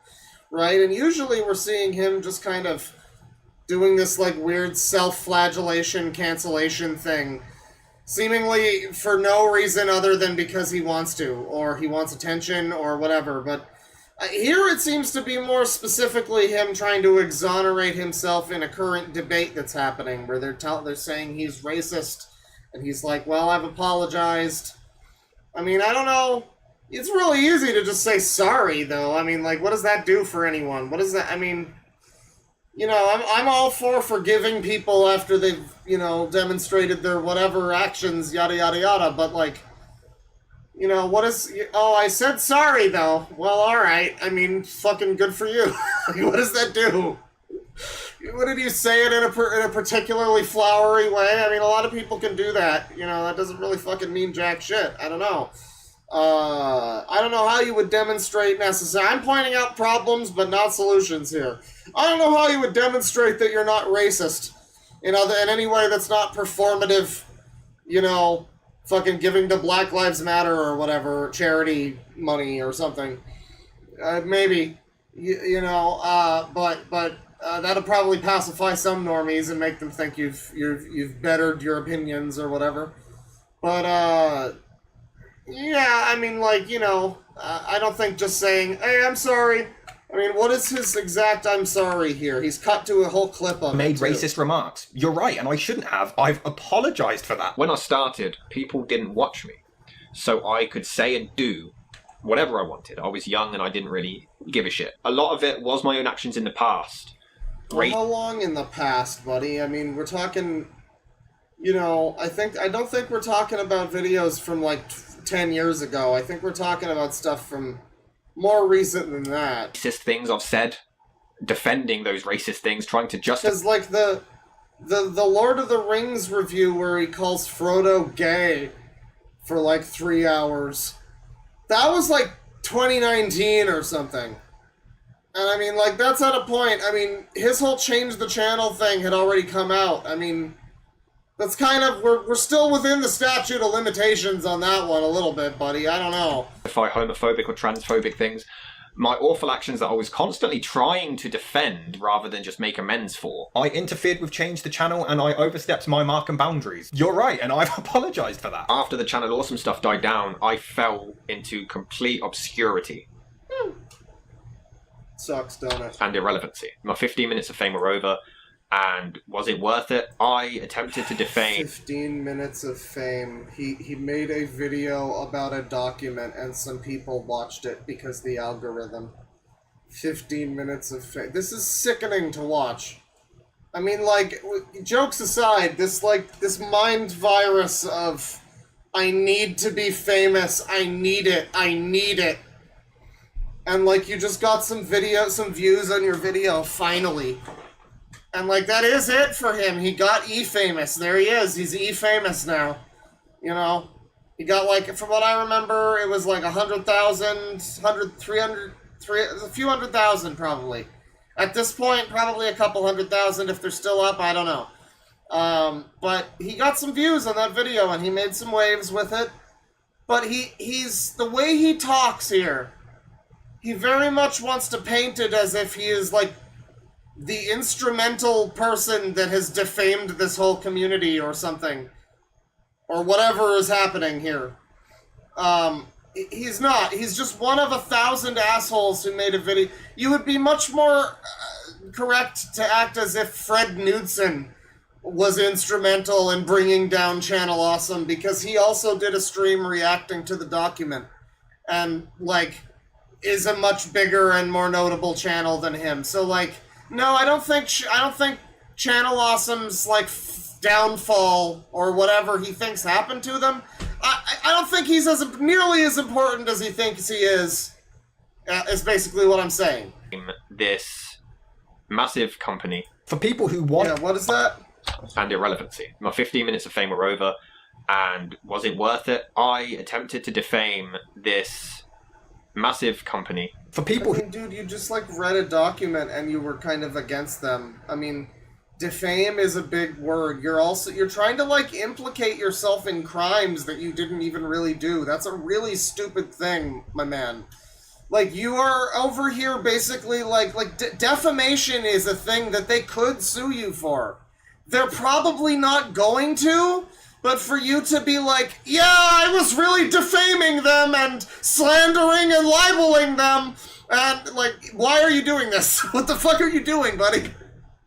S2: Right, and usually we're seeing him just kind of doing this like weird self-flagellation cancellation thing, seemingly for no reason other than because he wants to, or he wants attention, or whatever. But Here it seems to be more specifically him trying to exonerate himself in a current debate that's happening, where they're saying he's racist, and he's like, well, I've apologized. I mean, I don't know. It's really easy to just say sorry, though. I mean, like, what does that do for anyone? What does that, I mean, you know, I'm all for forgiving people after they've, you know, demonstrated their whatever actions, yada, yada, yada, but, like, you know, what is... Oh, I said sorry, though. Well, alright. I mean, fucking good for you. What does that do? What did you say it in a particularly flowery way? I mean, a lot of people can do that. You know, that doesn't really fucking mean jack shit. I don't know. I don't know how you would demonstrate necessary... I'm pointing out problems, but not solutions here. I don't know how you would demonstrate that you're not racist in any way that's not performative, you know... fucking giving to Black Lives Matter or whatever, charity money or something. Maybe. You know, but that'll probably pacify some normies and make them think you've bettered your opinions or whatever. But, yeah, I mean, like, you know, I don't think just saying, hey, I'm sorry. I mean, what is his exact I'm sorry here? He's cut to a whole clip of
S5: made
S2: it, too.
S5: racist remarks. You're right, and I shouldn't have. I've apologized for that.
S10: When I started, people didn't watch me, so I could say and do whatever I wanted. I was young and I didn't really give a shit. A lot of it was my own actions in the past.
S2: Well, how long in the past, buddy? I mean, we're talking, you know, I don't think we're talking about videos from, like, 10 years ago. I think we're talking about stuff from... more recent than that.
S10: Racist things I've said, defending those racist things, trying to justify...
S2: Because, like, the Lord of the Rings review where he calls Frodo gay for, like, 3 hours, that was, like, 2019 or something. And, I mean, like, that's at a point, I mean, his whole change the channel thing had already come out. I mean... That's kind of, we're still within the statute of limitations on that one a little bit, buddy. I don't know.
S10: Homophobic or transphobic things. My awful actions that I was constantly trying to defend rather than just make amends for.
S5: I interfered with Change the Channel and I overstepped my mark and boundaries. You're right, and I've apologized for that.
S10: After the Channel Awesome stuff died down, I fell into complete obscurity.
S2: Sucks, don't it?
S10: And irrelevancy. My 15 minutes of fame were over. And was it worth it? I attempted to defame...
S2: 15 minutes of fame. He made a video about a document and some people watched it because the algorithm. 15 minutes of fame. This is sickening to watch. I mean, like, jokes aside, this mind virus of I need to be famous, I need it. And, like, you just got some views on your video, finally. And, like, that is it for him. He got E-famous. There he is. He's E-famous now. You know? He got, like, from what I remember, it was like 100,000, 300, a few 100,000 probably. At this point, probably a couple 100,000 if they're still up. I don't know. But he got some views on that video, and he made some waves with it. But he's... The way he talks here, he very much wants to paint it as if he is, like, the instrumental person that has defamed this whole community or something. Or whatever is happening here. He's not. He's just one of 1,000 assholes who made a video. You would be much more correct to act as if Fred Knudsen was instrumental in bringing down Channel Awesome, because he also did a stream reacting to the document. And, like, is a much bigger and more notable channel than him. So, like... No, I don't think Channel Awesome's, like, downfall or whatever he thinks happened to them. I don't think he's nearly as important as he thinks he is basically what I'm saying.
S10: This massive company.
S5: For people who want...
S2: Yeah, what is that?
S10: And irrelevancy. My 15 minutes of fame were over, and was it worth it? I attempted to defame this massive company.
S5: For people
S2: I mean, dude, you just, like, read a document and you were kind of against them. I mean, defame is a big word. You're trying to, like, implicate yourself in crimes that you didn't even really do. That's a really stupid thing, my man. Like, you are over here basically, defamation is a thing that they could sue you for. They're probably not going to, but for you to be like, yeah, I was really defaming them and slandering and libeling them, And, like, why are you doing this? What the fuck are you doing, buddy?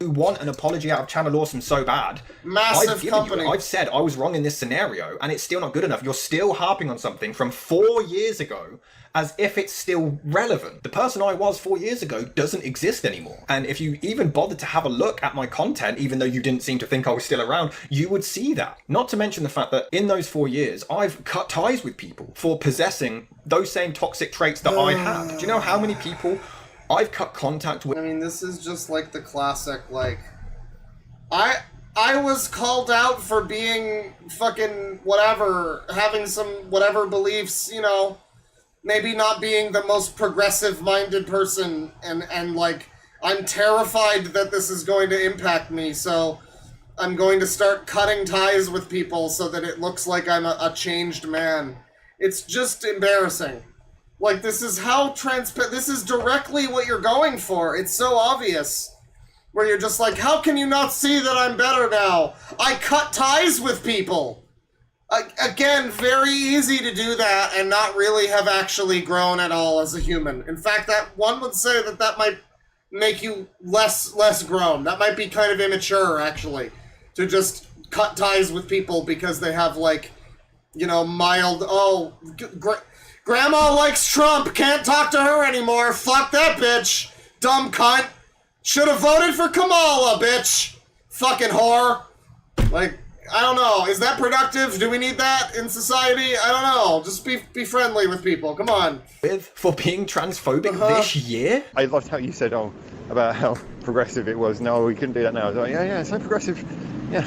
S5: You want an apology out of Channel Awesome so bad.
S2: Massive company.
S5: I've said I was wrong in this scenario, and it's still not good enough. You're still harping on something from 4 years ago as if it's still relevant. The person I was 4 years ago doesn't exist anymore. And if you even bothered to have a look at my content, even though you didn't seem to think I was still around, you would see that. Not to mention the fact that in those 4 years, I've cut ties with people for possessing those same toxic traits that I had. Do you know how many people I've cut contact with?
S2: I mean, this is just like the classic, like, I was called out for being fucking whatever, having some whatever beliefs, you know, maybe not being the most progressive-minded person, and like, I'm terrified that this is going to impact me, so I'm going to start cutting ties with people so that it looks like I'm a changed man. It's just embarrassing. Like, this is how this is directly what you're going for. It's so obvious. Where you're just like, how can you not see that I'm better now? I cut ties with people. Again, very easy to do that and not really have actually grown at all as a human. In fact, that one would say that might make you less grown. That might be kind of immature, actually, to just cut ties with people because they have, like, you know, mild, Grandma likes Trump, can't talk to her anymore, fuck that bitch, dumb cunt. Should have voted for Kamala, bitch. Fucking whore. Like, I don't know. Is that productive? Do we need that in society? I don't know. Just be friendly with people. Come on.
S5: For being transphobic this year?
S13: I loved how you said, about how progressive it was. No, we couldn't do that now. I was like, yeah, so progressive. Yeah,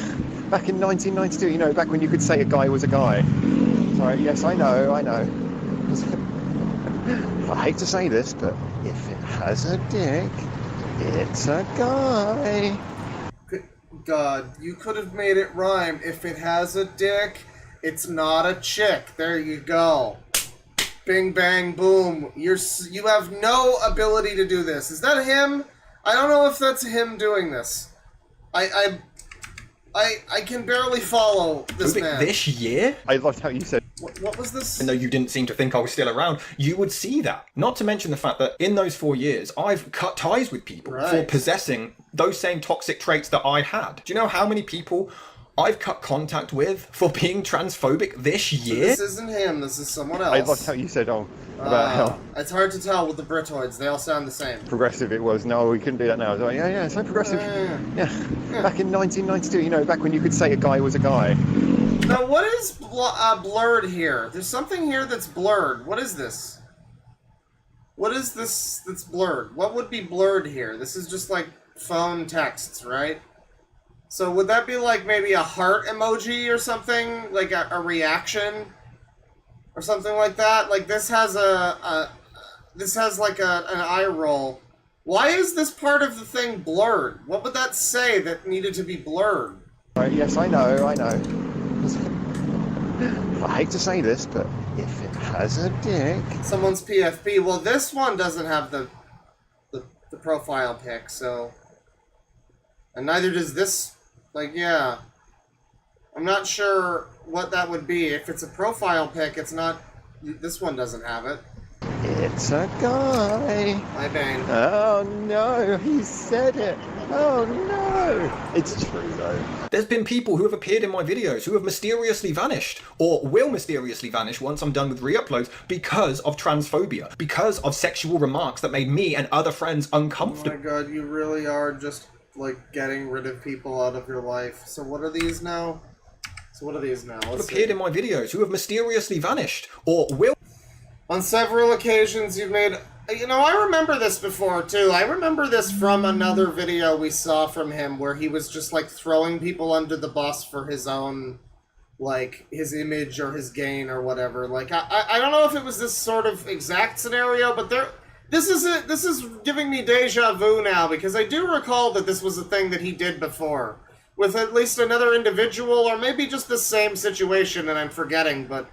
S13: back in 1992, you know, back when you could say a guy was a guy. Sorry, yes, I know. I hate to say this, but if it has a dick, it's a guy.
S2: God, you could have made it rhyme. If it has a dick, it's not a chick. There you go. Bing, bang, boom. You have no ability to do this. Is that him? I don't know if that's him doing this. I can barely follow this man.
S5: This year?
S13: I loved how you said...
S2: What was this?
S5: Even though you didn't seem to think I was still around, you would see that. Not to mention the fact that in those 4 years, I've cut ties with people for possessing those same toxic traits that I had. Do you know how many people I've cut contact with for being transphobic this year?
S2: So this isn't him, this is someone else.
S13: I loved how you said, about how...
S2: It's hard to tell with the Britoids, they all sound the same.
S13: Progressive it was. No, we couldn't do that now. I was like, yeah, so progressive. Yeah. Back in 1992, you know, back when you could say a guy was a guy.
S2: Now, what is blurred here? There's something here that's blurred. What is this? What is this that's blurred? What would be blurred here? This is just like phone texts, right? So would that be like maybe a heart emoji or something? Like a reaction? Or something like that? Like this has this has like an eye roll. Why is this part of the thing blurred? What would that say that needed to be blurred?
S13: Right, yes, I know. I hate to say this, but if it has a dick...
S2: Someone's PFP. Well, this one doesn't have the profile pic, so... And neither does this... Like, yeah. I'm not sure what that would be. If it's a profile pic, it's not... This one doesn't have it.
S13: It's a guy.
S2: Hi, Bane.
S13: Oh, no. He said it. Oh, no. It's true, though.
S5: There's been people who have appeared in my videos who have mysteriously vanished, or will mysteriously vanish once I'm done with re-uploads because of transphobia, because of sexual remarks that made me and other friends uncomfortable.
S2: Oh my god, you really are just, like, getting rid of people out of your life. So what are these now? Let's
S5: appeared in my videos who have mysteriously vanished, or will...
S2: On several occasions you've made... You know, I remember this before, too. I remember this from another video we saw from him where he was just, like, throwing people under the bus for his own, like, his image or his gain or whatever. Like, I don't know if it was this sort of exact scenario, but this is giving me deja vu now, because I do recall that this was a thing that he did before. With at least another individual, or maybe just the same situation and I'm forgetting, but...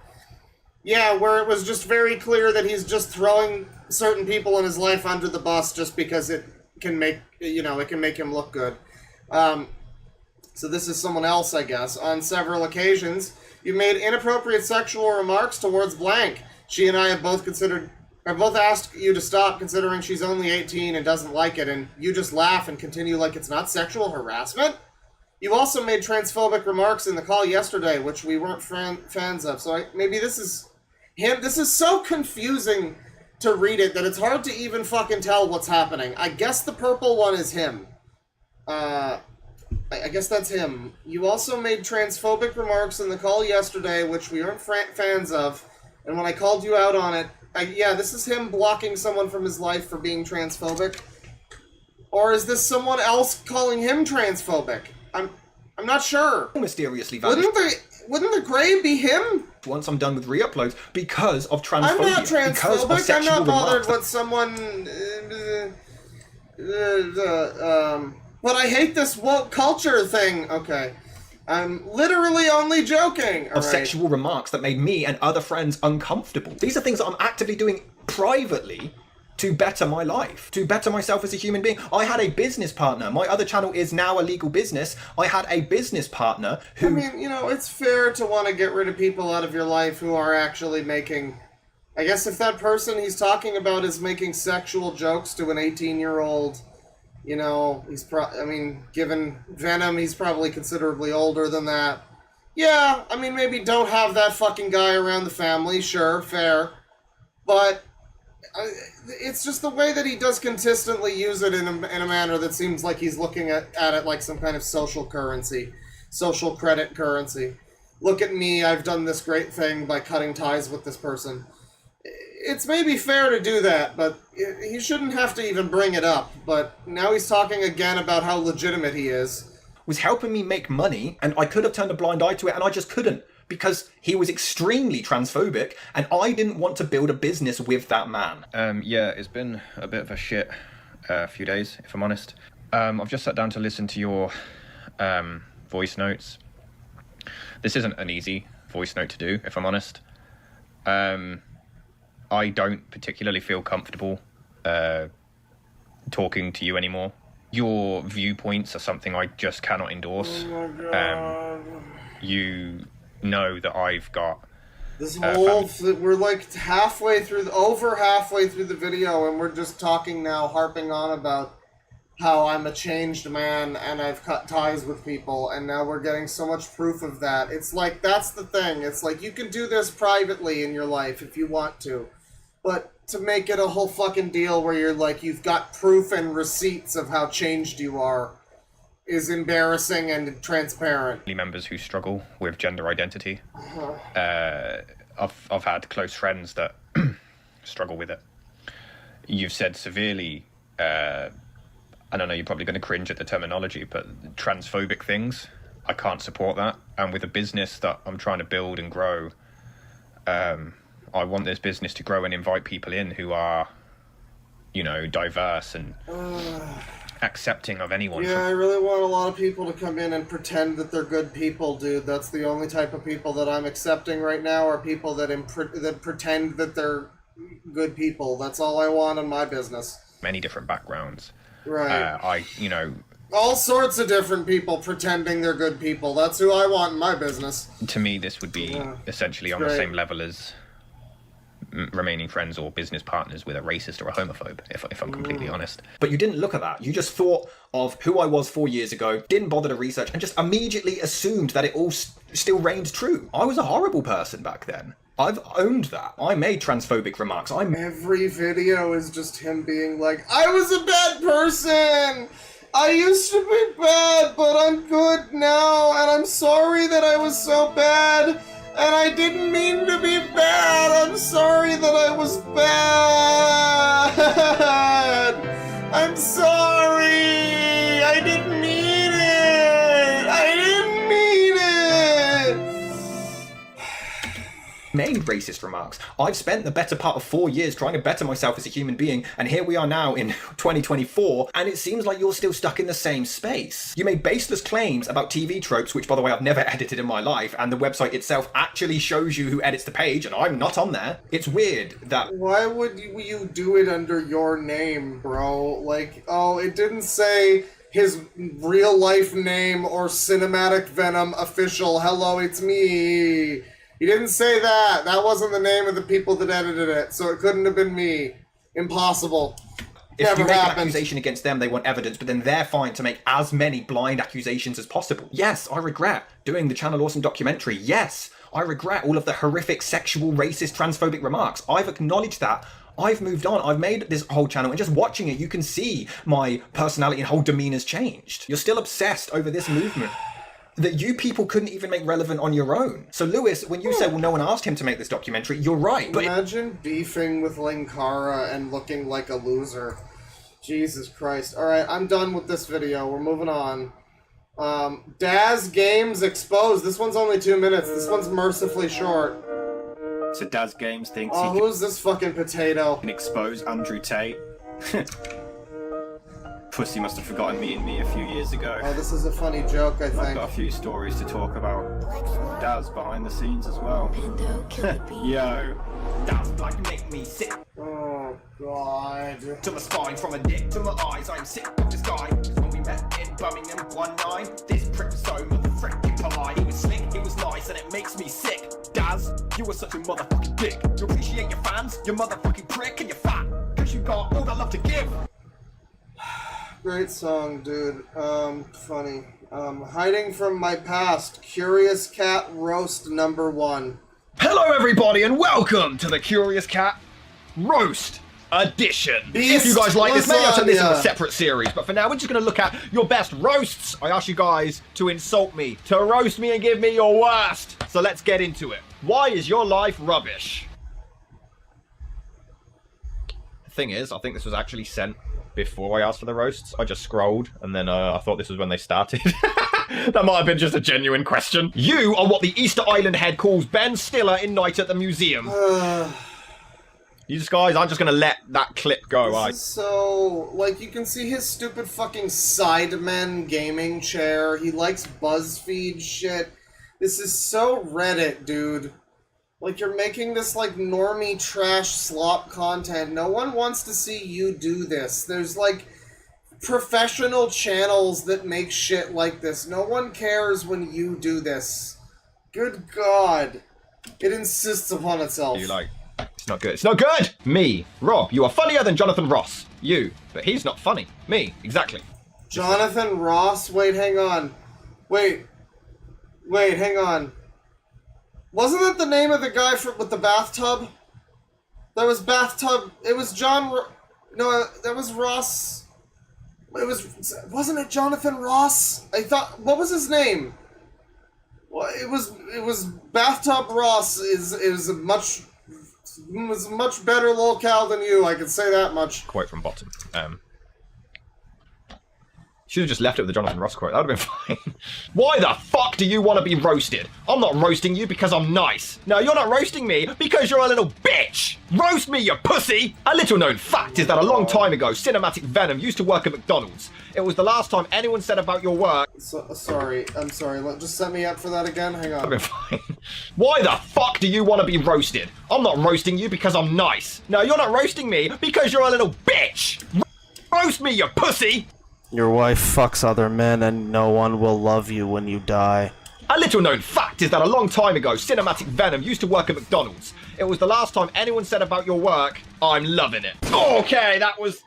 S2: Yeah, where it was just very clear that he's just throwing certain people in his life under the bus just because it can make, you know, it can make him look good. So this is someone else, I guess. On several occasions, you made inappropriate sexual remarks towards blank. She and I have both considered have both asked you to stop considering she's only 18 and doesn't like it, and you just laugh and continue like it's not sexual harassment? You also made transphobic remarks in the call yesterday, which we weren't fans of, so maybe this is him. This is so confusing to read it that it's hard to even fucking tell what's happening. I guess the purple one is him. I guess that's him. You also made transphobic remarks in the call yesterday, which we aren't fans of, and when I called you out on it, yeah, this is him blocking someone from his life for being transphobic. Or is this someone else calling him transphobic? I'm not sure.
S5: Mysteriously vanished.
S2: Wouldn't the gray be him?
S5: Once I'm done with re-uploads, because of transphobia.
S2: I'm not transphobic. I'm not bothered
S5: what
S2: what someone. But I hate this woke culture thing. Okay. I'm literally only joking.
S5: Of sexual remarks that made me and other friends uncomfortable. These are things that I'm actively doing privately to better my life, to better myself as a human being. I had a business partner. My other channel is now a legal business. I had a business partner who...
S2: I mean, you know, it's fair to want to get rid of people out of your life who are actually making... I guess if that person he's talking about is making sexual jokes to an 18-year-old... You know, I mean, given Venom, he's probably considerably older than that. Yeah, I mean, maybe don't have that fucking guy around the family, sure, fair. But it's just the way that he does consistently use it in a manner that seems like he's looking at it like some kind of social currency. Social credit currency. Look at me, I've done this great thing by cutting ties with this person. It's maybe fair to do that, but he shouldn't have to even bring it up. But now he's talking again about how legitimate he is.
S5: Was helping me make money, and I could have turned a blind eye to it, and I just couldn't. Because he was extremely transphobic, and I didn't want to build a business with that man.
S14: Yeah, it's been a bit of a shit few days, if I'm honest. I've just sat down to listen to your voice notes. This isn't an easy voice note to do, if I'm honest. I don't particularly feel comfortable talking to you anymore. Your viewpoints are something I just cannot endorse.
S2: Oh my God.
S14: You know that I've got...
S2: This whole... we're like over halfway through the video, and we're just talking now, harping on about how I'm a changed man, and I've cut ties with people, and now we're getting so much proof of that. It's like, that's the thing. It's like, you can do this privately in your life if you want to. But to make it a whole fucking deal where you're like, you've got proof and receipts of how changed you are is embarrassing and transparent.
S14: Members who struggle with gender identity. I've had close friends that struggle with it. You've said severely, I don't know, you're probably going to cringe at the terminology, but transphobic things. I can't support that. And with a business that I'm trying to build and grow, I want this business to grow and invite people in who are, you know, diverse and accepting of anyone.
S2: Yeah, I really want a lot of people to come in and pretend that they're good people, dude. That's the only type of people that I'm accepting right now, are people that pretend that they're good people. That's all I want in my business.
S14: Many different backgrounds.
S2: Right.
S14: You know...
S2: All sorts of different people pretending they're good people. That's who I want in my business.
S14: To me, this would be essentially on the same level as remaining friends or business partners with a racist or a homophobe, if I'm completely honest.
S5: But you didn't look at that. You just thought of who I was 4 years ago, didn't bother to research, and just immediately assumed that it all still reigned true. I was a horrible person back then. I've owned that. I made transphobic remarks.
S2: Every video is just him being like, I was a bad person! I used to be bad, but I'm good now, and I'm sorry that I was so bad! And I didn't mean to be bad. I'm sorry that I was bad. I'm sorry. I didn't mean it. I didn't mean it.
S5: Made racist remarks. I've spent the better part of 4 years trying to better myself as a human being, and here we are now in 2024, and it seems like you're still stuck in the same space. You made baseless claims about TV tropes, which, by the way, I've never edited in my life, and the website itself actually shows you who edits the page, and I'm not on there. It's weird that...
S2: Why would you do it under your name, bro? Like, oh, it didn't say his real life name or cinematic Venom official, hello, it's me. He didn't say that. That wasn't the name of the people that edited it, so it couldn't have been me. Impossible.
S5: If
S2: Never
S5: you make
S2: happened.
S5: an accusation against them, they want evidence, but then they're fine to make as many blind accusations as possible. Yes, I regret doing the Channel Awesome documentary. Yes, I regret all of the horrific sexual, racist, transphobic remarks. I've acknowledged that. I've moved on. I've made this whole channel, and just watching it, you can see my personality and whole demeanor's changed. You're still obsessed over this movement that you people couldn't even make relevant on your own. So Lewis, when you say, well, no one asked him to make this documentary, you're right. But
S2: imagine beefing with Linkara and looking like a loser. Jesus Christ. Alright, I'm done with this video. We're moving on. Daz Games Exposed. This one's only 2 minutes. This one's mercifully short.
S5: So Daz Games thinks
S2: Oh, who's this fucking potato?
S5: Can expose Andrew Tate. Pussy must have forgotten meeting me a few years ago.
S2: Oh, this is a funny joke, I think.
S5: I've got a few stories to talk about. Daz behind the scenes as well. Yo. Daz like make me sick.
S2: Oh, God.
S5: To my spine, from a dick to my eyes, I'm sick of this guy. Cause when we met in Birmingham 19, this prick was so motherfucking polite. He was slick, he was nice, and it makes me sick. Daz, you were such a motherfucking dick. You appreciate your fans, you motherfucking prick, and you're fat. Cause you got all the love to give.
S2: Great song, dude. Funny. Hiding from My Past, Curious Cat Roast #1.
S5: Hello everybody and welcome to the Curious Cat Roast Edition.
S2: Beast
S5: if you guys like this, maybe I'll turn this into a
S2: lasagna.
S5: separate series, but for now we're just going to look at your best roasts. I asked you guys to insult me, to roast me and give me your worst. So let's get into it. Why is your life rubbish? The thing is, I think this was actually sent before I asked for the roasts. I just scrolled and then I thought this was when they started. That might have been just a genuine question. You are what the Easter Island head calls Ben Stiller in Night at the Museum. You guys, I'm just going to let that clip go.
S2: This is so, like, you can see his stupid fucking Sidemen gaming chair. He likes BuzzFeed shit. This is so Reddit, dude. Like, you're making this, like, normie trash slop content. No one wants to see you do this. There's, like, professional channels that make shit like this. No one cares when you do this. Good God. It insists upon itself.
S5: You like, it's not good. It's not good! Me, Rob, you are funnier than Jonathan Ross. You, but he's not funny. Me, exactly.
S2: Jonathan Ross? Wait, hang on. Wait, hang on. Wasn't that the name of the guy with the bathtub? That was bathtub. It was no, that was Ross. Wasn't it Jonathan Ross? I thought, what was his name? Well, it was Bathtub Ross is a much better Lolcow than you. I can say that much.
S5: Quote from bottom. Should have just left it with the Jonathan Ross quote. That would have been fine. Why the fuck do you want to be roasted? I'm not roasting you because I'm nice. No, you're not roasting me because you're a little bitch. Roast me, you pussy. A little known fact is that a long time ago, Cinematic Venom used to work at McDonald's. It was the last time anyone said about your work.
S2: Sorry, I'm sorry. Just set me up for that again. Hang on.
S5: That would have been fine. Why the fuck do you want to be roasted? I'm not roasting you because I'm nice. No, you're not roasting me because you're a little bitch. Roast me, you pussy.
S15: Your wife fucks other men and no one will love you when you die.
S5: A little known fact is that a long time ago, Cinematic Venom used to work at McDonald's. It was the last time anyone said about your work, I'm loving it. Okay, that was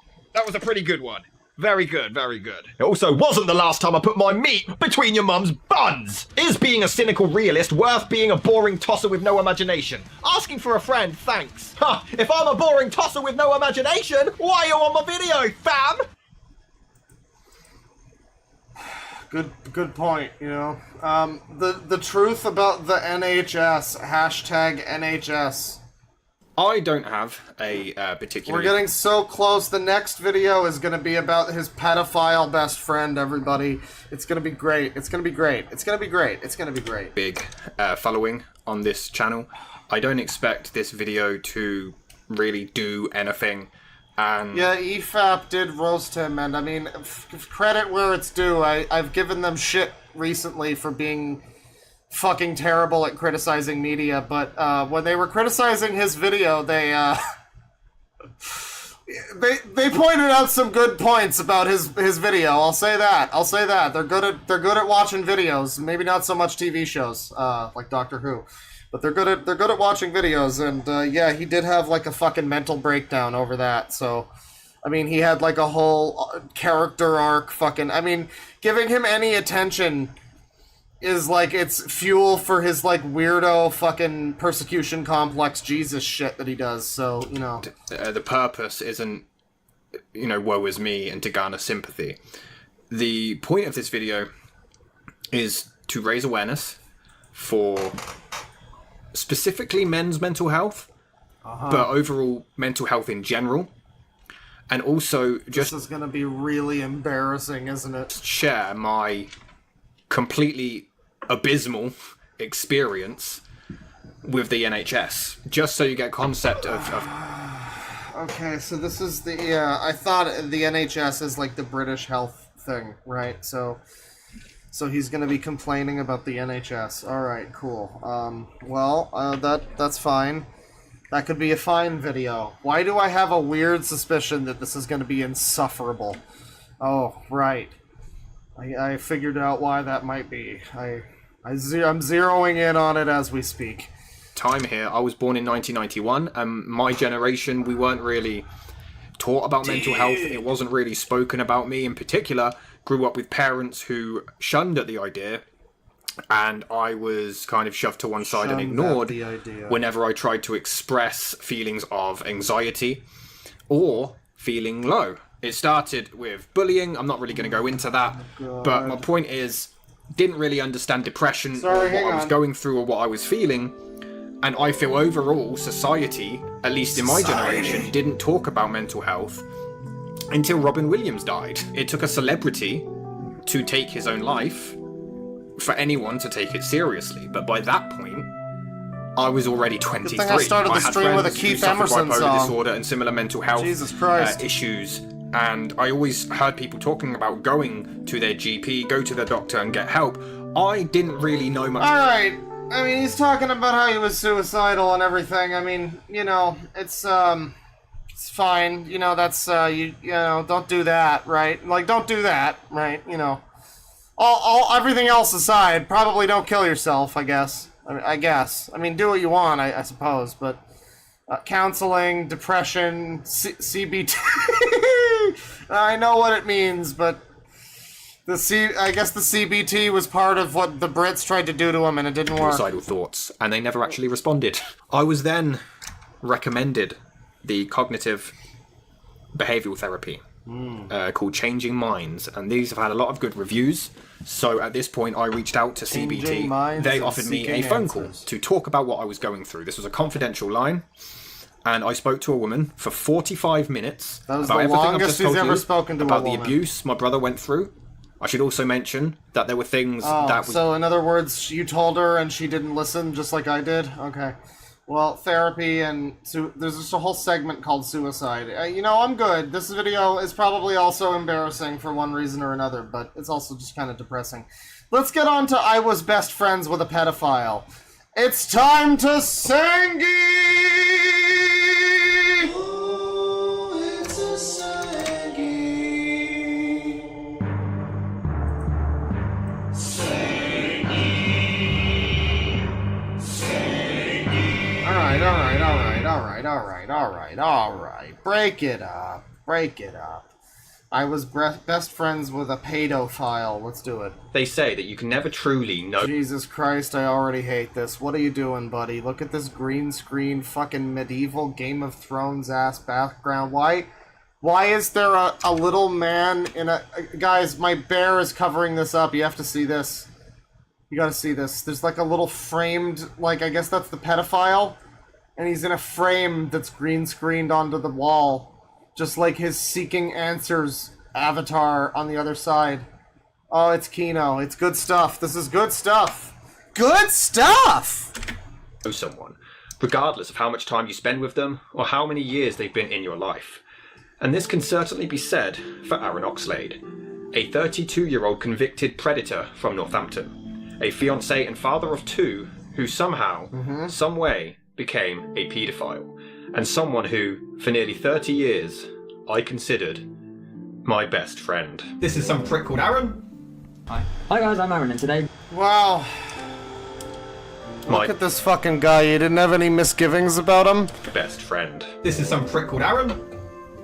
S5: a pretty good one. Very good, very good. It also wasn't the last time I put my meat between your mum's buns. Is being a cynical realist worth being a boring tosser with no imagination? Asking for a friend, thanks. Ha! If I'm a boring tosser with no imagination, why are you on my video, fam?
S2: Good point, you know. The truth about the NHS, #NHS.
S5: I don't have a particular...
S2: We're getting so close. The next video is going to be about his pedophile best friend, everybody. It's going to be great. It's going to be great. It's going to be great. It's going to be great.
S5: Big following on this channel. I don't expect this video to really do anything. And
S2: yeah, EFAP did roast him, and I mean, credit where it's due. I've given them shit recently for being fucking terrible at criticizing media, but when they were criticizing his video, they pointed out some good points about his video. I'll say that. They're good at watching videos. Maybe not so much TV shows, like Doctor Who. But they're good at watching videos, and yeah, he did have like a fucking mental breakdown over that. So, I mean, he had like a whole character arc. Fucking, I mean, giving him any attention is like it's fuel for his like weirdo fucking persecution complex Jesus shit that he does. So, you know,
S3: the purpose isn't, you know, woe is me and to garner sympathy. The point of this video is to raise awareness for specifically men's mental health, but overall mental health in general. And also just...
S2: This is going to be really embarrassing, isn't it?
S3: Share my completely abysmal experience with the NHS, just so you get concept of...
S2: Okay, so this is the... Yeah, I thought the NHS is like the British health thing, right? So he's going to be complaining about the NHS. Alright, cool. That's fine. That could be a fine video. Why do I have a weird suspicion that this is going to be insufferable? Oh, right. I figured out why that might be. I'm zeroing in on it as we speak.
S3: Time here. I was born in 1991, and my generation, we weren't really taught about mental health. It wasn't really spoken about. Me in particular grew up with parents who shunned at the idea, and I was kind of shoved to one side and ignored whenever I tried to express feelings of anxiety or feeling low. It started with bullying. I'm not really going to go into that, but my point is, didn't really understand depression or what I was going through or what I was feeling. And I feel overall society, at least in my generation, didn't talk about mental health until Robin Williams died. It took a celebrity to take his own life for anyone to take it seriously. But by that point, I was already 23.
S2: Good thing I started the stream with a Keith Emerson
S3: bipolar
S2: song.
S3: disorder and similar mental health issues. And I always heard people talking about going to their GP, go to their doctor and get help. I didn't really know much.
S2: Alright. I mean, he's talking about how he was suicidal and everything. I mean, you know, it's fine. You know, that's, you know, don't do that, right? Like, don't do that, right? You know, everything else aside, probably don't kill yourself, I guess. I mean, do what you want, I suppose, but counseling, depression, CBT, I know what it means, but I guess the CBT was part of what the Brits tried to do to him, and it didn't work.
S3: Suicidal thoughts, and they never actually responded. I was then recommended the cognitive behavioural therapy called Changing Minds, and these have had a lot of good reviews. So at this point, I reached out to CBT. They offered me a phone call to talk about what I was going through. This was a confidential line, and I spoke to a woman for 45 minutes.
S2: That was the longest he's ever spoken to a woman.
S3: About the abuse my brother went through. I should also mention that there were things that was...
S2: So in other words, you told her and she didn't listen, just like I did? Okay. Well, therapy and... there's just a whole segment called suicide. You know, I'm good. This video is probably also embarrassing for one reason or another, but it's also just kind of depressing. Let's get on to I was best friends with a pedophile. It's time to Sangi! It's a Sangi. All right. Break it up. I was best friends with a pedophile. Let's do it.
S5: They say that you can never truly know...
S2: Jesus Christ, I already hate this. What are you doing, buddy? Look at this green screen fucking medieval Game of Thrones ass background. Why is there a little man in a... Guys, my bear is covering this up. You have to see this. You gotta see this. There's like a little framed... Like, I guess that's the pedophile. And he's in a frame that's green screened onto the wall. Just like his Seeking Answers avatar on the other side. Oh, it's Kino. It's good stuff. This is good stuff. Good stuff!
S5: Know someone, regardless of how much time you spend with them or how many years they've been in your life. And this can certainly be said for Aaron Oxlade, a 32-year-old convicted predator from Northampton, a fiancé and father of two who somehow, some way, became a paedophile, and someone who, for nearly 30 years, I considered my best friend. This is some prick called Aaron.
S16: Hi guys, I'm Aaron, and today...
S2: Wow. Look at this fucking guy. You didn't have any misgivings about him?
S5: Best friend. This is some prick called Aaron.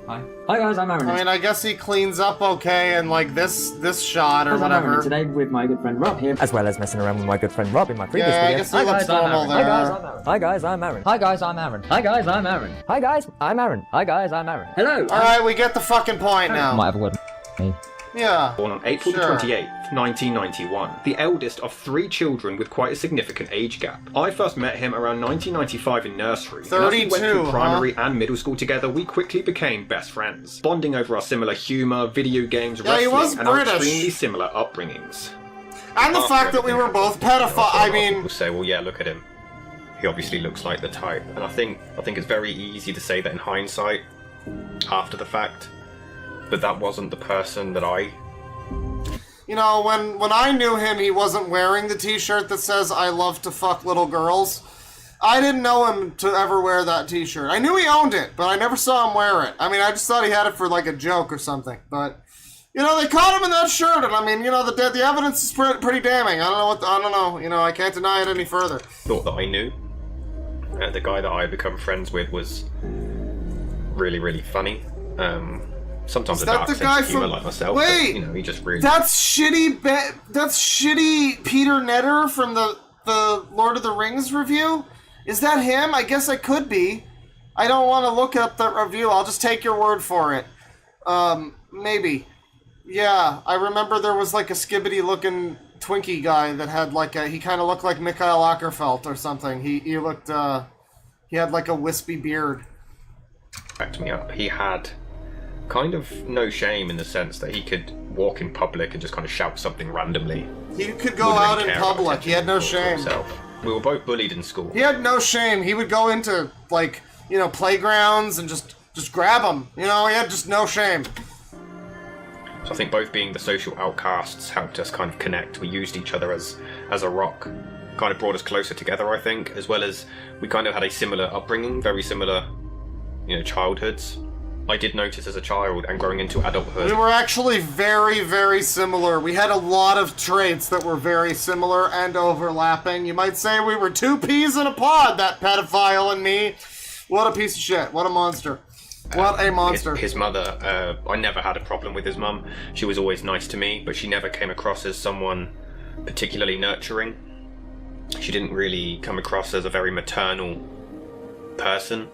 S16: Hi. Hi guys, I'm Aaron.
S2: I mean, I guess he cleans up okay in like this shot or whatever.
S16: I'm Aaron, today with my good friend Rob here, as well as messing around with my good friend Rob in my previous
S2: Yeah, I
S16: video.
S2: guess he looks normal there.
S16: Hi guys, I'm Aaron. Hi guys, I'm Aaron. Hi guys, I'm Aaron. Hi guys, I'm Aaron. Hi guys, I'm Aaron. Hello.
S2: Alright, we get the fucking point now.
S16: Might have a word.
S2: Yeah.
S5: Born on April the 28th, 1991, the eldest of 3 children with quite a significant age gap. I first met him around 1995 in nursery.
S2: 32,
S5: and as we went through primary and middle school together, we quickly became best friends, bonding over our similar humour, video games,
S2: Yeah, he was
S5: wrestling, and our
S2: British.
S5: extremely similar upbringings.
S2: And the fact that we were both pedophiles. I mean,
S5: People say, well, yeah, look at him. He obviously looks like the type. And I think it's very easy to say that in hindsight, after the fact. But that wasn't the person that I...
S2: you know, when I knew him, he wasn't wearing the t-shirt that says, I love to fuck little girls. I didn't know him to ever wear that t-shirt. I knew he owned it, but I never saw him wear it. I mean, I just thought he had it for, like, a joke or something. But, you know, they caught him in that shirt, and I mean, you know, the evidence is pretty damning. I don't know, you know, I can't deny it any further.
S5: Thought that I knew. The guy that I had become friends with was really, really funny. Sometimes
S2: Is
S5: a
S2: that
S5: dark
S2: the
S5: sense
S2: guy
S5: of humour
S2: from-
S5: like myself.
S2: Wait!
S5: But, you know, he just really...
S2: That's shitty Peter Netter from the Lord of the Rings review? Is that him? I guess it could be. I don't want to look up the review. I'll just take your word for it. Maybe. Yeah, I remember there was like a skibbity-looking Twinkie guy that had like a... He kind of looked like Mikhail Ackerfeld or something. He looked... He had like a wispy beard.
S5: Backed me up. He had kind of no shame in the sense that he could walk in public and just kind of shout something randomly.
S2: He could go out in public. He had no shame.
S5: We were both bullied in school.
S2: He had no shame. He would go into, like, you know, playgrounds and just grab them. You know, he had just no shame.
S5: So I think both being the social outcasts helped us kind of connect. We used each other as a rock. Kind of brought us closer together, I think, as well as we kind of had a similar upbringing, very similar, you know, childhoods. I did notice as a child and growing into adulthood.
S2: We were actually very, very similar. We had a lot of traits that were very similar and overlapping. You might say we were 2 peas in a pod, that pedophile and me. What a piece of shit. What a monster. What a monster.
S5: His mother, I never had a problem with his mum. She was always nice to me, but she never came across as someone particularly nurturing. She didn't really come across as a very maternal person.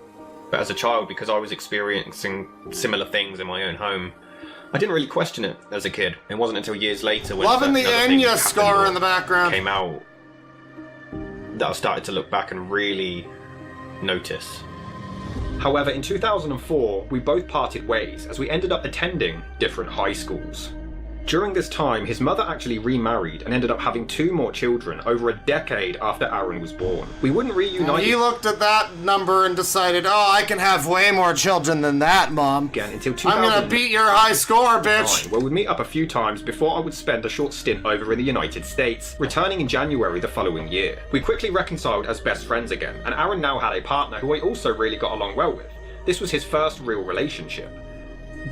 S5: But as a child, because I was experiencing similar things in my own home, I didn't really question it as a kid. It wasn't until years later when
S2: loving the
S5: certain other things
S2: Enya scar in the background
S5: came out that I started to look back and really notice. However, in 2004, we both parted ways as we ended up attending different high schools. During this time, his mother actually remarried and ended up having 2 more children over a decade after Aaron was born. We wouldn't reunite.
S2: He looked at that number and decided, oh, I can have way more children than that, Mom.
S5: Again, until 2000.
S2: I'm gonna beat your high score, bitch.
S5: Well, we'd meet up a few times before I would spend a short stint over in the United States, returning in January the following year. We quickly reconciled as best friends again, and Aaron now had a partner who I also really got along well with. This was his first real relationship.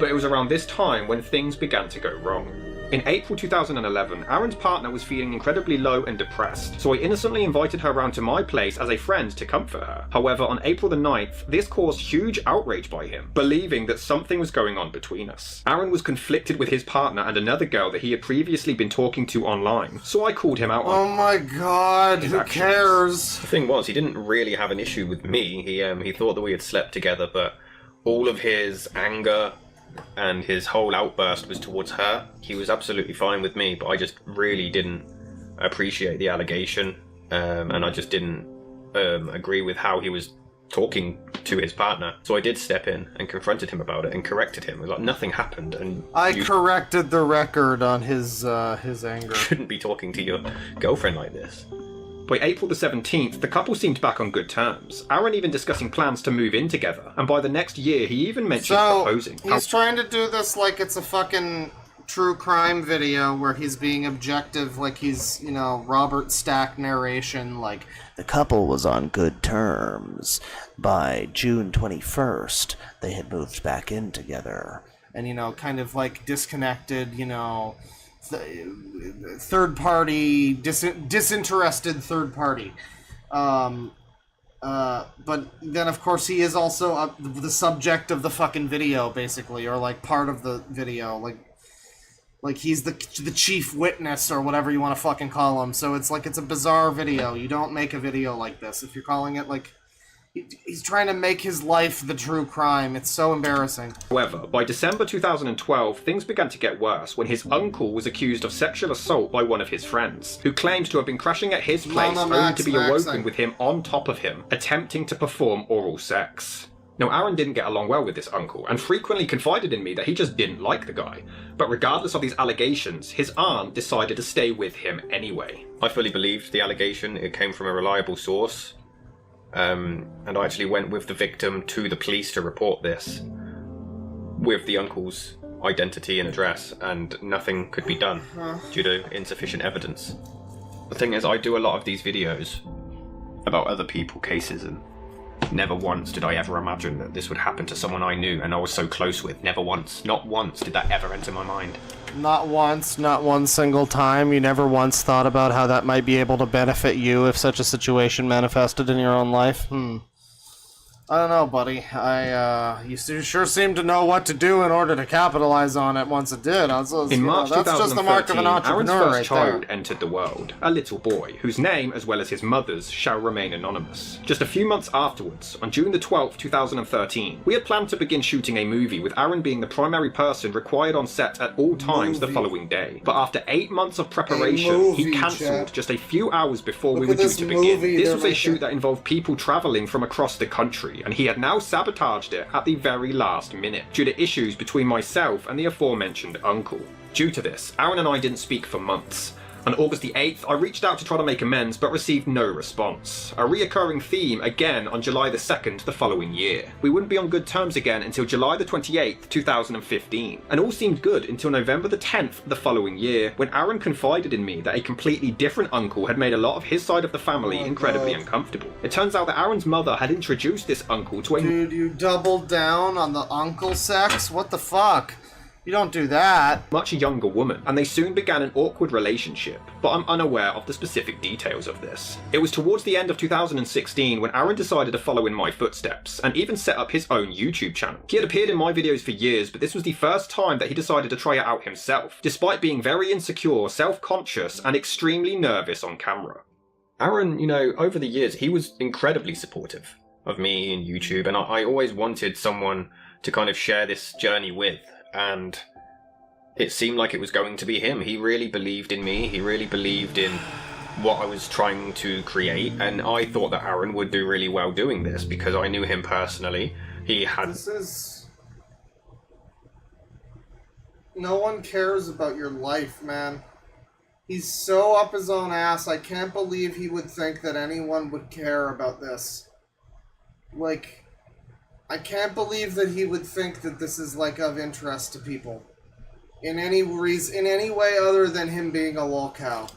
S5: But it was around this time when things began to go wrong. In April 2011, Aaron's partner was feeling incredibly low and depressed, so I innocently invited her around to my place as a friend to comfort her. However, on April the 9th, this caused huge outrage by him, believing that something was going on between us. Aaron was conflicted with his partner and another girl that he had previously been talking to online, so I called him out on
S2: Oh my god, who cares?
S5: The thing was, he didn't really have an issue with me. He thought that we had slept together, but all of his anger and his whole outburst was towards her. He was absolutely fine with me, but I just really didn't appreciate the allegation, and I just didn't agree with how he was talking to his partner. So I did step in and confronted him about it and corrected him. It was like nothing happened, and
S2: I
S5: you
S2: corrected the record on his anger.
S5: shouldn't be talking to your girlfriend like this. By April the 17th, the couple seemed back on good terms. Aaron even discussing plans to move in together, and by the next year he even mentioned proposing.
S2: He's trying to do this like it's a fucking true crime video where he's being objective, like he's, you know, Robert Stack narration, like
S15: the couple was on good terms. By June 21st, they had moved back in together.
S2: And, you know, kind of like disconnected, you know, third party, disinterested third party. But then, of course, he is also the subject of the fucking video, basically, or, like, part of the video. Like he's the chief witness, or whatever you want to fucking call him. So it's like, it's a bizarre video. You don't make a video like this. If you're calling it, like... He's trying to make his life the true crime. It's so embarrassing.
S5: However, by December 2012, things began to get worse when his uncle was accused of sexual assault by one of his friends, who claimed to have been crashing at his place only to be awoken with him on top of him, attempting to perform oral sex. Now, Aaron didn't get along well with this uncle, and frequently confided in me that he just didn't like the guy. But regardless of these allegations, his aunt decided to stay with him anyway. I fully believed the allegation. It came from a reliable source. And I actually went with the victim to the police to report this, with the uncle's identity and address, and nothing could be done due to insufficient evidence. The thing is, I do a lot of these videos about other people, cases, and never once did I ever imagine that this would happen to someone I knew and I was so close with. Never once. Not once did that ever enter my mind.
S2: Not once, not one single time. You never once thought about how that might be able to benefit you if such a situation manifested in your own life? I don't know, buddy. You sure seem to know what to do in order to capitalize on it once it did.
S5: In March 2013,
S2: that's just the mark of an entrepreneur.
S5: Aaron's first
S2: right
S5: child
S2: there.
S5: entered the world, a little boy, whose name, as well as his mother's, shall remain anonymous. Just a few months afterwards, on June the 12th, 2013, we had planned to begin shooting a movie, with Aaron being the primary person required on set at all times the following day. But after 8 months of preparation, he cancelled just a few hours before we were due to begin. This was a shoot that involved people travelling from across the country, and he had now sabotaged it at the very last minute, due to issues between myself and the aforementioned uncle. Due to this, Aaron and I didn't speak for months. On August the 8th, I reached out to try to make amends, but received no response. A reoccurring theme again on July the 2nd the following year. We wouldn't be on good terms again until July the 28th, 2015. And all seemed good until November the 10th the following year, when Aaron confided in me that a completely different uncle had made a lot of his side of the family incredibly uncomfortable. It turns out that Aaron's mother had introduced this uncle to a...
S2: Dude, you doubled down on the uncle sex? What the fuck? You don't do that.
S5: Much younger woman, and they soon began an awkward relationship, but I'm unaware of the specific details of this. It was towards the end of 2016 when Aaron decided to follow in my footsteps, and even set up his own YouTube channel. He had appeared in my videos for years, but this was the first time that he decided to try it out himself, despite being very insecure, self-conscious, and extremely nervous on camera. Aaron, you know, over the years, he was incredibly supportive of me and YouTube, and I always wanted someone to kind of share this journey with. And it seemed like it was going to be him. He really believed in me. He really believed in what I was trying to create. And I thought that Aaron would do really well doing this because I knew him personally. He had...
S2: No one cares about your life, man. He's so up his own ass. I can't believe he would think that anyone would care about this. Like... I can't believe that he would think that this is, like, of interest to people. In any way other than him being a lolcow.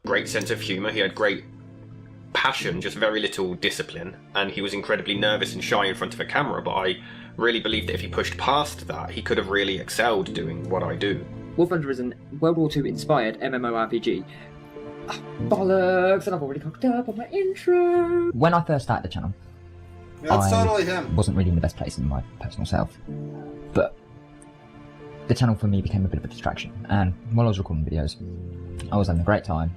S5: Great sense of humour, he had great passion, just very little discipline, and he was incredibly nervous and shy in front of a camera, but I really believed that if he pushed past that, he could have really excelled doing what I do.
S17: War Thunder is a World War II inspired MMORPG. Bollocks, and I've already cocked up on my intro.
S16: When I first started the channel,
S2: that's totally him.
S16: Wasn't really in the best place in my personal self, but the channel for me became a bit of a distraction. And while I was recording videos, I was having a great time,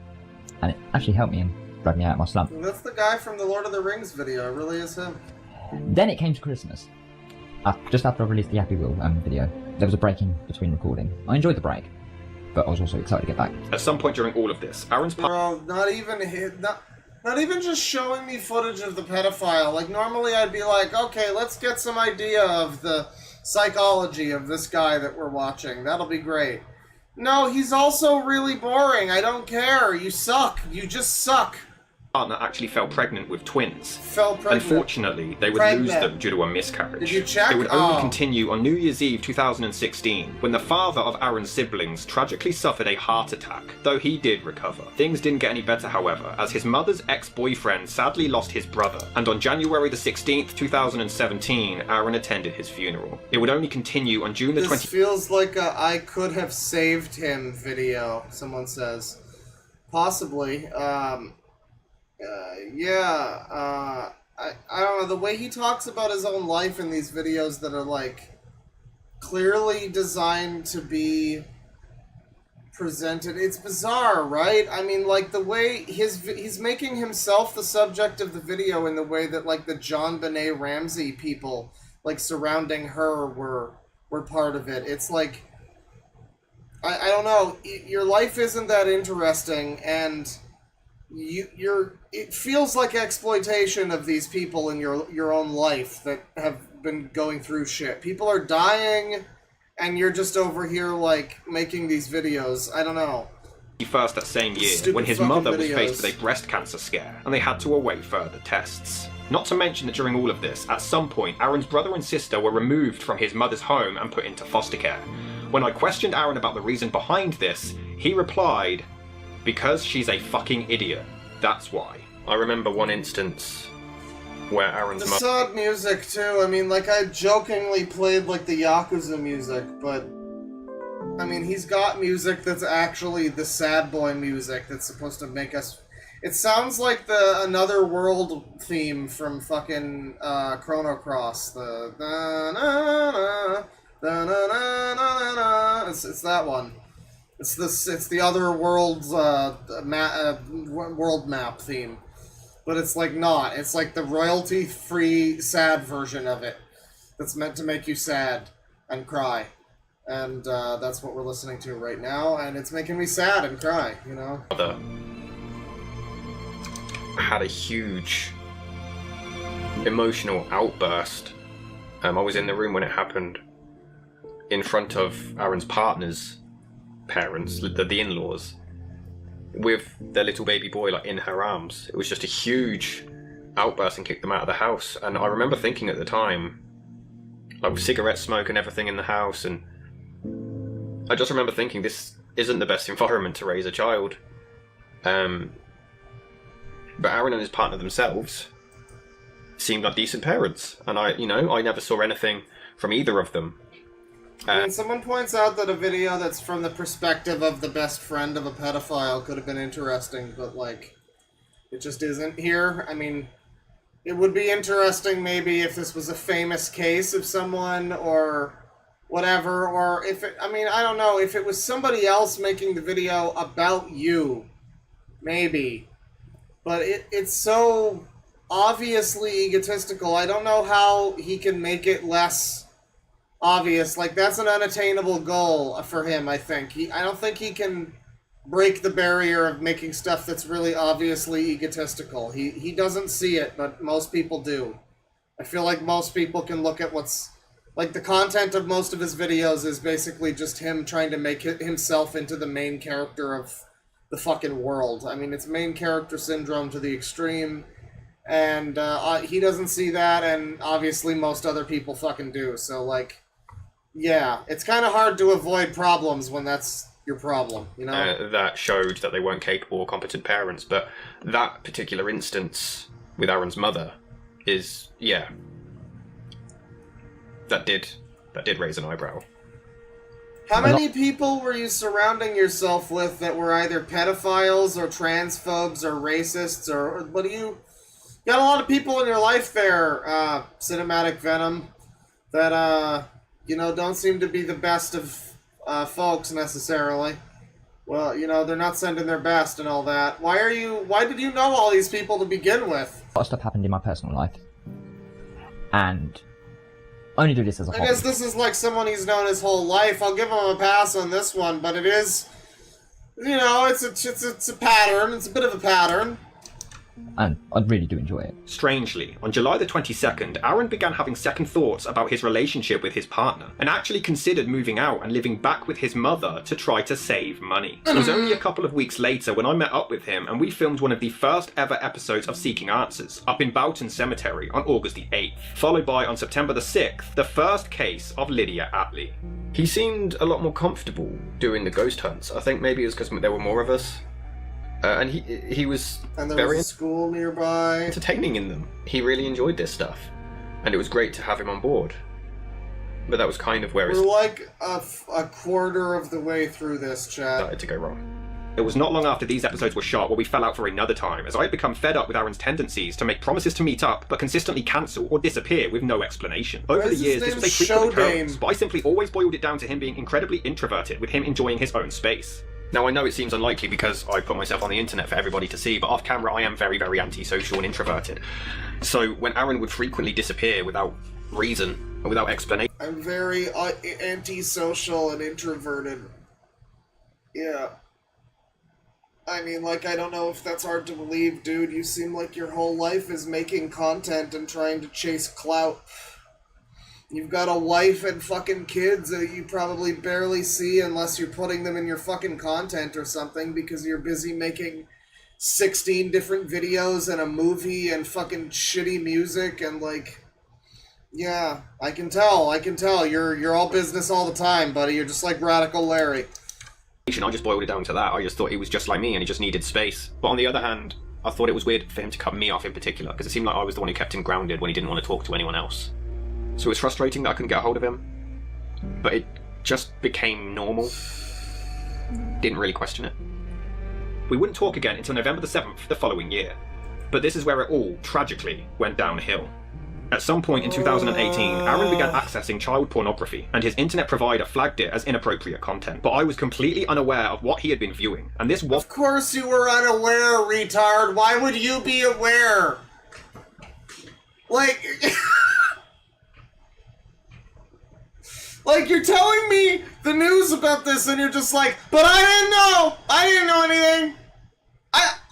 S16: and it actually helped me and dragged me out of my slump.
S2: That's the guy from the Lord of the Rings video. It really is him.
S16: Then it came to Christmas. Just after I released the Happy Wheel video, there was a break in between recording. I enjoyed the break, but I was also excited to get back.
S5: At some point during all of this, Aaron's...
S2: Bro, not even just showing me footage of the pedophile. Like, normally I'd be like, okay, let's get some idea of the psychology of this guy that we're watching. That'll be great. No, he's also really boring. I don't care. You suck. You just suck.
S5: Partner actually fell pregnant with twins.
S2: Fell pregnant.
S5: Unfortunately, they would lose them due to a miscarriage.
S2: Did you check?
S5: It would only continue on New Year's Eve 2016, when the father of Aaron's siblings tragically suffered a heart attack, though he did recover. Things didn't get any better, however, as his mother's ex-boyfriend sadly lost his brother, and on January the 16th, 2017, Aaron attended his funeral. It would only continue on June the 20th.
S2: This feels like a I could have saved him video, someone says. Possibly. I don't know, the way he talks about his own life in these videos that are, like, clearly designed to be presented, it's bizarre, right? I mean, like, the way he's making himself the subject of the video in the way that, like, the John Benet Ramsey people, like, surrounding her were part of it. It's like, I don't know, your life isn't that interesting, and it feels like exploitation of these people in your own life that have been going through shit. People are dying, and you're just over here, like, making these videos. I don't know.
S10: First that same year,
S2: Stupid
S10: when his
S2: fucking
S10: mother was
S2: videos.
S10: faced with a breast cancer scare, and they had to await further tests. Not to mention that during all of this, at some point, Aaron's brother and sister were removed from his mother's home and put into foster care. When I questioned Aaron about the reason behind this, he replied, "Because she's a fucking idiot. That's why." I remember one instance where Aaron's
S2: The
S10: mother...
S2: sad music, too. I mean, like, I jokingly played, like, the Yakuza music, but... I mean, he's got music that's actually the sad boy music that's supposed to make us... It sounds like the Another World theme from fucking Chrono Cross. The... It's that one. It's the Other World's world map theme. But it's like not. It's like the royalty-free sad version of it. That's meant to make you sad and cry. And that's what we're listening to right now, and it's making me sad and cry, you know?
S10: Mother had a huge emotional outburst. I was in the room when it happened, in front of Aaron's partner's parents, the in-laws, with their little baby boy, like, in her arms. It was just a huge outburst and kicked them out of the house. And I remember thinking at the time, like, with cigarette smoke and everything in the house, and I just remember thinking, this isn't the best environment to raise a child. But Aaron and his partner themselves seemed like decent parents, and I never saw anything from either of them.
S2: I mean, someone points out that a video that's from the perspective of the best friend of a pedophile could have been interesting, but, like, it just isn't here. I mean, it would be interesting maybe if this was a famous case of someone, or whatever, or if it, I mean, I don't know, if it was somebody else making the video about you, maybe. But it's so obviously egotistical, I don't know how he can make it less obvious. Like, that's an unattainable goal for him, I think. I don't think he can break the barrier of making stuff that's really obviously egotistical. He doesn't see it, but most people do. I feel like most people can look at what's... Like, the content of most of his videos is basically just him trying to make himself into the main character of the fucking world. I mean, it's main character syndrome to the extreme, and he doesn't see that, and obviously most other people fucking do. So, like, yeah, it's kind of hard to avoid problems when that's your problem, you know?
S10: That showed that they weren't capable or competent parents, but that particular instance with Aaron's mother is, yeah, that did raise an eyebrow.
S2: How many people were you surrounding yourself with that were either pedophiles or transphobes or racists, or what do you... got a lot of people in your life there, Cinematic Venom, that, you know, don't seem to be the best of folks necessarily. Well, you know, they're not sending their best and all that. Why did you know all these people to begin with?
S16: A lot of stuff happened in my personal life. And I only do this as a hobby.
S2: I guess this is like someone he's known his whole life. I'll give him a pass on this one, but it is, you know, it's a pattern. It's a bit of a pattern.
S16: And I really do enjoy it.
S10: Strangely, on July the 22nd, Aaron began having second thoughts about his relationship with his partner, and actually considered moving out and living back with his mother to try to save money. It was only a couple of weeks later when I met up with him and we filmed one of the first ever episodes of Seeking Answers, up in Boughton Cemetery on August the 8th, followed by, on September the 6th, the first case of Lydia Attlee. He seemed a lot more comfortable doing the ghost hunts. I think maybe it was because there were more of us. And he was
S2: and there
S10: very
S2: was a school nearby.
S10: Entertaining in them. He really enjoyed this stuff, and it was great to have him on board. But that was kind of where
S2: we're like a quarter of the way through this, chat.
S10: Started to go wrong. It was not long after these episodes were shot where we fell out for another time, as I had become fed up with Aaron's tendencies to make promises to meet up, but consistently cancel or disappear with no explanation. Over the years, this was a frequent occurrence, but I simply always boiled it down to him being incredibly introverted, with him enjoying his own space. Now, I know it seems unlikely because I put myself on the internet for everybody to see, but off camera I am very, very antisocial and introverted. So when Aaron would frequently disappear without reason or without explanation...
S2: I'm very antisocial and introverted. Yeah. I mean, like, I don't know if that's hard to believe, dude. You seem like your whole life is making content and trying to chase clout. You've got a wife and fucking kids that you probably barely see unless you're putting them in your fucking content or something because you're busy making 16 different videos and a movie and fucking shitty music and, like... Yeah, I can tell. You're all business all the time, buddy. You're just like Radical Larry.
S10: I just boiled it down to that. I just thought he was just like me and he just needed space. But on the other hand, I thought it was weird for him to cut me off in particular, because it seemed like I was the one who kept him grounded when he didn't want to talk to anyone else. So it was frustrating that I couldn't get a hold of him. But it just became normal. Didn't really question it. We wouldn't talk again until November the 7th the following year. But this is where it all, tragically, went downhill. At some point in 2018, Aaron began accessing child pornography, and his internet provider flagged it as inappropriate content. But I was completely unaware of what he had been viewing, and this was—
S2: Of course you were unaware, retard! Why would you be aware? Like... Like, you're telling me the news about this, and you're just like, but I didn't know anything!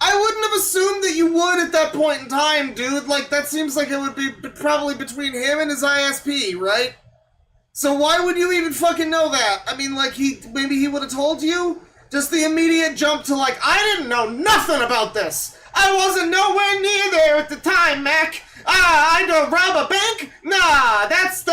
S2: I wouldn't have assumed that you would at that point in time, dude. Like, that seems like it would be probably between him and his ISP, right? So why would you even fucking know that? I mean, like, maybe he would have told you? Just the immediate jump to, like, I didn't know nothing about this! I wasn't nowhere near there at the time, Mac! I don't rob a bank? Nah, that's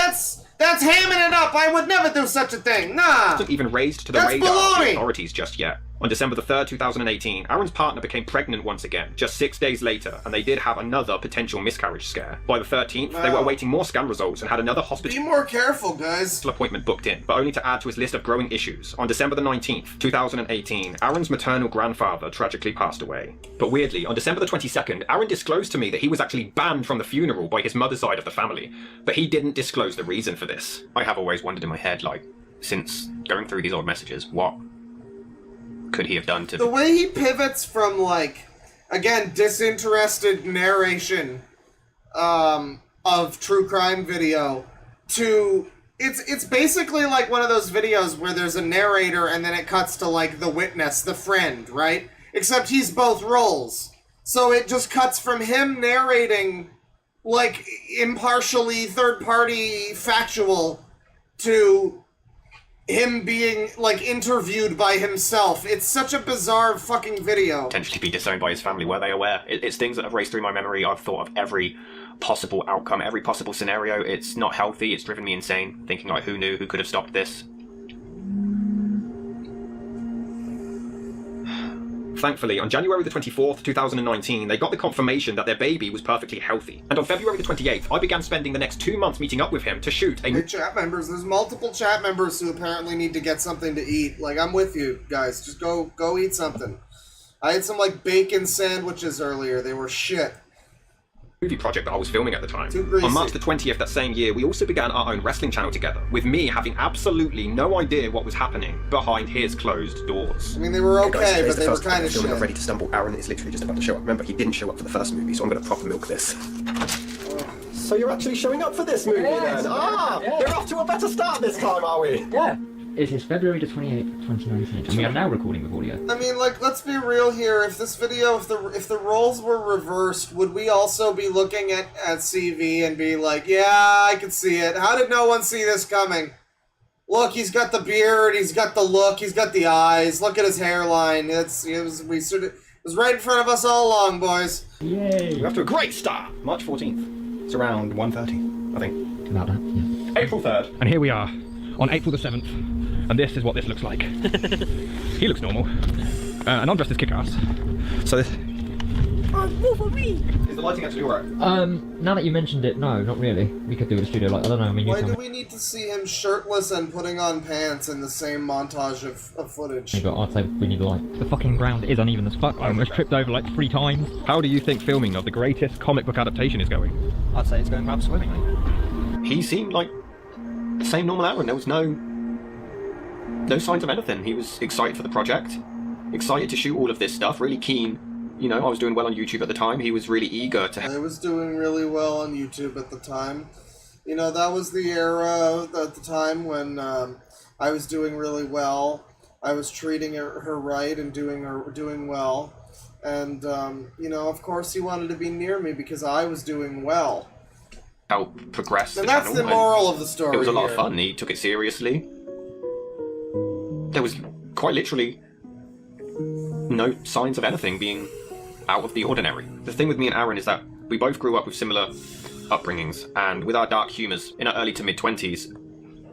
S2: hamming it up. I would never do such a thing. Nah.
S10: Wasn't even raised to the radar of the authorities just yet. On December the 3rd, 2018, Aaron's partner became pregnant once again, just 6 days later, and they did have another potential miscarriage scare. By the 13th, they were awaiting more scan results and had another hospital—
S2: Be more careful, guys.
S10: —appointment booked in, but only to add to his list of growing issues. On December the 19th, 2018, Aaron's maternal grandfather tragically passed away. But weirdly, on December the 22nd, Aaron disclosed to me that he was actually banned from the funeral by his mother's side of the family, but he didn't disclose the reason for this. I have always wondered in my head, like, since going through these old messages, what could he have done to—
S2: The way he pivots from, like, again, disinterested narration of true crime video to it's basically like one of those videos where there's a narrator and then it cuts to, like, the witness, the friend, right? Except he's both roles. So it just cuts from him narrating, like, impartially third-party factual to him being, like, interviewed by himself. It's such a bizarre fucking video.
S10: Potentially be disowned by his family. Were they aware? It's things that have raced through my memory. I've thought of every possible outcome, every possible scenario. It's not healthy. It's driven me insane. Thinking, like, who knew? Who could have stopped this? Thankfully, on January the 24th, 2019, they got the confirmation that their baby was perfectly healthy. And on February the 28th, I began spending the next 2 months meeting up with him to shoot a—
S2: Hey, chat members, there's multiple chat members who apparently need to get something to eat. Like, I'm with you, guys. Just go eat something. I had some, like, bacon sandwiches earlier. They were shit.
S10: Movie project that I was filming at the time.
S2: Too greasy.
S10: On March the 20th that same year, we also began our own wrestling channel together, with me having absolutely no idea what was happening behind his closed doors.
S2: I mean, they were okay,
S10: Hey guys,
S2: but they were kind of shit.
S10: I'm ready to stumble. Aaron is literally just about to show up. Remember, he didn't show up for the first movie, so I'm going to proper milk this. So you're actually showing up for this movie then? We're off to a better start this time, are we?
S17: Yeah. It is February the 28th, 2019, and we are now recording with audio.
S2: I mean, like, let's be real here. If this video, if the roles were reversed, would we also be looking at CV and be like, yeah, I can see it. How did no one see this coming? Look, he's got the beard, he's got the look, he's got the eyes. Look at his hairline. It was right in front of us all along, boys.
S17: Yay!
S10: We're off to a great start. March 14th. It's around 1:30, I think.
S17: About that, yeah.
S12: April 3rd. And here we are, on April the 7th. And this is what this looks like. He looks normal. And I'm dressed as Kick-Ass. So this...
S2: Oh,
S5: Is the lighting actually alright?
S16: Now that you mentioned it, no, not really. We could do it in a studio like, I don't know, I mean, you
S2: Why
S16: tell
S2: do
S16: me.
S2: we need to see him shirtless and putting on pants in the same montage of footage?
S16: But I'd say we need light. The fucking ground is uneven as fuck. I almost tripped over like 3 times.
S12: How do you think filming of the greatest comic book adaptation is going?
S16: I'd say it's going rather swimmingly.
S10: He seemed like the same normal Aaron. There was no signs of anything. He was excited for the project, excited to shoot all of this stuff, really keen. You know, I was doing well on YouTube at the time. He was really eager to...
S2: I was doing really well on YouTube at the time. You know, that was the era at the time when I was doing really well. I was treating her right and doing well. And, you know, of course he wanted to be near me because I was doing well.
S10: How progressed
S2: And
S10: the
S2: that's
S10: channel.
S2: the moral of the story.
S10: It was a lot of
S2: here.
S10: fun. He took it seriously. There was quite literally no signs of anything being out of the ordinary. The thing with me and Aaron is that we both grew up with similar upbringings, and with our dark humours in our early to mid-20s,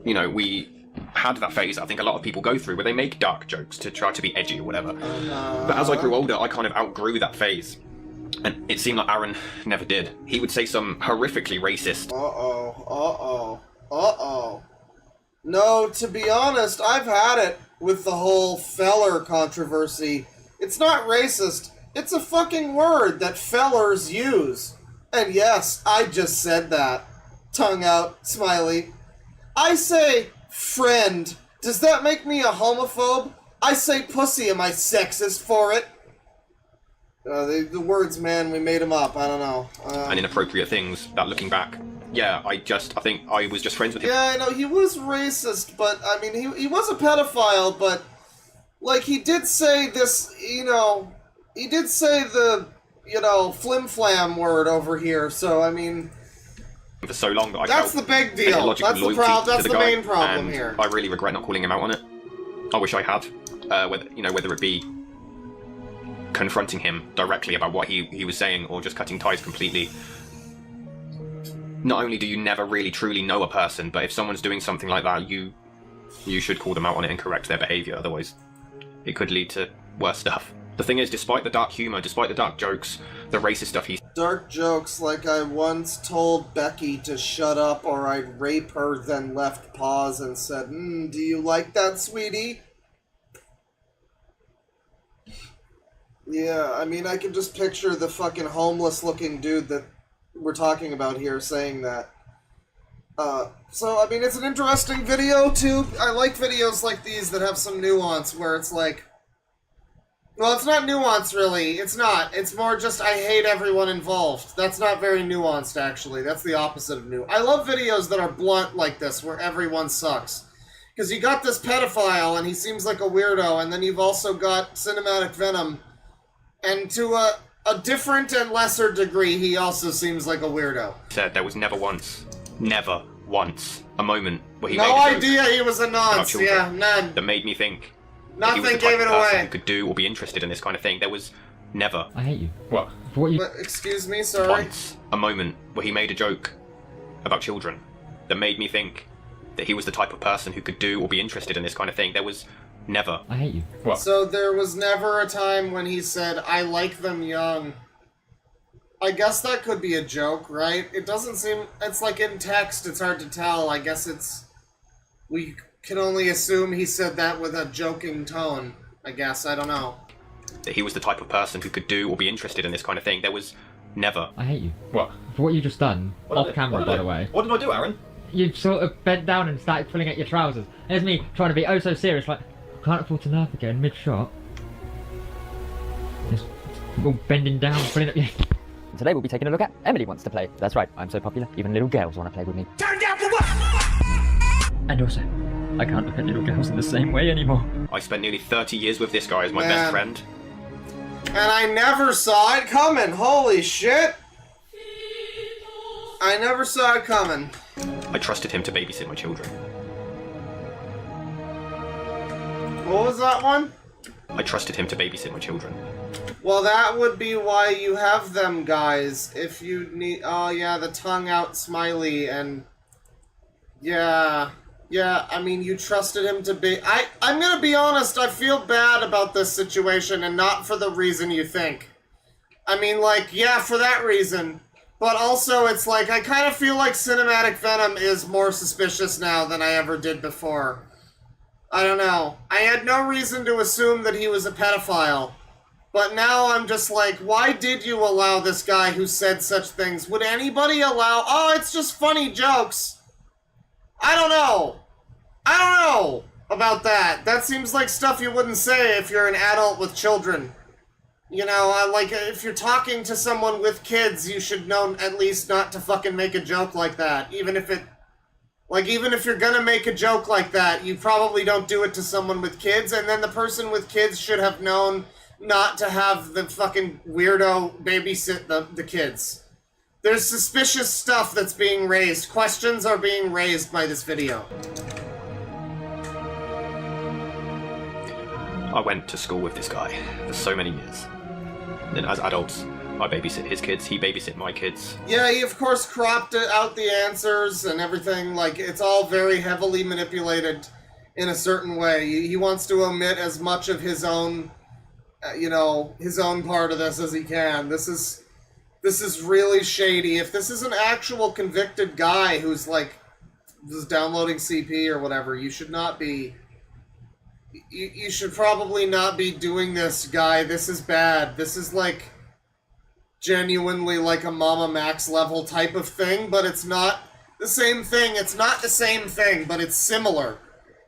S10: you know, we had that phase that I think a lot of people go through where they make dark jokes to try to be edgy or whatever. But as I grew older, I kind of outgrew that phase. And it seemed like Aaron never did. He would say some horrifically racist...
S2: No, to be honest, I've had it with the whole feller controversy. It's not racist. It's a fucking word that fellers use. And yes, I just said that. Tongue out, smiley. I say friend. Does that make me a homophobe? I say pussy. Am I sexist for it? The words, man, we made them up. I don't know.
S10: and inappropriate things that, looking back, yeah, I think I was just friends with him.
S2: Yeah, I know, he was racist, but, I mean, he was a pedophile, but, like, he did say this, you know, he did say the, you know, flim-flam word over here, so, I mean...
S10: For so long that I
S2: That's
S10: felt
S2: the big deal.
S10: ideological
S2: That's the
S10: loyalty
S2: that's
S10: to
S2: the
S10: guy,
S2: main problem
S10: and
S2: here.
S10: I really regret not calling him out on it. I wish I had, whether it be confronting him directly about what he was saying or just cutting ties completely. Not only do you never really truly know a person, but if someone's doing something like that, you should call them out on it and correct their behaviour, otherwise it could lead to worse stuff. The thing is, despite the dark humour, despite the dark jokes, the racist stuff he...
S2: Dark jokes like I once told Becky to shut up or I'd rape her, then left pause and said, do you like that, sweetie? Yeah, I mean, I can just picture the fucking homeless-looking dude that we're talking about here saying that. So, I mean, it's an interesting video, too. I like videos like these that have some nuance, where it's like... Well, it's not nuance, really. It's not. It's more just, I hate everyone involved. That's not very nuanced, actually. That's the opposite of new. I love videos that are blunt like this, where everyone sucks. Because you got this pedophile, and he seems like a weirdo, and then you've also got cinematic Venom, and to a different and lesser degree, he also seems like a weirdo.
S10: Said there was never once a moment where he
S2: No
S10: made a joke
S2: idea he was a
S10: about
S2: nonce,
S10: children
S2: yeah, none.
S10: that made me think that he
S2: Nothing
S10: was the type
S2: gave
S10: of
S2: it
S10: person
S2: away.
S10: who could do or be interested in this kind of thing. There was never
S16: I hate you.
S10: What?
S16: For what you...
S2: But, excuse me, sorry?
S10: once a moment where he made a joke about children that made me think that he was the type of person who could do or be interested in this kind of thing. There was never.
S16: I hate you.
S10: What?
S2: So there was never a time when he said, I like them young. I guess that could be a joke, right? It doesn't seem... It's like in text, it's hard to tell. I guess it's... We can only assume he said that with a joking tone. I guess, I don't know.
S10: That he was the type of person who could do or be interested in this kind of thing. There was never.
S16: I hate you.
S10: What?
S16: For what you just done, off camera, by the way.
S10: What did I do, Aaron?
S16: You sort of bent down and started pulling at your trousers. There's me trying to be oh so serious, like, can't afford to laugh again mid-shot. Just all bending down, pulling up your...
S18: Today we'll be taking a look at Emily Wants to Play. That's right, I'm so popular, even little girls want to play with me.
S11: Turn down for what?
S16: And also, I can't look at little girls in the same way anymore.
S10: I spent nearly 30 years with this guy as my
S2: Man.
S10: best friend.
S2: And I never saw it coming. Holy shit. I never saw it coming.
S10: I trusted him to babysit my children.
S2: What was that one?
S10: I trusted him to babysit my children.
S2: Well, that would be why you have them, guys. If you need... Oh, yeah, the tongue out smiley and... Yeah, I mean, you trusted him to be... I'm gonna be honest, I feel bad about this situation, and not for the reason you think. I mean, like, yeah, for that reason. But also, it's like, I kind of feel like Cinematic Venom is more suspicious now than I ever did before. I don't know. I had no reason to assume that he was a pedophile. But now I'm just like, why did you allow this guy who said such things? Would anybody allow... Oh, it's just funny jokes. I don't know. I don't know about that. That seems like stuff you wouldn't say if you're an adult with children. You know, like, if you're talking to someone with kids, you should know at least not to fucking make a joke like that. Even if it... Like, even if you're gonna make a joke like that, you probably don't do it to someone with kids, and then the person with kids should have known not to have the fucking weirdo babysit the kids. There's suspicious stuff that's being raised. Questions are being raised by this video.
S10: I went to school with this guy for so many years. And as adults, I babysit his kids, he babysit my kids.
S2: Yeah, he of course cropped out the answers and everything. Like, it's all very heavily manipulated in a certain way. He wants to omit as much of his own, you know, his own part of this as he can. This is really shady. If this is an actual convicted guy who's like, just downloading CP or whatever, you should not be... You should probably not be doing this, guy. This is bad. This is like genuinely like a Mama Max level type of thing, but it's not the same thing. It's not the same thing, but it's similar.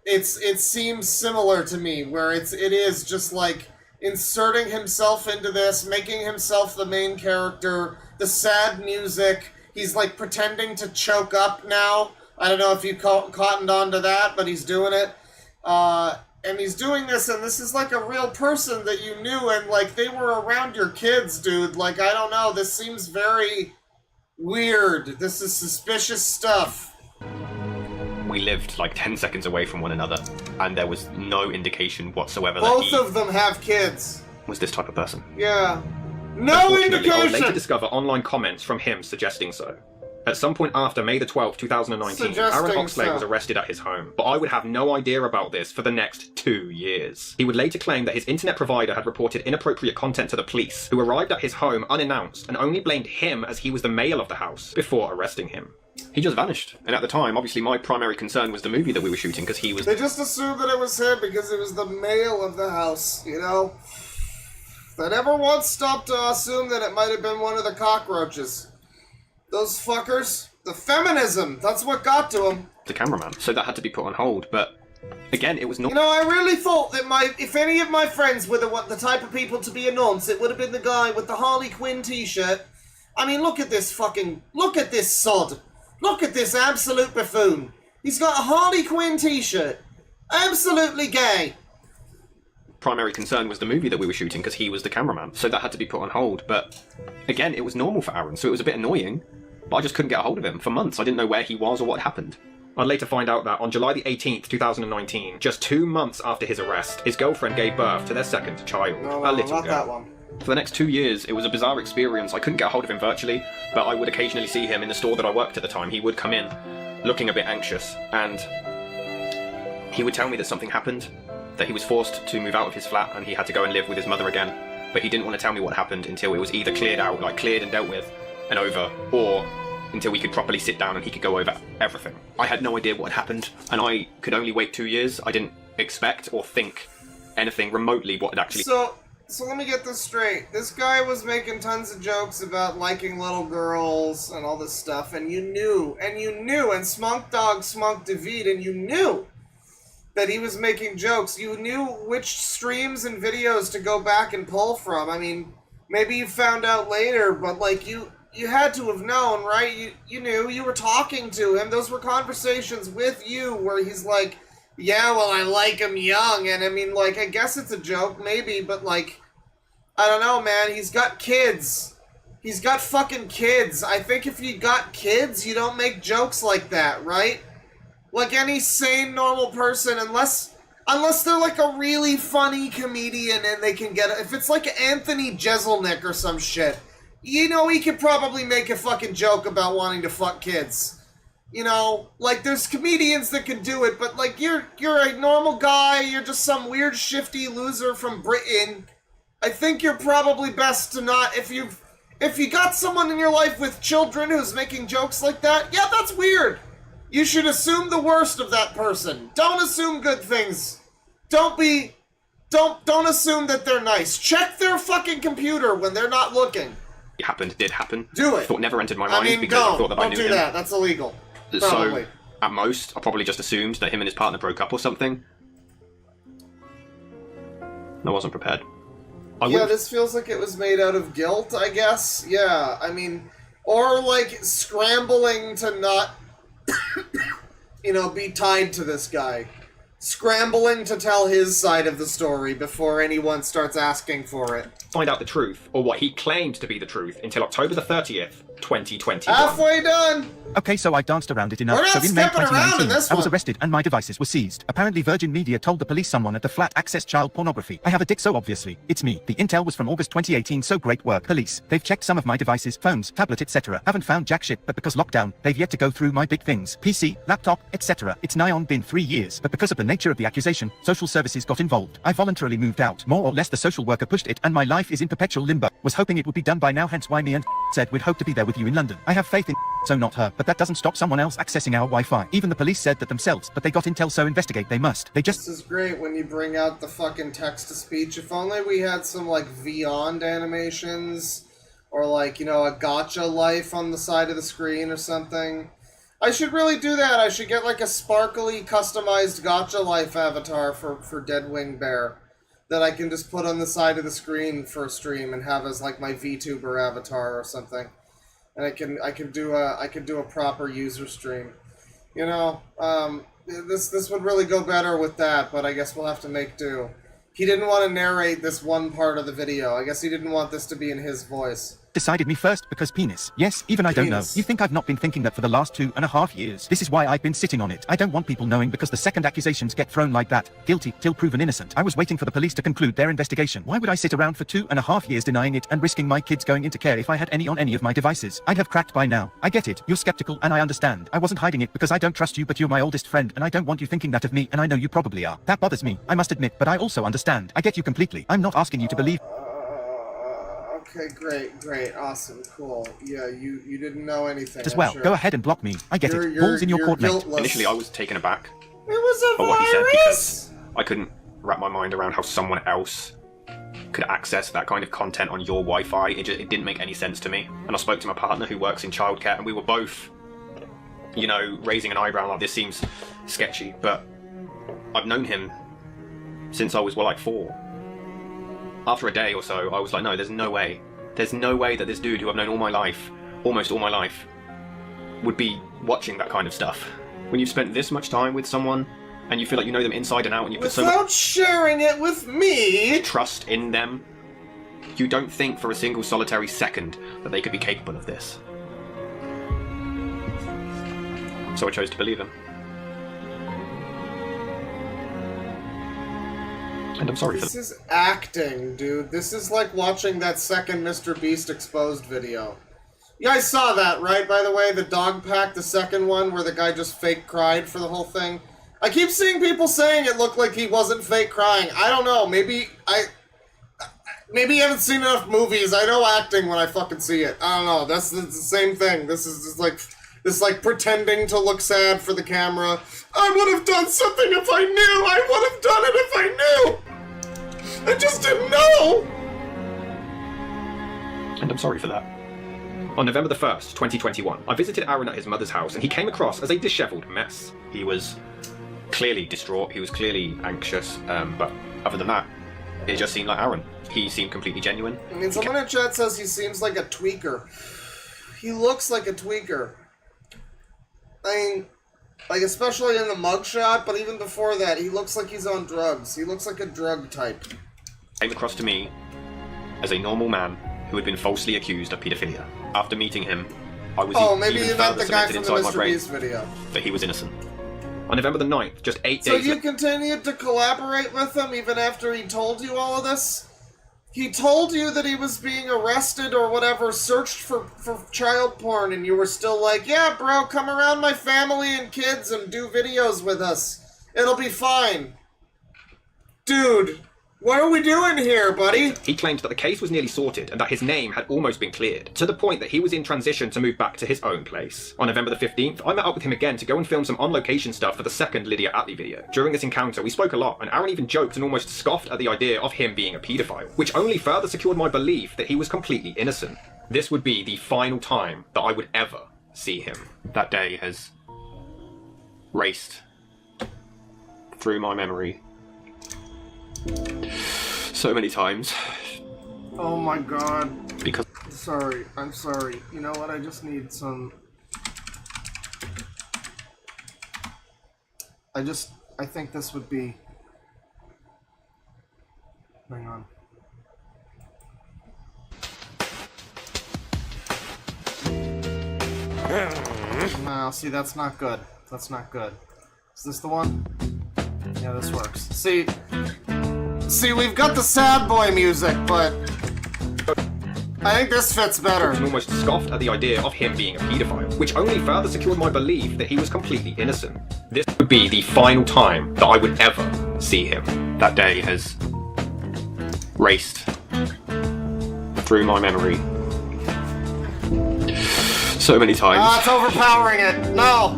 S2: It seems similar to me, where it is just like inserting himself into this, making himself the main character, the sad music. He's like pretending to choke up now. I don't know if you cottoned on to that, but he's doing it. And he's doing this, and this is like a real person that you knew, and like they were around your kids, dude. Like, I don't know, this seems very weird. This is suspicious stuff.
S10: We lived like 10 seconds away from one another, and there was no indication whatsoever
S2: Both
S10: that he
S2: of them have kids.
S10: was this type of person.
S2: Yeah. No
S10: Unfortunately, I would later
S2: indication!
S10: discover online comments from him suggesting so. At some point after May the 12th, 2019, Aaron Oxlade was arrested at his home, but I would have no idea about this for the next 2 years. He would later claim that his internet provider had reported inappropriate content to the police, who arrived at his home unannounced and only blamed him as he was the male of the house, before arresting him. He just vanished. And at the time, obviously my primary concern was the movie that we were shooting, because he was...
S2: They just assumed that it was him because it was the male of the house, you know? They never once stopped to assume that it might have been one of the cockroaches. Those fuckers. The feminism. That's what got to him.
S10: the cameraman. So that had to be put on hold. But again, it was not...
S2: You know, I really thought that if any of my friends were the type of people to be a nonce, it would have been the guy with the Harley Quinn t-shirt. I mean, look at this look at this sod. Look at this absolute buffoon. He's got a Harley Quinn t-shirt. Absolutely gay.
S10: Primary concern was the movie that we were shooting because he was the cameraman. So that had to be put on hold. But again, it was normal for Aaron, so it was a bit annoying. But I just couldn't get a hold of him for months. I didn't know where he was or what happened. I'd later find out that on July the 18th, 2019, just 2 months after his arrest, his girlfriend gave birth to their second child, a little girl.
S2: That one.
S10: For the next 2 years, it was a bizarre experience. I couldn't get a hold of him virtually, but I would occasionally see him in the store that I worked at the time. He would come in, looking a bit anxious, and he would tell me that something happened, that he was forced to move out of his flat and he had to go and live with his mother again, but he didn't want to tell me what happened until it was either cleared out, like cleared and dealt with, and over, or until we could properly sit down and he could go over everything. I had no idea what had happened, and I could only wait 2 years. I didn't expect or think anything remotely what had actually...
S2: So let me get this straight. This guy was making tons of jokes about liking little girls and all this stuff, and you knew, and Smunk Dog Smunk David, and you knew that he was making jokes. You knew which streams and videos to go back and pull from. I mean, maybe you found out later, but like you had to have known, right? You knew, you were talking to him. Those were conversations with you where he's like, yeah, well, I like him young. And I mean, like, I guess it's a joke, maybe, but like, I don't know, man. He's got kids. He's got fucking kids. I think if you got kids, you don't make jokes like that, right? Like any sane, normal person, unless they're like a really funny comedian and they can get it. If it's like Anthony Jeselnik or some shit, you know, he could probably make a fucking joke about wanting to fuck kids. You know, like there's comedians that can do it, but like you're a normal guy, you're just some weird shifty loser from Britain. I think you're probably best to not, if you got someone in your life with children who's making jokes like that, yeah, that's weird. You should assume the worst of that person. Don't assume good things. Don't assume that they're nice. Check their fucking computer when they're not looking.
S10: It did happen.
S2: Do it.
S10: Thought never entered my mind because I thought that I knew him.
S2: Don't do that. That's illegal. Probably.
S10: So, at most, I probably just assumed that him and his partner broke up or something. I wasn't prepared.
S2: This feels like it was made out of guilt, I guess. Yeah, I mean, or like scrambling to not, be tied to this guy. Scrambling to tell his side of the story before anyone starts asking for it.
S10: Find out the truth, or what he claimed to be the truth, until October the 30th, 2021.
S2: Halfway done!
S19: Okay, so I danced around it enough.
S2: We're not
S19: So in May
S2: skipping around in
S19: 2019,
S2: this
S19: I was
S2: one.
S19: arrested and my devices were seized. Apparently Virgin Media told the police someone at the flat accessed child pornography. I have a dick, so obviously, it's me. The intel was from August 2018, so great work, police. They've checked some of my devices, phones, tablet, etc. Haven't found jack shit, but because lockdown, they've yet to go through my big things. PC, laptop, etc. It's nigh on been 3 years, but because of the nature of the accusation, social services got involved. I voluntarily moved out. More or less the social worker pushed it, and my life is in perpetual limbo. Was hoping it would be done by now, hence why me and said we'd hope to be there with you in London. I have faith in so not her, but that doesn't stop someone else accessing our Wi-Fi. Even the police said that themselves, but they got intel, so investigate they must. They just...
S2: This is great when you bring out the fucking text-to-speech. If only we had some, like, Beyond animations, or, like, a gotcha life on the side of the screen or something. I should really do that. I should get, like, a sparkly, customized gotcha life avatar for Deadwing Bear that I can just put on the side of the screen for a stream and have as, like, my VTuber avatar or something. And I can do a proper user stream. This would really go better with that, but I guess we'll have to make do. He didn't want to narrate this one part of the video. I guess he didn't want this to be in his voice.
S19: Decided me first because penis. Yes, even I don't know. You think I've not been thinking that for the last 2.5 years? This is why I've been sitting on it. I don't want people knowing because the second accusations get thrown like that. Guilty till proven innocent. I was waiting for the police to conclude their investigation. Why would I sit around for 2.5 years denying it and risking my kids going into care if I had any on any of my devices? I'd have cracked by now. I get it. You're skeptical and I understand. I wasn't hiding it because I don't trust you, but you're my oldest friend and I don't want you thinking that of me, and I know you probably are. That bothers me, I must admit, but I also understand. I get you completely. I'm not asking you to believe.
S2: Okay, great, awesome, cool. Yeah, you didn't know anything.
S19: As well, go ahead and block me. I get it. Balls in your court, mate.
S10: Initially, I was taken aback
S2: It was a
S10: by what he said
S2: virus!
S10: because I couldn't wrap my mind around how someone else could access that kind of content on your Wi-Fi. It didn't make any sense to me. And I spoke to my partner who works in childcare, and we were both, raising an eyebrow like this seems sketchy, but I've known him since I was, 4. After a day or so, I was like, no, there's no way. There's no way that this dude who I've known all my life, almost all my life, would be watching that kind of stuff. When you've spent this much time with someone, and you feel like you know them inside and out, and you put so
S2: Without
S10: much
S2: sharing it with me!
S10: trust in them, you don't think for a single solitary second that they could be capable of this. So I chose to believe him. And I'm sorry for
S2: This is acting, dude. This is like watching that second Mr. Beast Exposed video. You guys saw that, right, by the way? The dog pack, the second one, where the guy just fake cried for the whole thing. I keep seeing people saying it looked like he wasn't fake crying. I don't know. Maybe you haven't seen enough movies. I know acting when I fucking see it. I don't know. That's the same thing. This is just like pretending to look sad for the camera. I would have done something if I knew. I would have done it if I knew. I just didn't know.
S10: And I'm sorry for that. On November the 1st, 2021, I visited Aaron at his mother's house, and he came across as a disheveled mess. He was clearly distraught, he was clearly anxious, but other than that, it just seemed like Aaron. He seemed completely genuine.
S2: I mean, someone in chat says he seems like a tweaker. He looks like a tweaker. I mean, like, especially in the mugshot, but even before that, he looks like he's on drugs. He looks like a drug type.
S10: Came across to me as a normal man who had been falsely accused of paedophilia. After meeting him, I was
S2: maybe
S10: even
S2: you meant
S10: further
S2: the guy
S10: cemented
S2: from the
S10: inside my
S2: Mr.
S10: brain
S2: Beast video.
S10: that he was innocent. On November the 9th, just 8
S2: So
S10: days
S2: you continued to collaborate with him even after he told you all of this? He told you that he was being arrested or whatever, searched for child porn, and you were still like, yeah, bro, come around my family and kids and do videos with us. It'll be fine. Dude, What are we doing here, buddy?
S10: He claimed that the case was nearly sorted and that his name had almost been cleared, to the point that he was in transition to move back to his own place. On November the 15th, I met up with him again to go and film some on-location stuff for the second Lydia Attlee video. During this encounter, we spoke a lot, and Aaron even joked and almost scoffed at the idea of him being a paedophile, which only further secured my belief that he was completely innocent. This would be the final time that I would ever see him. That day has raced through my memory so many times.
S2: Oh my god.
S10: Because
S2: I'm sorry. You know what? I just need some... I think this would be... Hang on. No, see, that's not good. That's not good. Is this the one? Yeah, this works. See, we've got the sad boy music, but I think this fits better.
S10: I almost scoffed at the idea of him being a paedophile, which only further secured my belief that he was completely innocent. This would be the final time that I would ever see him. That day has raced through my memory so many times.
S2: Ah, it's overpowering it. No.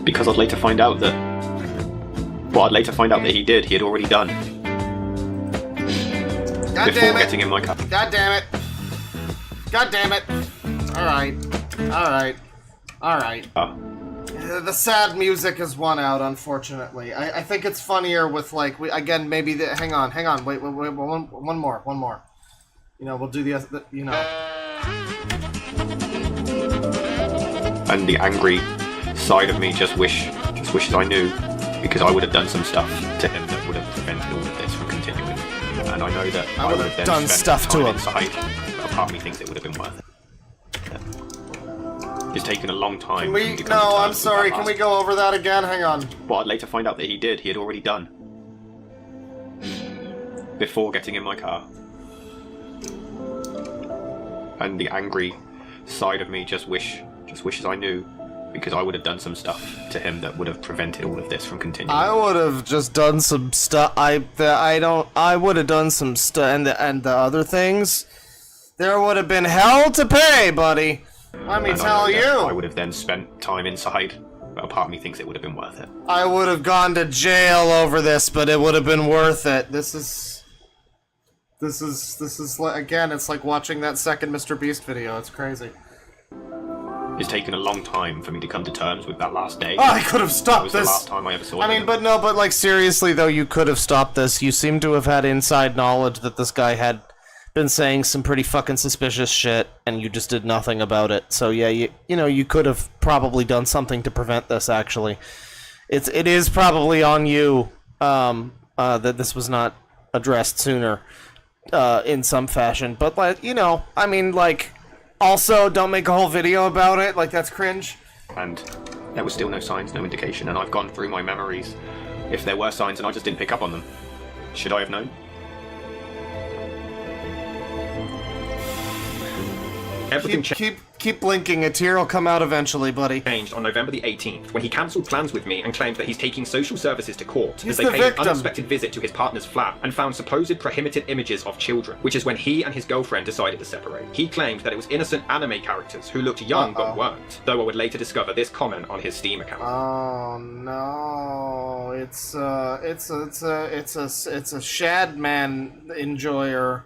S10: Because I'd later find out that... Well, I'd later find out that he had already done.
S2: God
S10: before
S2: damn it.
S10: getting in my car.
S2: God damn it. God damn it. Alright. Alright. Alright. The sad music is one out, unfortunately. I think it's funnier with, like, again, maybe the... Hang on. Wait, one more. You know, we'll do the you know.
S10: And the angry side of me just wishes I knew, because I would have done some stuff to him that would have prevented all of this from continuing. And I know that I would have then
S2: done
S10: spent
S2: stuff to
S10: time
S2: him.
S10: inside. A part of me thinks it would have been worth it. It's taken a long time.
S2: Can we...
S10: to come
S2: No,
S10: to
S2: I'm
S10: terms
S2: sorry.
S10: with that
S2: Can we
S10: last-
S2: go over that again? Hang on.
S10: What I'd later find out that he had already done. Before getting in my car. And the angry side of me just wishes I knew, because I would have done some stuff to him that would have prevented all of this from continuing.
S2: I would have just done some stuff. I would have done some stuff, and the other things, there would have been hell to pay, buddy. Let me
S10: And I
S2: tell
S10: know that
S2: you.
S10: I would have then spent time inside, but a part of me thinks it would have been worth it.
S2: I would have gone to jail over this, but it would have been worth it. This is like, again, it's like watching that second Mr. Beast video. It's crazy.
S10: It's taken a long time for me to come to terms with that last day.
S2: Oh, I could have stopped
S10: That was
S2: this.
S10: the last time I ever saw
S2: I
S10: him.
S2: mean, but like seriously though, you could have stopped this. You seem to have had inside knowledge that this guy had been saying some pretty fucking suspicious shit, and you just did nothing about it. So yeah, you know, you could have probably done something to prevent this. Actually, it is probably on you that this was not addressed sooner in some fashion. But like, you know, I mean, like, also don't make a whole video about it. Like, that's cringe.
S10: And there was still no signs, no indication, and I've gone through my memories. If there were signs and I just didn't pick up on them, should I have known? Everything
S2: Keep blinking. A tear will come out eventually, buddy.
S10: Changed on November the 18th when he cancelled plans with me and claimed that he's taking social services to court
S2: He's
S10: as they
S2: the
S10: paid
S2: victim.
S10: an unexpected visit to his partner's flat and found supposed prohibited images of children, which is when he and his girlfriend decided to separate. He claimed that it was innocent anime characters who looked young but weren't, though I would later discover this comment on his Steam account.
S2: Oh no! It's a Shadman enjoyer.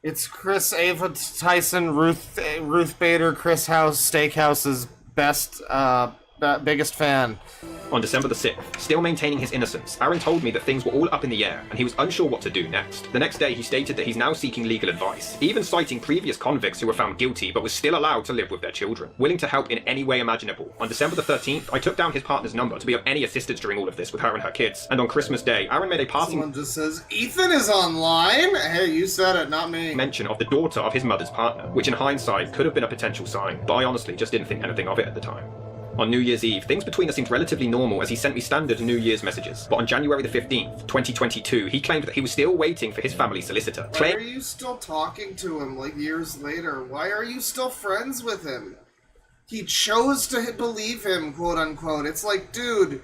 S2: It's Chris Ava Tyson, Ruth Bader, Chris House Steakhouse's best, biggest fan.
S10: On December the 6th, still maintaining his innocence, Aaron told me that things were all up in the air and he was unsure what to do next. The next day he stated that he's now seeking legal advice, even citing previous convicts who were found guilty but were still allowed to live with their children, willing to help in any way imaginable. On December the 13th, I took down his partner's number to be of any assistance during all of this with her and her kids, and on Christmas Day, Aaron made a passing
S2: Someone just says, Ethan is online? Hey, you said it, not me.
S10: mention of the daughter of his mother's partner, which in hindsight could have been a potential sign, but I honestly just didn't think anything of it at the time. On New Year's Eve, things between us seemed relatively normal as he sent me standard New Year's messages. But on January the 15th, 2022, he claimed that he was still waiting for his family solicitor.
S2: Why are you still talking to him, like, years later? Why are you still friends with him? He chose to believe him, quote-unquote. It's like, dude,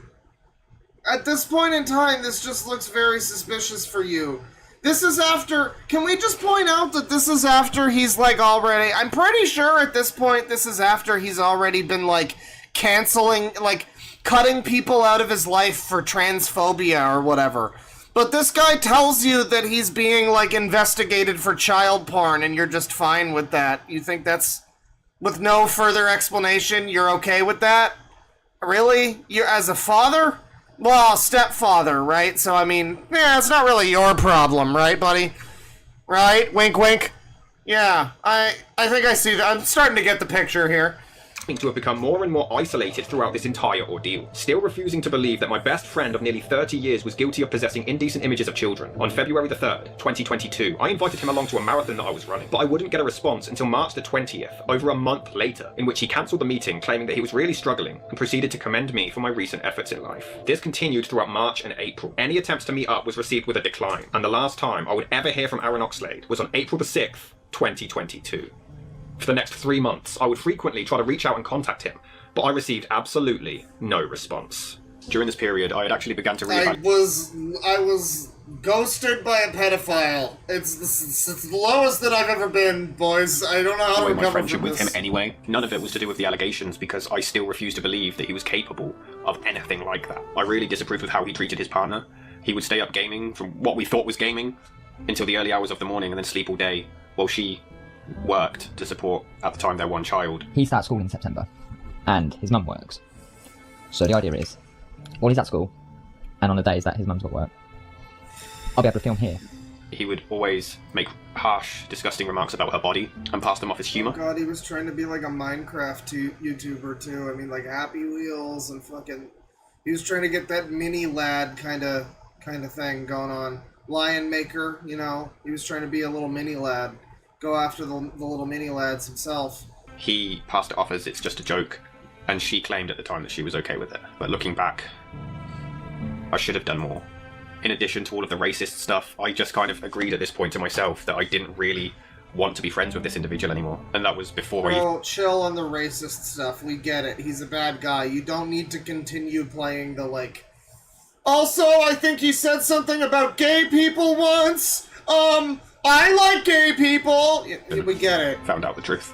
S2: at this point in time, this just looks very suspicious for you. This is after... Can we just point out that this is after he's, like, already... I'm pretty sure at this point this is after he's already been, like, canceling, like, cutting people out of his life for transphobia or whatever. But this guy tells you that he's being, like, investigated for child porn, and you're just fine with that. You think that's... With no further explanation, you're okay with that? Really? You're as a father? Well, stepfather, right? So, I mean, yeah, it's not really your problem, right, buddy? Right? Wink, wink. Yeah, I think I see that. I'm starting to get the picture here.
S10: To have become more and more isolated throughout this entire ordeal, still refusing to believe that my best friend of nearly 30 years was guilty of possessing indecent images of children. On February the 3rd, 2022, I invited him along to a marathon that I was running, but I wouldn't get a response until March the 20th, over a month later, in which he cancelled the meeting, claiming that he was really struggling, and proceeded to commend me for my recent efforts in life. This continued throughout March and April. Any attempts to meet up was received with a decline, and the last time I would ever hear from Aaron Oxlade was on April the 6th, 2022. For the next 3 months, I would frequently try to reach out and contact him, but I received absolutely no response. During this period, I had actually begun to
S2: I was ghosted by a pedophile. It's the lowest that I've ever been, boys. I don't know how to recover
S10: my friendship
S2: from
S10: with
S2: this.
S10: him anyway. None of it was to do with the allegations, because I still refuse to believe that he was capable of anything like that. I really disapproved with how he treated his partner. He would stay up gaming, from what we thought was gaming, until the early hours of the morning, and then sleep all day, while she worked to support, at the time, their one child.
S16: He starts school in September, and his mum works. So the idea is, while he's at school, and on the days that his mum's got work, I'll be able to film here.
S10: He would always make harsh, disgusting remarks about her body, and pass them off as humour.
S2: God, he was trying to be like a Minecraft YouTuber too. I mean, like Happy Wheels and fucking... He was trying to get that mini lad kind of thing going on. Lion Maker, you know, he was trying to be a little mini lad. Go after the little mini lads himself.
S10: He passed it off as it's just a joke, and she claimed at the time that she was okay with it. But looking back, I should have done more. In addition to all of the racist stuff, I just kind of agreed at this point to myself that I didn't really want to be friends with this individual anymore. And that was before
S2: Bro, chill on the racist stuff. We get it. He's a bad guy. You don't need to continue playing the, like... Also, I think he said something about gay people once! I like gay people! We get it.
S10: Found out the truth.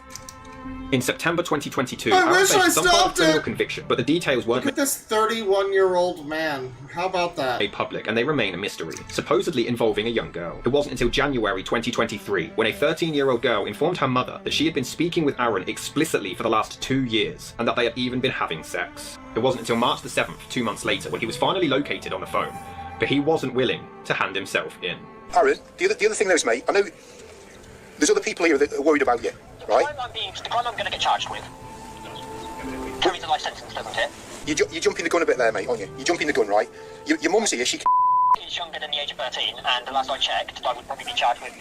S10: In September 2022,
S2: I wish I
S10: faced some kind of
S2: stopped
S10: criminal
S2: it!
S10: conviction, but the details weren't
S2: Look at this 31-year-old man. How about that?
S10: made public, and they remain a mystery, supposedly involving a young girl. It wasn't until January 2023 when a 13-year-old girl informed her mother that she had been speaking with Aaron explicitly for the last 2 years, and that they had even been having sex. It wasn't until March the 7th, 2 months later, when he was finally located on the phone, but he wasn't willing to hand himself in.
S20: Aaron, the other thing though is, mate, I know there's other people here that are worried about you, right?
S21: The crime I'm going to get charged with carries a life sentence, doesn't it?
S20: You're jumping the gun a bit there, mate, aren't you? You're jumping the gun, right? Your mum's here, she
S21: He's younger than the age of 13, and the last I checked, I would probably be charged with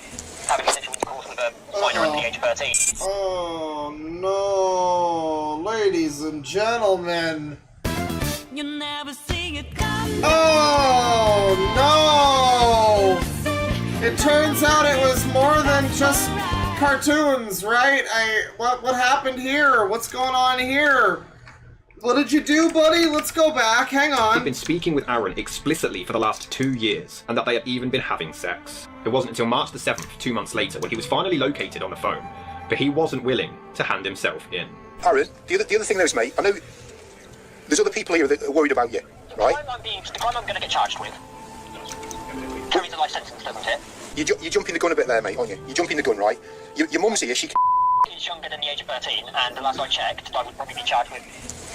S21: having sexual intercourse with a minor under the age of 13.
S2: Oh no, ladies and gentlemen.
S1: You never see it come.
S2: Oh no! It turns out it was more than just cartoons, right? What happened here? What's going on here? What did you do, buddy? Let's go back. Hang on.
S10: He'd been speaking with Aaron explicitly for the last 2 years, and that they had even been having sex. It wasn't until March the 7th, 2 months later, when he was finally located on the phone, but he wasn't willing to hand himself in.
S20: Aaron, the other thing though is, mate, I know there's other people here that are worried about you, right?
S21: The crime I'm going to get charged with carries a life sentence, doesn't it?
S20: You're jumping the gun a bit there, mate, aren't you? You're jumping the gun, right? Your mum's here, she
S21: He's younger than the age of 13, and the last I checked, I would probably be charged with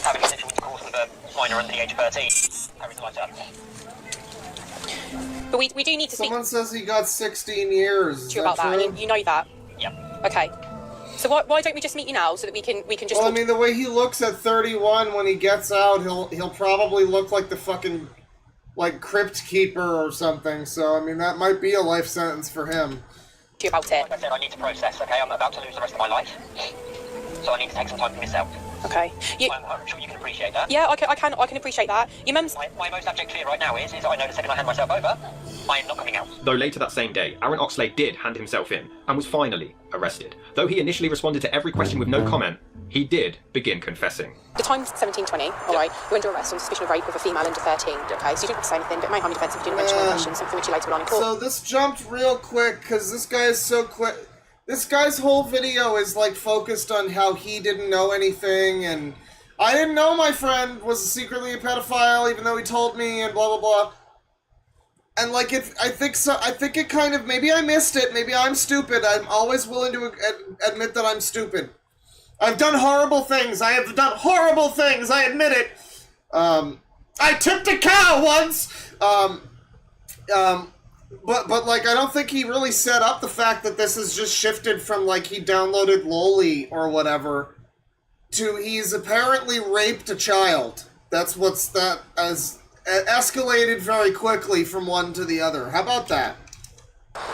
S21: having sexual intercourse with a minor under the age of 13. Carries a life sentence.
S22: But we do need to speak
S2: Someone says he got 16 years.
S22: to you about that,
S2: true?
S22: and you know that.
S21: Yeah.
S22: Okay. So why don't we just meet you now so that we can just?
S2: Well, I mean, the way he looks at 31 when he gets out, he'll probably look like the fucking like crypt keeper or something. So I mean, that might be a life sentence for him.
S22: To you about it.
S21: Like I said, I need to process. Okay, I'm about to lose the rest of my life, so I need to take some time for myself.
S22: Okay.
S21: I'm sure you can appreciate that.
S22: Yeah, I can appreciate that. Your mum's...
S21: My most abject fear right now is I know the second I hand myself over, I am not coming out.
S10: Though later that same day, Aaron Oxlade did hand himself in and was finally arrested. Though he initially responded to every question with no comment, he did begin confessing.
S22: The time's 17:20, alright? You're under arrest on suspicion of rape with a female under 13, okay? So you didn't have to say anything, but it might harm your defence if you didn't mention my question, something which you later put on in court.
S2: So this jumped real quick, because this guy is so quick. This guy's whole video is, like, focused on how he didn't know anything, and I didn't know my friend was secretly a pedophile, even though he told me, and blah, blah, blah. And, like, I think it kind of, maybe I missed it, maybe I'm stupid. I'm always willing to admit that I'm stupid. I've done horrible things. I have done horrible things. I admit it. I tipped a cow once. But like, I don't think he really set up the fact that this has just shifted from, like, he downloaded Loli or whatever to he's apparently raped a child. That's what's that as escalated very quickly from one to the other. How about that?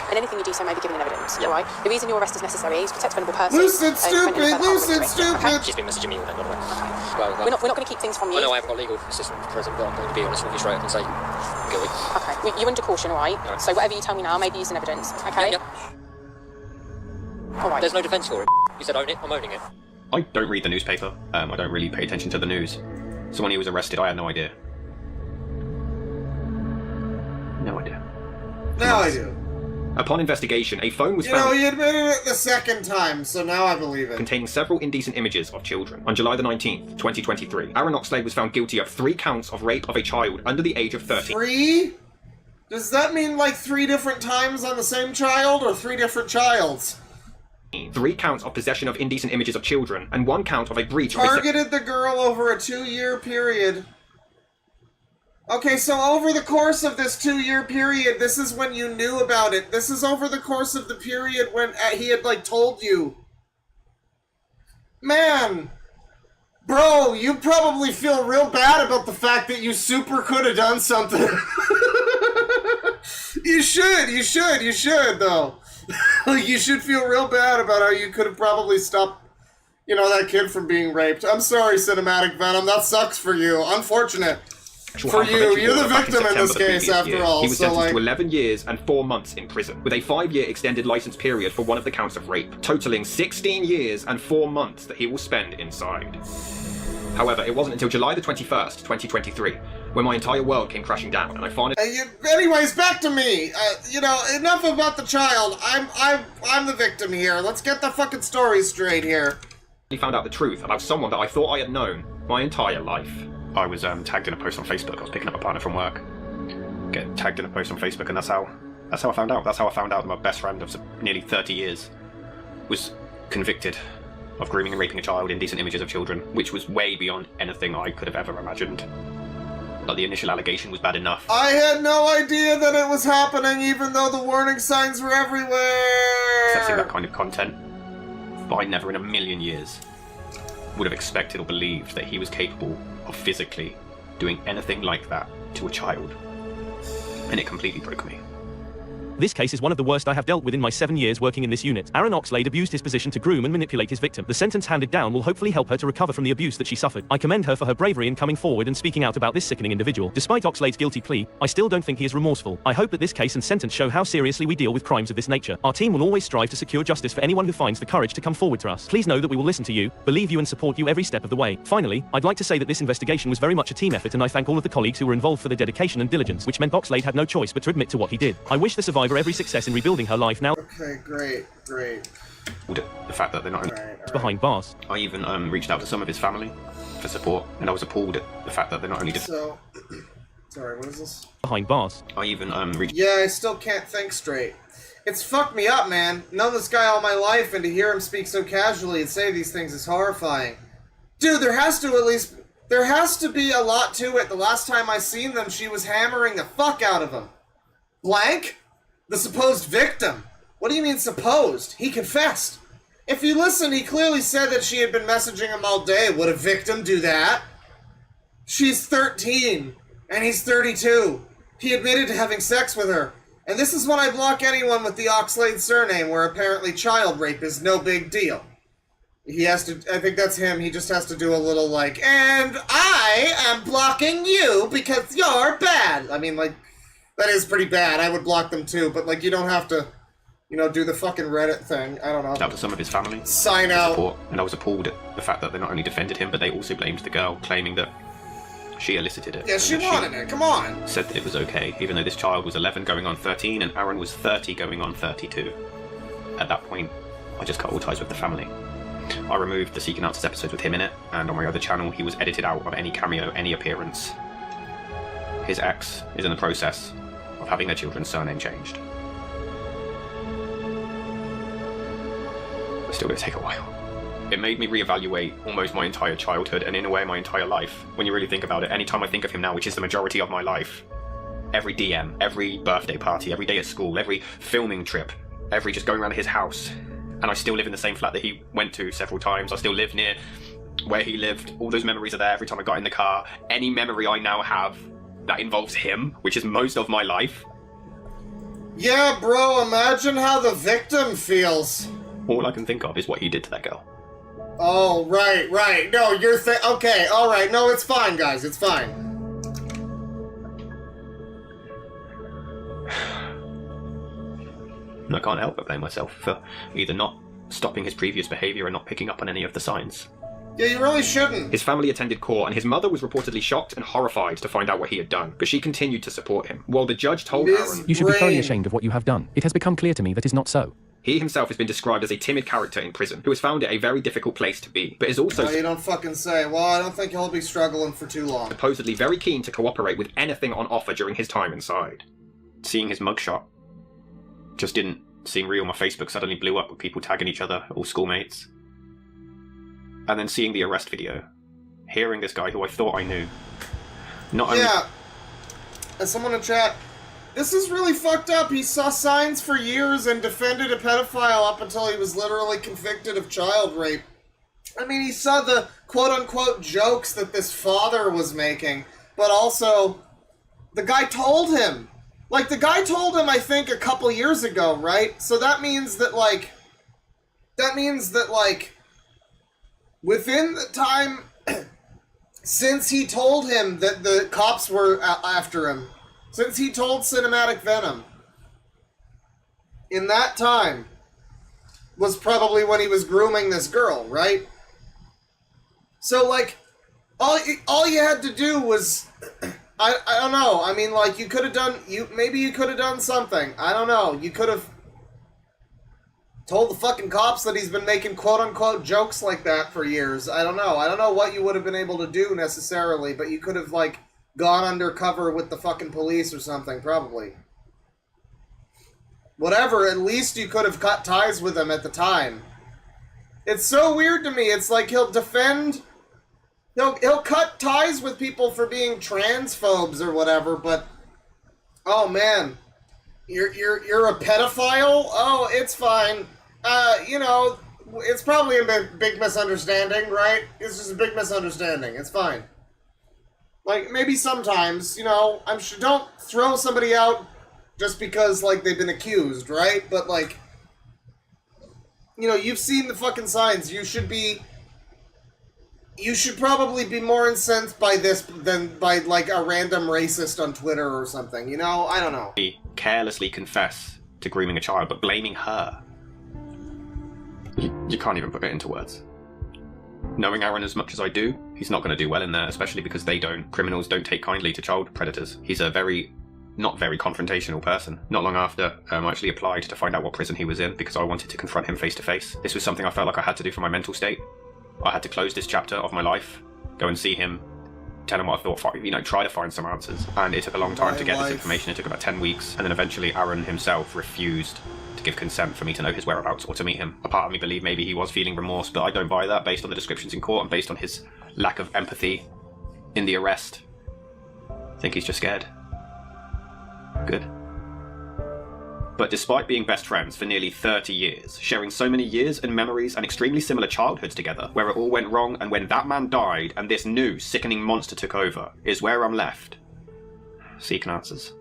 S22: And anything you do so may be given in evidence, alright? The reason your arrest is necessary is to protect a vulnerable person.
S2: Lucid stupid! Lucid stupid!
S22: Okay.
S6: She's been messaging me all day, by the way.
S22: Okay.
S6: Well,
S22: We're not going to keep things from you.
S6: I know I haven't got legal assistance at present, but I'm going to be honest with you straight up and say I'm guilty.
S22: Okay. You're under caution, alright?
S6: Right.
S22: So whatever you tell me now may be used in evidence, okay?
S6: Yeah.
S22: Alright.
S6: There's no defence for it. You said own it, I'm owning it.
S10: I don't read the newspaper. I don't really pay attention to the news. So when he was arrested, I had no idea. No idea.
S2: Now I do.
S10: Upon investigation, a phone was
S2: You know,
S10: found
S2: he admitted it the second time, so now I believe it.
S10: containing several indecent images of children. On July the 19th, 2023, Aaron Oxlade was found guilty of 3 counts of rape of a child under the age of 13.
S2: 3? Does that mean like 3 different times on the same child, or 3 different childs?
S10: 3 counts of possession of indecent images of children, and 1 count of a breach of a
S2: Targeted the girl over a 2-year period. Okay, so over the course of this 2-year period, this is when you knew about it. This is over the course of the period when he had, like, told you. Man! Bro, you probably feel real bad about the fact that you super could have done something. You should, though. You should feel real bad about how you could have probably stopped, you know, that kid from being raped. I'm sorry, Cinematic Venom, that sucks for you. Unfortunate. For you, you're the victim in this case, after all.
S10: He was sentenced to 11 years and 4 months in prison, with a 5-year extended license period for one of the counts of rape, totaling 16 years and 4 months that he will spend inside. However, it wasn't until July the 21st, 2023, when my entire world came crashing down, and I finally...
S2: Anyways, back to me. You know, enough about the child. I'm the victim here. Let's get the fucking story straight here.
S10: I found out the truth about someone that I thought I had known my entire life. I was tagged in a post on Facebook. I was picking up a partner from work. Get tagged in a post on Facebook, and that's how I found out. That's how I found out that my best friend of nearly 30 years was convicted of grooming and raping a child, indecent images of children, which was way beyond anything I could have ever imagined. But the initial allegation was bad enough.
S2: I had no idea that it was happening, even though the warning signs were everywhere.
S10: Accepting that kind of content, but I never in a million years would have expected or believed that he was capable of physically doing anything like that to a child. And it completely broke me.
S7: This case is one of the worst I have dealt with in my 7 years working in this unit. Aaron Oxlade abused his position to groom and manipulate his victim. The sentence handed down will hopefully help her to recover from the abuse that she suffered. I commend her for her bravery in coming forward and speaking out about this sickening individual. Despite Oxlade's guilty plea, I still don't think he is remorseful. I hope that this case and sentence show how seriously we deal with crimes of this nature. Our team will always strive to secure justice for anyone who finds the courage to come forward to us. Please know that we will listen to you, believe you and support you every step of the way. Finally, I'd like to say that this investigation was very much a team effort, and I thank all of the colleagues who were involved for their dedication and diligence, which meant Oxlade had no choice but to admit to what he did. I wish the survivor every success in rebuilding her life now.
S2: Okay, great.
S10: The fact that they're not
S7: behind bars.
S10: I even reached out to some of his family for support, and I was appalled at the fact that they're not only
S2: Sorry, what is this?
S7: Behind bars.
S10: I even reached...
S2: Yeah, I still can't think straight. It's fucked me up, man. Known this guy all my life, and to hear him speak so casually and say these things is horrifying. Dude, there has to be a lot to it. The last time I seen them, she was hammering the fuck out of him. Blank? The supposed victim. What do you mean supposed? He confessed. If you listen, he clearly said that she had been messaging him all day. Would a victim do that? She's 13, and he's 32. He admitted to having sex with her. And this is when I block anyone with the Oxlade surname, where apparently child rape is no big deal. He has to, I think that's him, he just has to do a little like, and I am blocking you because you're bad. I mean, like, that is pretty bad. I would block them too, but like, you don't have to, you know, do the fucking Reddit thing. I don't know.
S4: That was some of his family.
S2: Sign out.
S4: And I was appalled at the fact that they not only defended him, but they also blamed the girl, claiming that she elicited it.
S2: Yeah, she wanted it, come on.
S4: Said that it was okay, even though this child was 11 going on 13 and Aaron was 30 going on 32. At that point, I just cut all ties with the family. I removed the Seeking Answers episodes with him in it, and on my other channel he was edited out of any cameo, any appearance. His ex is in the process of having their children's surname changed. It's still going to take a while. It made me reevaluate almost my entire childhood, and in a way my entire life. When you really think about it, any time I think of him now, which is the majority of my life, every DM, every birthday party, every day at school, every filming trip, every just going around his house, and I still live in the same flat that he went to several times. I still live near where he lived. All those memories are there every time I got in the car. Any memory I now have that involves him, which is most of my life.
S2: Yeah, bro, imagine how the victim feels.
S4: All I can think of is what he did to that girl.
S2: Oh, right. No, you're okay, alright. No, it's fine, guys, it's fine.
S4: And I can't help but blame myself for either not stopping his previous behaviour and not picking up on any of the signs.
S2: Yeah, you really shouldn't.
S4: His family attended court, and his mother was reportedly shocked and horrified to find out what he had done, but she continued to support him. While the judge told Aaron...
S7: You should be thoroughly ashamed of what you have done. It has become clear to me that is not so.
S4: He himself has been described as a timid character in prison, who has found it a very difficult place to be, but is also...
S2: Oh, you don't fucking say. Well, I don't think he'll be struggling for too long.
S4: Supposedly very keen to cooperate with anything on offer during his time inside. Seeing his mugshot just didn't seem real. My Facebook suddenly blew up with people tagging each other, all schoolmates. And then seeing the arrest video, hearing this guy who I thought I knew, not only...
S2: Yeah. As someone in chat, this is really fucked up. He saw signs for years and defended a pedophile up until he was literally convicted of child rape. I mean, he saw the quote-unquote jokes that this father was making, but also, the guy told him. Like, the guy told him, I think, a couple years ago, right? So that means that, like, within the time since he told him that the cops were after him, since he told Cinematic Venom, in that time was probably when he was grooming this girl, right? So, like, all you had to do was... I don't know. I mean, like, you could have done... Maybe you could have done something. I don't know. You could have told the fucking cops that he's been making quote-unquote jokes like that for years. I don't know. I don't know what you would have been able to do necessarily, but you could have, like, gone undercover with the fucking police or something, probably. Whatever, at least you could have cut ties with him at the time. It's so weird to me. It's like he'll defend... He'll cut ties with people for being transphobes or whatever, but oh man, you're a pedophile? Oh, it's fine. You know, it's probably a big misunderstanding, right? It's just a big misunderstanding. It's fine. Like, maybe sometimes, you know, I'm sure, don't throw somebody out just because, like, they've been accused, right? But, like, you know, you've seen the fucking signs. You should probably be more incensed by this than by, like, a random racist on Twitter or something, you know? I don't know.
S4: He carelessly confess to grooming a child, but blaming her. You can't even put it into words. Knowing Aaron as much as I do, he's not going to do well in there, especially because criminals don't take kindly to child predators. He's a not very confrontational person. Not long after, I actually applied to find out what prison he was in because I wanted to confront him face to face. This was something I felt like I had to do for my mental state. I had to close this chapter of my life, go and see him, tell him what I thought, you know, try to find some answers. And it took a long time to get this information. It took about 10 weeks. And then eventually Aaron himself refused to give consent for me to know his whereabouts or to meet him. A part of me believed maybe he was feeling remorse, but I don't buy that based on the descriptions in court and based on his lack of empathy in the arrest. I think he's just scared. Good. But despite being best friends for nearly 30 years, sharing so many years and memories and extremely similar childhoods together, where it all went wrong and when that man died and this new, sickening monster took over, is where I'm left. Seeking answers.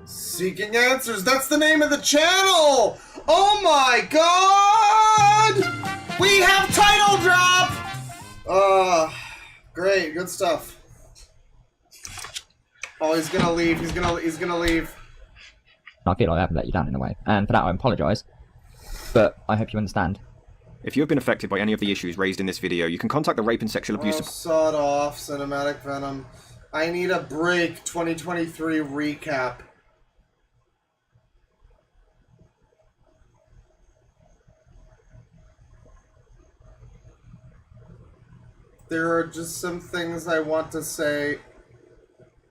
S2: Seeking Answers, that's the name of the channel! Oh my god! We have title drop! Great, good stuff. Oh, he's gonna leave, he's gonna leave.
S16: I feel like I haven't let you down in a way, and for that I apologise, but I hope you understand.
S4: If you have been affected by any of the issues raised in this video, you can contact the Rape and Sexual Abuse...
S2: Oh, sod off, Cinematic Venom. I need a break 2023 recap. There are just some things I want to say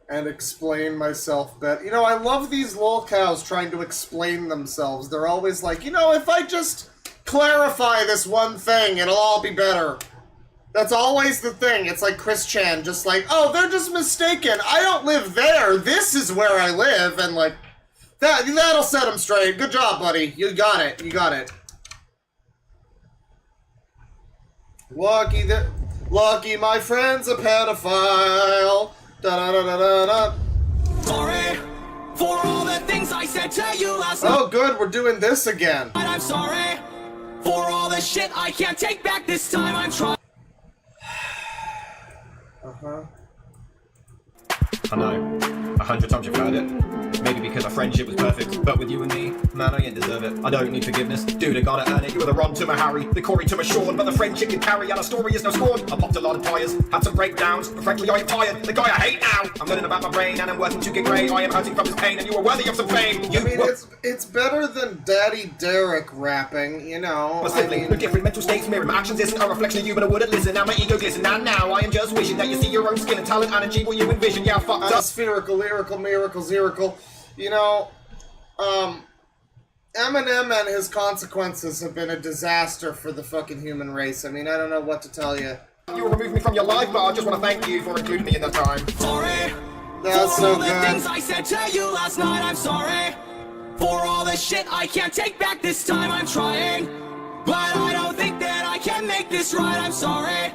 S2: and explain myself better. You know, I love these lolcows trying to explain themselves. They're always like, you know, if I just clarify this one thing, it'll all be better. That's always the thing. It's like Chris Chan, just like, oh, they're just mistaken. I don't live there. This is where I live. And like, that'll set them straight. Good job, buddy. You got it. You got it. Lucky my friend's a pedophile. Da-da-da-da-da-da.
S1: Sorry for all the things I said to you last night.
S2: Oh, good, we're doing this again.
S1: And I'm sorry for all the shit I can't take back this time. I'm trying.
S4: I know. 100 times you've heard it. Maybe because our friendship was perfect, but with you and me, man, I ain't deserve it. I don't need forgiveness. Dude, I gotta earn it. You were the Ron to my Harry, the Corey to my Sean, but the friendship you carry, and our story is no scorn. I popped a lot of tires, had some breakdowns, but frankly I am tired. The guy I hate now. I'm learning about my brain, and I'm working to get grey. I am hurting from his pain, and you are worthy of some fame.
S2: I mean, it's better than Daddy Derek rapping, you know.
S4: But simply, the different mental states mirror my actions isn't a reflection of you, but I wouldn't listen. Now my ego glisten, and now I am just wishing that you see your own skill and talent and achieve what you envision. Yeah, I fucked up.
S2: Spherical, lyrical, miracle, zirical. You know, Eminem and his consequences have been a disaster for the fucking human race. I mean, I don't know what to tell you.
S4: You removed me from your life, but I just want to thank you for including me in that time.
S1: Sorry
S2: That's
S1: for
S2: so
S1: all the
S2: good.
S1: things I said to you last night. I'm sorry for all the shit I can't take back this time. I'm trying, but I don't think that I can make this right. I'm sorry.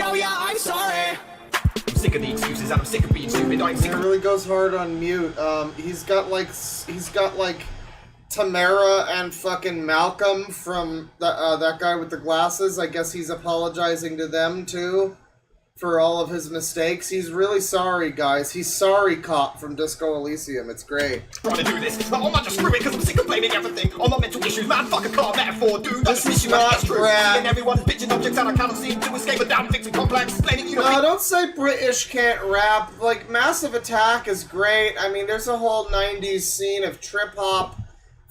S1: Oh yeah, I'm sorry.
S4: I'm sick of the excuses and I'm sick of being stupid. I'm sick
S2: It really goes hard on mute. He's got like Tamara and fucking Malcolm from that guy with the glasses. I guess he's apologizing to them too for all of his mistakes. He's really sorry, guys. He's sorry, Cop from Disco Elysium. It's great.
S4: trying to do this. I'm not just screwing because I'm sick of blaming everything on my mental issues. Man, fuck a car metaphor, dude.
S2: This is not rap.
S4: And everyone's bitching objects and I cannot seem to escape a damn fixing complex. Explaining you
S2: No, don't say British can't rap. Like, Massive Attack is great. I mean, there's a whole 90s scene of trip-hop,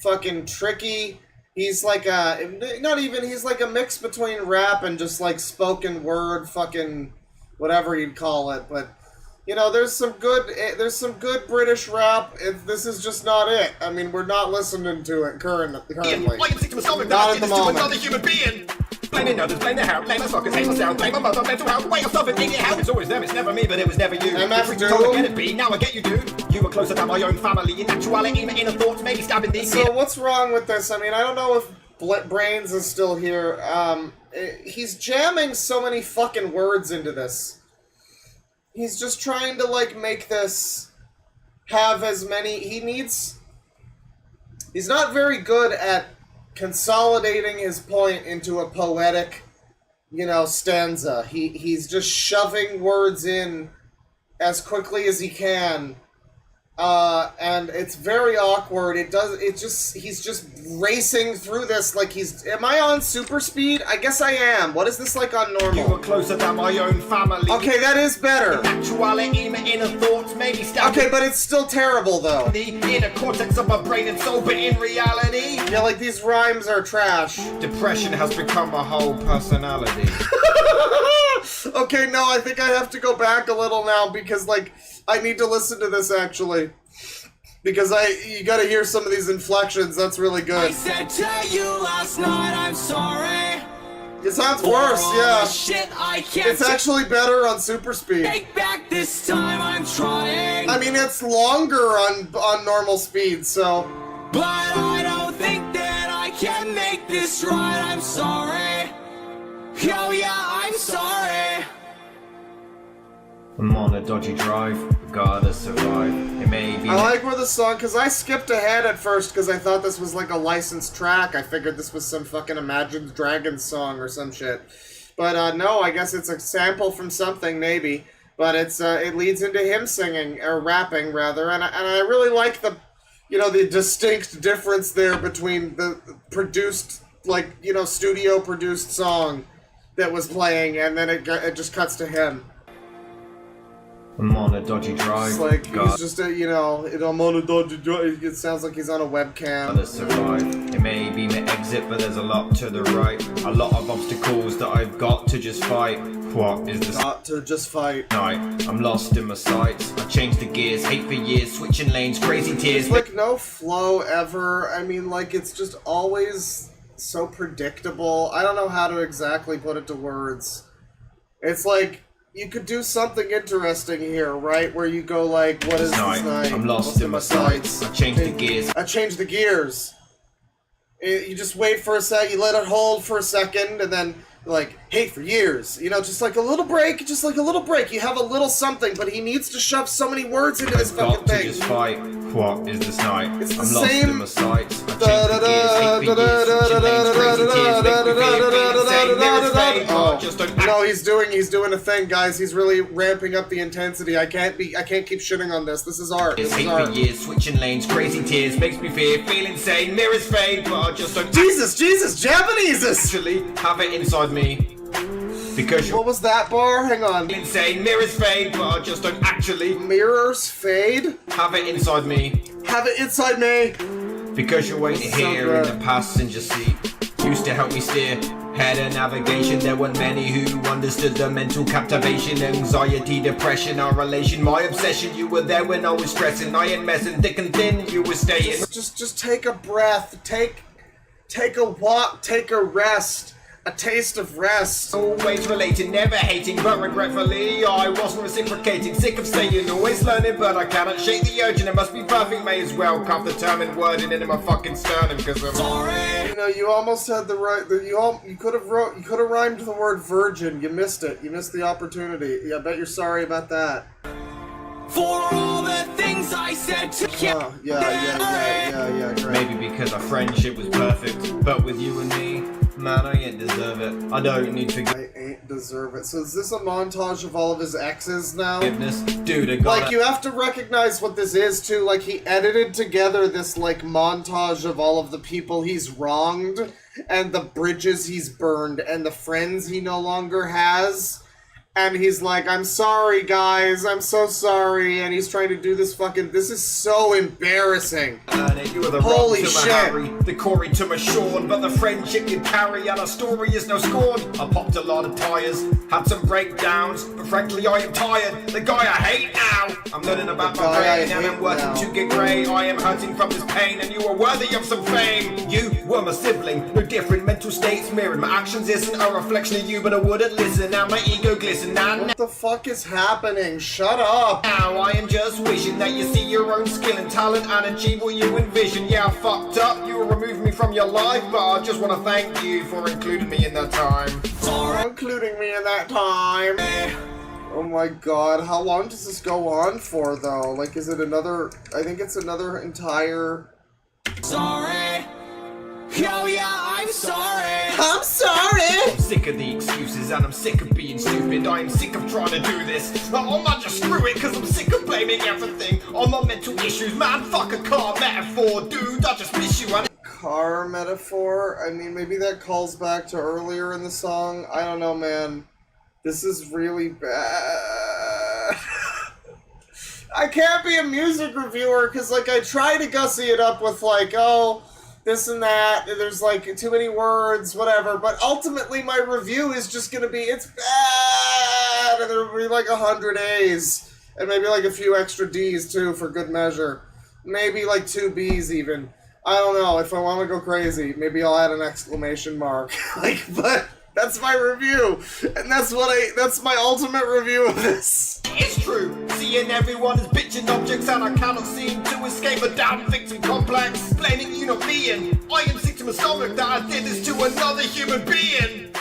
S2: fucking Tricky. He's like he's like a mix between rap and just like spoken word fucking whatever you'd call it. But, you know, there's some good British rap. This is just not it. I mean, we're not listening to it currently.
S4: I am sick to my stomach
S2: Not
S4: that I
S2: at
S4: did
S2: the
S4: this to
S2: moment.
S4: another human being. Blaming others, blame the hair, blame my fuckers, hate myself, blame my mother, mental health, way of suffocating how it's always them, it's never me, but it was never you.
S2: MF
S4: You're told to get it be, now I get you, dude. You were closer than my own family. In actuality, my inner thoughts maybe stabbing these.
S2: So what's wrong with this? I mean, I don't know if Brains is still here. He's jamming so many fucking words into this. He's just trying to, like, make this have as many... He's not very good at consolidating his point into a poetic, you know, stanza. He's just shoving words in as quickly as he can. And it's very awkward. He's just racing through this like am I on super speed? I guess I am. What is this like on normal?
S4: You were closer than my own family.
S2: Okay, that is better.
S4: In actuality, my inner thoughts maybe stabbing.
S2: Okay, but it's still terrible though.
S4: The inner cortex of my brain and soul, but in reality...
S2: Yeah, like these rhymes are trash.
S4: Depression has become a whole personality.
S2: Okay, no, I think I have to go back a little now because, like, I need to listen to this actually. Because you gotta hear some of these inflections, that's really good.
S1: I said to you last night, I'm sorry.
S2: It sounds worse, yeah.
S1: Shit, I can't
S2: It's actually better on super speed.
S1: take back this time. I'm trying.
S2: I mean, it's longer on normal speed, so.
S1: But I don't think that I can make this right. I'm sorry. Oh yeah, I'm sorry.
S10: I'm on a dodgy drive, gotta survive. It may be.
S2: I like where the song, because I skipped ahead at first because I thought this was like a licensed track. I figured this was some fucking Imagine Dragons song or some shit. But no, I guess it's a sample from something, maybe. But it's it leads into him singing, or rapping rather, and I really like the, you know, the distinct difference there between the produced, like, you know, studio produced song that was playing, and then it just cuts to him.
S10: I'm on a dodgy drive.
S2: It's like he's just a, you know, I'm on a dodgy drive. It sounds like he's on a webcam.
S10: Gotta survive. It may be my exit, but there's a lot to the right. A lot of obstacles that I've got to just fight. What is this?
S2: Got to just fight.
S10: Night. I'm lost in my sights. I changed the gears, hate for years, switching lanes, crazy tears.
S2: It's like no flow ever. I mean, like, it's just always so predictable. I don't know how to exactly put it to words. It's like, you could do something interesting here, right? Where you go like, what is this night?
S10: I'm lost in my sights. I changed the gears.
S2: I changed the gears. You just wait for a sec, you let it hold for a second, and then, like, hate for years. You know, just like a little break, just like a little break. You have a little something, but he needs to shove so many words into this fucking thing.
S10: Just fight. What is this night?
S2: It's the
S10: I'm
S2: same.
S10: Lost in my sights. I changed the gears, hate for years, switching lanes, crazy tears, make me feel insane. There is fame, but I just don't act.
S2: No, he's doing a thing, guys. He's really ramping up the intensity. I can't keep shitting on this. This is art. This is
S10: hate
S2: art.
S10: for years, switching lanes, crazy tears, makes me feel insane. There is fame, but I just don't.
S2: Jesus, Japanese!
S10: Actually, have it inside me. Because
S2: what was that bar? Hang on.
S10: Insane. Mirrors fade, but I just don't actually.
S2: Mirrors fade?
S10: Have it inside me.
S2: Have it inside me.
S10: Because you're waiting here in the passenger seat. Used to help me steer. Had a navigation. There weren't many who understood the mental captivation, anxiety, depression, our relation, my obsession. You were there when I was stressing. I ain't messing, thick and thin. You were staying.
S2: Just take a breath. Take a walk. Take a rest. A taste of rest.
S10: Always relating, never hating, but regretfully I wasn't reciprocating. Sick of saying, always learning, but I cannot shake the urge, and it must be perfect. May as well carve the term in wording into my fucking sternum, because I'm sorry.
S2: You know, you almost had the right. You could have rhymed the word virgin. You missed it. You missed the opportunity. Yeah, I bet you're sorry about that.
S1: For all the things I said to you.
S2: Yeah, great.
S10: Maybe because our friendship was perfect, but with you and me, man, I ain't deserve it. I don't need to.
S2: I ain't deserve it. So is this a montage of all of his exes now?
S10: Forgiveness, dude. I gotta...
S2: Like, you have to recognize what this is too. Like, he edited together this like montage of all of the people he's wronged, and the bridges he's burned, and the friends he no longer has. And he's like, I'm sorry, guys. I'm so sorry. And he's trying to do this fucking... This is so embarrassing.
S10: You were the
S2: Holy
S10: Rob to
S2: shit.
S10: my Harry, the Corey to my Sean, but the friendship you carry and our story is no scorn. I popped a lot of tires, had some breakdowns, but frankly I am tired. The guy I hate now. I'm learning about my brain and I'm working to get grey. I am hurting from this pain and you are worthy of some fame. You were my sibling, no different mental states mirrored. My actions isn't a reflection of you, but I wouldn't listen. Now my ego glistens.
S2: What the fuck is happening? Shut up!
S10: Now I am just wishing that you see your own skill and talent and achieve what you envision. Yeah, I fucked up, you removed me from your life, but I just want to thank you for including me in that time.
S2: For including me in that time. Oh my god, how long does this go on for though? Like, is it another... I think it's another entire...
S1: Sorry. Oh yeah, I'm sorry.
S2: I'm sorry.
S10: I'm sick of the excuses and I'm sick of being stupid. I am sick of trying to do this. I might just screw it because I'm sick of blaming everything on my mental issues. Man, fuck a car metaphor, dude. I just miss you.
S2: Car metaphor? I mean, maybe that calls back to earlier in the song. I don't know, man. This is really bad. I can't be a music reviewer because, like, I try to gussy it up with, like, oh... this and that, there's like too many words, whatever, but ultimately my review is just gonna be, it's bad, and there'll be like 100 A's, and maybe like a few extra D's too, for good measure. Maybe like 2 B's even. I don't know, if I want to go crazy, maybe I'll add an exclamation mark. Like, but that's my review, and that's my ultimate review of this.
S10: It's true, seeing everyone as bitching objects and I cannot seem to escape a damn victim complex. Blaming you not being, I am sick to my stomach that I did this to another human being.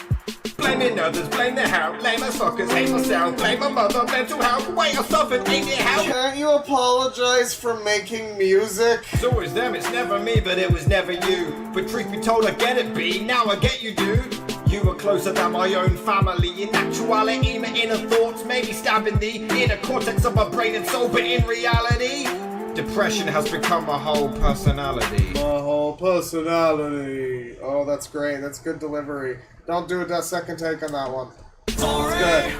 S5: Blaming others, blame their how, blame my suckers, hate myself, blame my mother, mental health, wait I suffered, ain't it how?
S2: Can't you apologize for making music?
S5: It's always them, it's never me, but it was never you. But truth be told, I get it, B, now I get you, dude. You were closer than my own family. In actuality, my inner thoughts may be stabbing the inner cortex of my brain and soul, but in reality, depression has become my whole personality.
S2: My whole personality. Oh, that's great. That's good delivery. Don't do a second take on that one. It's good.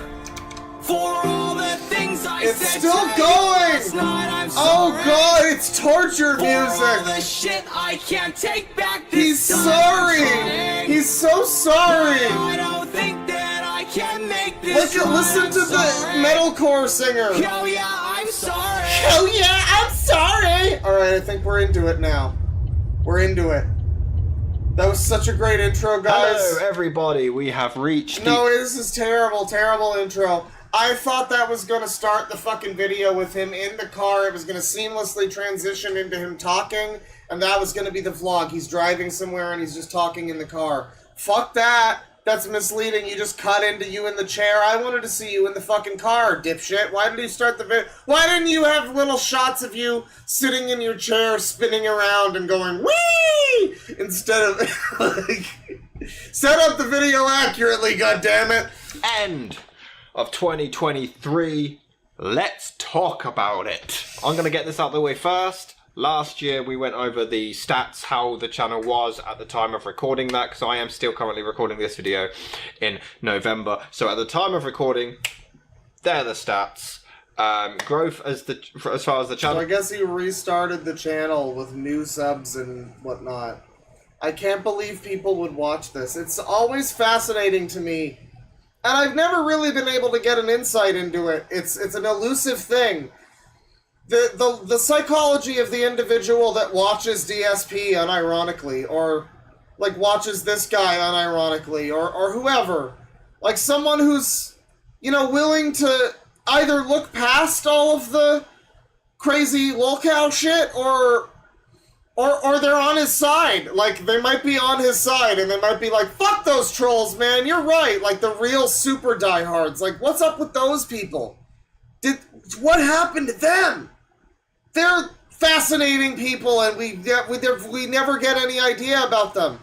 S1: For all the things I
S2: It's
S1: said
S2: still
S1: to you
S2: going!
S1: last night, I'm
S2: Oh
S1: sorry.
S2: god, it's torture
S1: For all
S2: music!
S1: the shit I can't take back this
S2: He's
S1: time,
S2: sorry!
S1: I'm trying.
S2: He's so sorry!
S1: I don't think that I can make this right,
S2: Listen
S1: I'm
S2: to
S1: sorry.
S2: the metalcore singer!
S1: Oh yeah, I'm sorry.
S2: Oh yeah, I'm sorry! Alright, I think we're into it now. We're into it. That was such a great intro, guys.
S10: Hello, everybody. We have reached.
S2: No, this is terrible, terrible intro. I thought that was going to start the fucking video with him in the car. It was going to seamlessly transition into him talking, and that was going to be the vlog. He's driving somewhere and he's just talking in the car. Fuck that. That's misleading. You just cut into you in the chair. I wanted to see you in the fucking car, dipshit. Why did you start the video? Why didn't you have little shots of you sitting in your chair, spinning around and going, whee! Instead of, like, set up the video accurately, goddammit.
S10: End of 2023. Let's talk about it. I'm going to get this out of the way first. Last year we went over the stats, how the channel was at the time of recording that, because I am still currently recording this video in November. So at the time of recording, they're the stats. Growth as far as the channel.
S2: So I guess he restarted the channel with new subs and whatnot. I can't believe people would watch this. It's always fascinating to me. And I've never really been able to get an insight into it. It's an elusive thing. The psychology of the individual that watches DSP unironically, or like watches this guy unironically, or whoever. Like someone who's, you know, willing to either look past all of the crazy Lolcow shit, or they're on his side. Like, they might be on his side, and they might be like, fuck those trolls, man, you're right. Like, the real super diehards. Like, what's up with those people? What happened to them? They're fascinating people, and we never get any idea about them.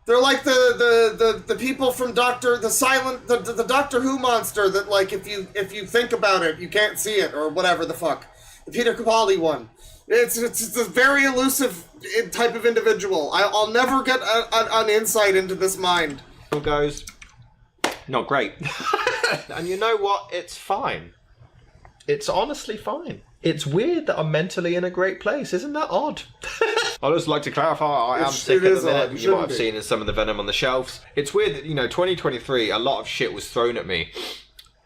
S2: They're like the people from the Doctor Who monster that, like, if you think about it, you can't see it, or whatever the fuck. The Peter Capaldi one. It's a very elusive type of individual. I'll never get an insight into this mind.
S10: Goes, not great. And you know what? It's fine. It's honestly fine. It's weird that I'm mentally in a great place. Isn't that odd? I'd just like to clarify, I am sick at the minute. You might have seen in some of the Venom on the shelves. It's weird that, 2023, a lot of shit was thrown at me.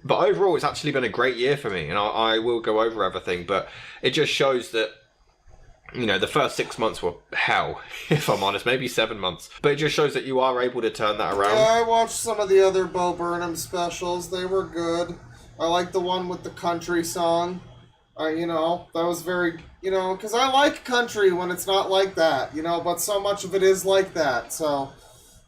S10: But overall, it's actually been a great year for me. And I will go over everything. But it just shows that, the first 6 months were hell, if I'm honest. Maybe 7 months. But it just shows that you are able to turn that around.
S2: Yeah, I watched some of the other Bo Burnham specials. They were good. I like the one with the country song. That was very, because I like country when it's not like that, but so much of it is like that. So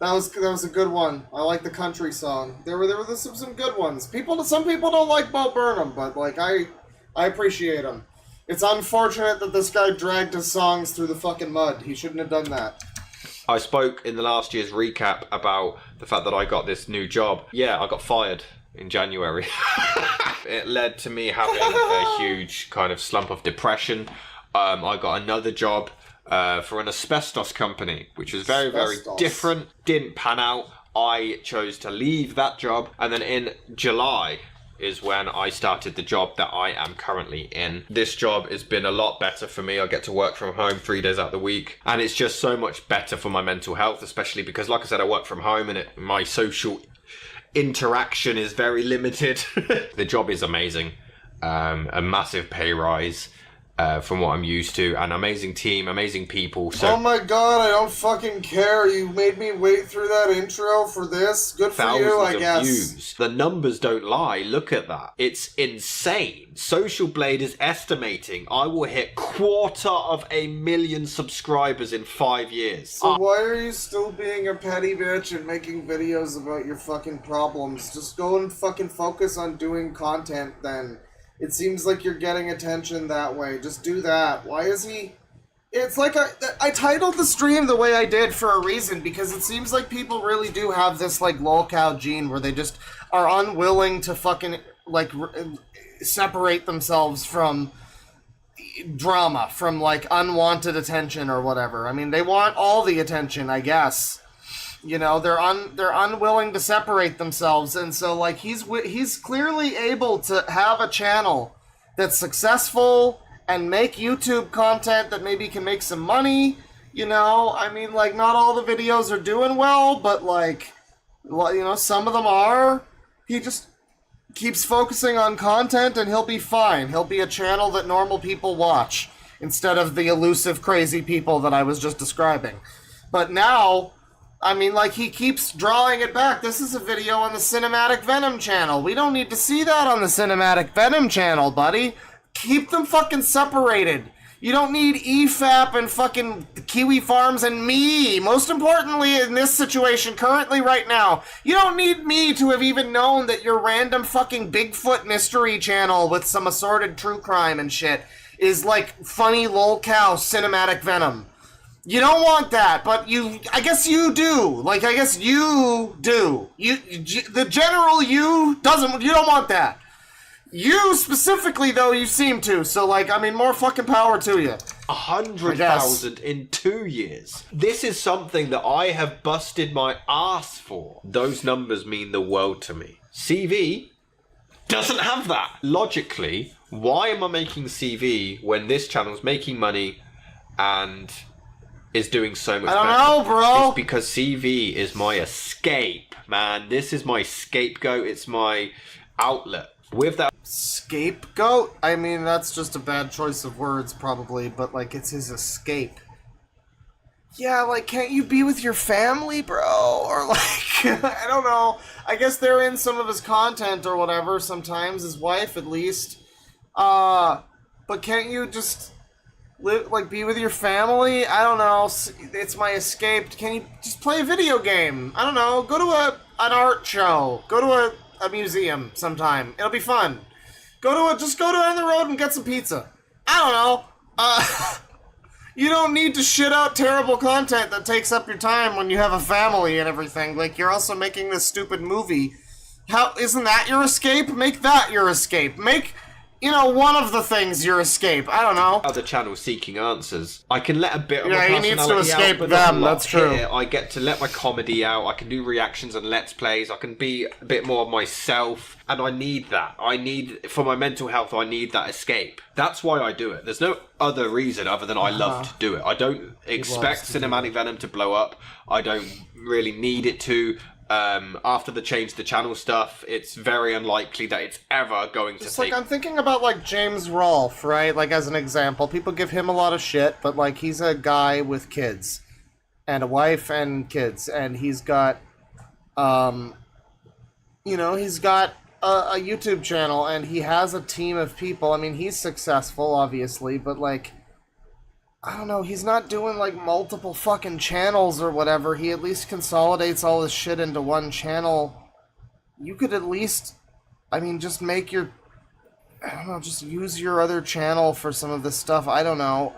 S2: that was a good one. I like the country song. There were some good ones. Some people don't like Bo Burnham, but like I appreciate him. It's unfortunate that this guy dragged his songs through the fucking mud. He shouldn't have done that.
S10: I spoke in the last year's recap about the fact that I got this new job. Yeah, I got fired in January. It led to me having a huge kind of slump of depression. I got another job for an asbestos company, which was very, very different. Didn't pan out. I chose to leave that job. And then in July is when I started the job that I am currently in. This job has been a lot better for me. I get to work from home 3 days out of the week. And it's just so much better for my mental health, especially because, like I said, I work from home and my social interaction is very limited. The job is amazing. A massive pay rise.
S4: from what I'm used to. An amazing team, amazing people. So
S2: oh my god, I don't fucking care. You made me wait through that intro for this. Good for you, I guess.
S4: Views. The numbers don't lie. Look at that. It's insane. Social Blade is estimating I will hit 250,000 subscribers in 5 years.
S2: So why are you still being a petty bitch and making videos about your fucking problems? Just go and fucking focus on doing content then. It seems like you're getting attention that way. Just do that. Why is he... It's like I titled the stream the way I did for a reason, because it seems like people really do have this, like, Lolcow gene where they just are unwilling to fucking, like, separate themselves from drama, from, like, unwanted attention or whatever. I mean, they want all the attention, I guess. You know, they're unwilling to separate themselves, and so, like, he's clearly able to have a channel that's successful and make YouTube content that maybe can make some money, you know? I mean, like, not all the videos are doing well, but, like, you know, some of them are. He just keeps focusing on content and he'll be fine. He'll be a channel that normal people watch, instead of the elusive, crazy people that I was just describing. But now... I mean, like, he keeps drawing it back. This is a video on the Cinematic Venom channel. We don't need to see that on the Cinematic Venom channel, buddy. Keep them fucking separated. You don't need EFAP and fucking Kiwi Farms and me. Most importantly, in this situation, currently right now, you don't need me to have even known that your random fucking Bigfoot mystery channel with some assorted true crime and shit is, like, funny Lolcow Cinematic Venom. You don't want that, but I guess you do. Like, I guess you do. The general you don't want that. You specifically, though, you seem to. So, like, I mean, more fucking power to you.
S4: 100,000 in 2 years. This is something that I have busted my ass for. Those numbers mean the world to me. CV doesn't have that. Logically, why am I making CV when this channel's making money and... is doing so much better?
S2: I don't know, bro.
S4: It's because CV is my escape, man. This is my scapegoat. It's my outlet. With that...
S2: Scapegoat? I mean, that's just a bad choice of words, probably, but, like, it's his escape. Yeah, like, can't you be with your family, bro? Or, like, I don't know. I guess they're in some of his content or whatever sometimes, his wife, at least. But can't you just... like, be with your family? I don't know. It's my escape. Can you just play a video game? I don't know. Go to an art show. Go to a museum sometime. It'll be fun. Just go down the road and get some pizza. I don't know. You don't need to shit out terrible content that takes up your time when you have a family and everything. Like, you're also making this stupid movie. Isn't that your escape? Make that your escape. Make... you know, one of the things your escape. I don't know.
S4: Other channels seeking answers. I can let a bit of my
S2: he
S4: personality
S2: needs to escape
S4: out, but
S2: them, that's true.
S4: Here, I get to let my comedy out. I can do reactions and let's plays. I can be a bit more of myself. And I need that. For my mental health, I need that escape. That's why I do it. There's no other reason other than I love to do it. I don't expect Cinematic Venom to blow up. I don't really need it to. After the change the channel stuff, it's very unlikely that it's ever going to take...
S2: like, I'm thinking about, like, James Rolfe, right? Like, as an example. People give him a lot of shit, but, like, he's a guy with kids. And a wife and kids. And he's got, you know, he's got a YouTube channel, and he has a team of people. I mean, he's successful, obviously, but, like... I don't know, he's not doing, like, multiple fucking channels or whatever. He at least consolidates all this shit into one channel. You could at least, I mean, just make your... I don't know, just use your other channel for some of this stuff. I don't know.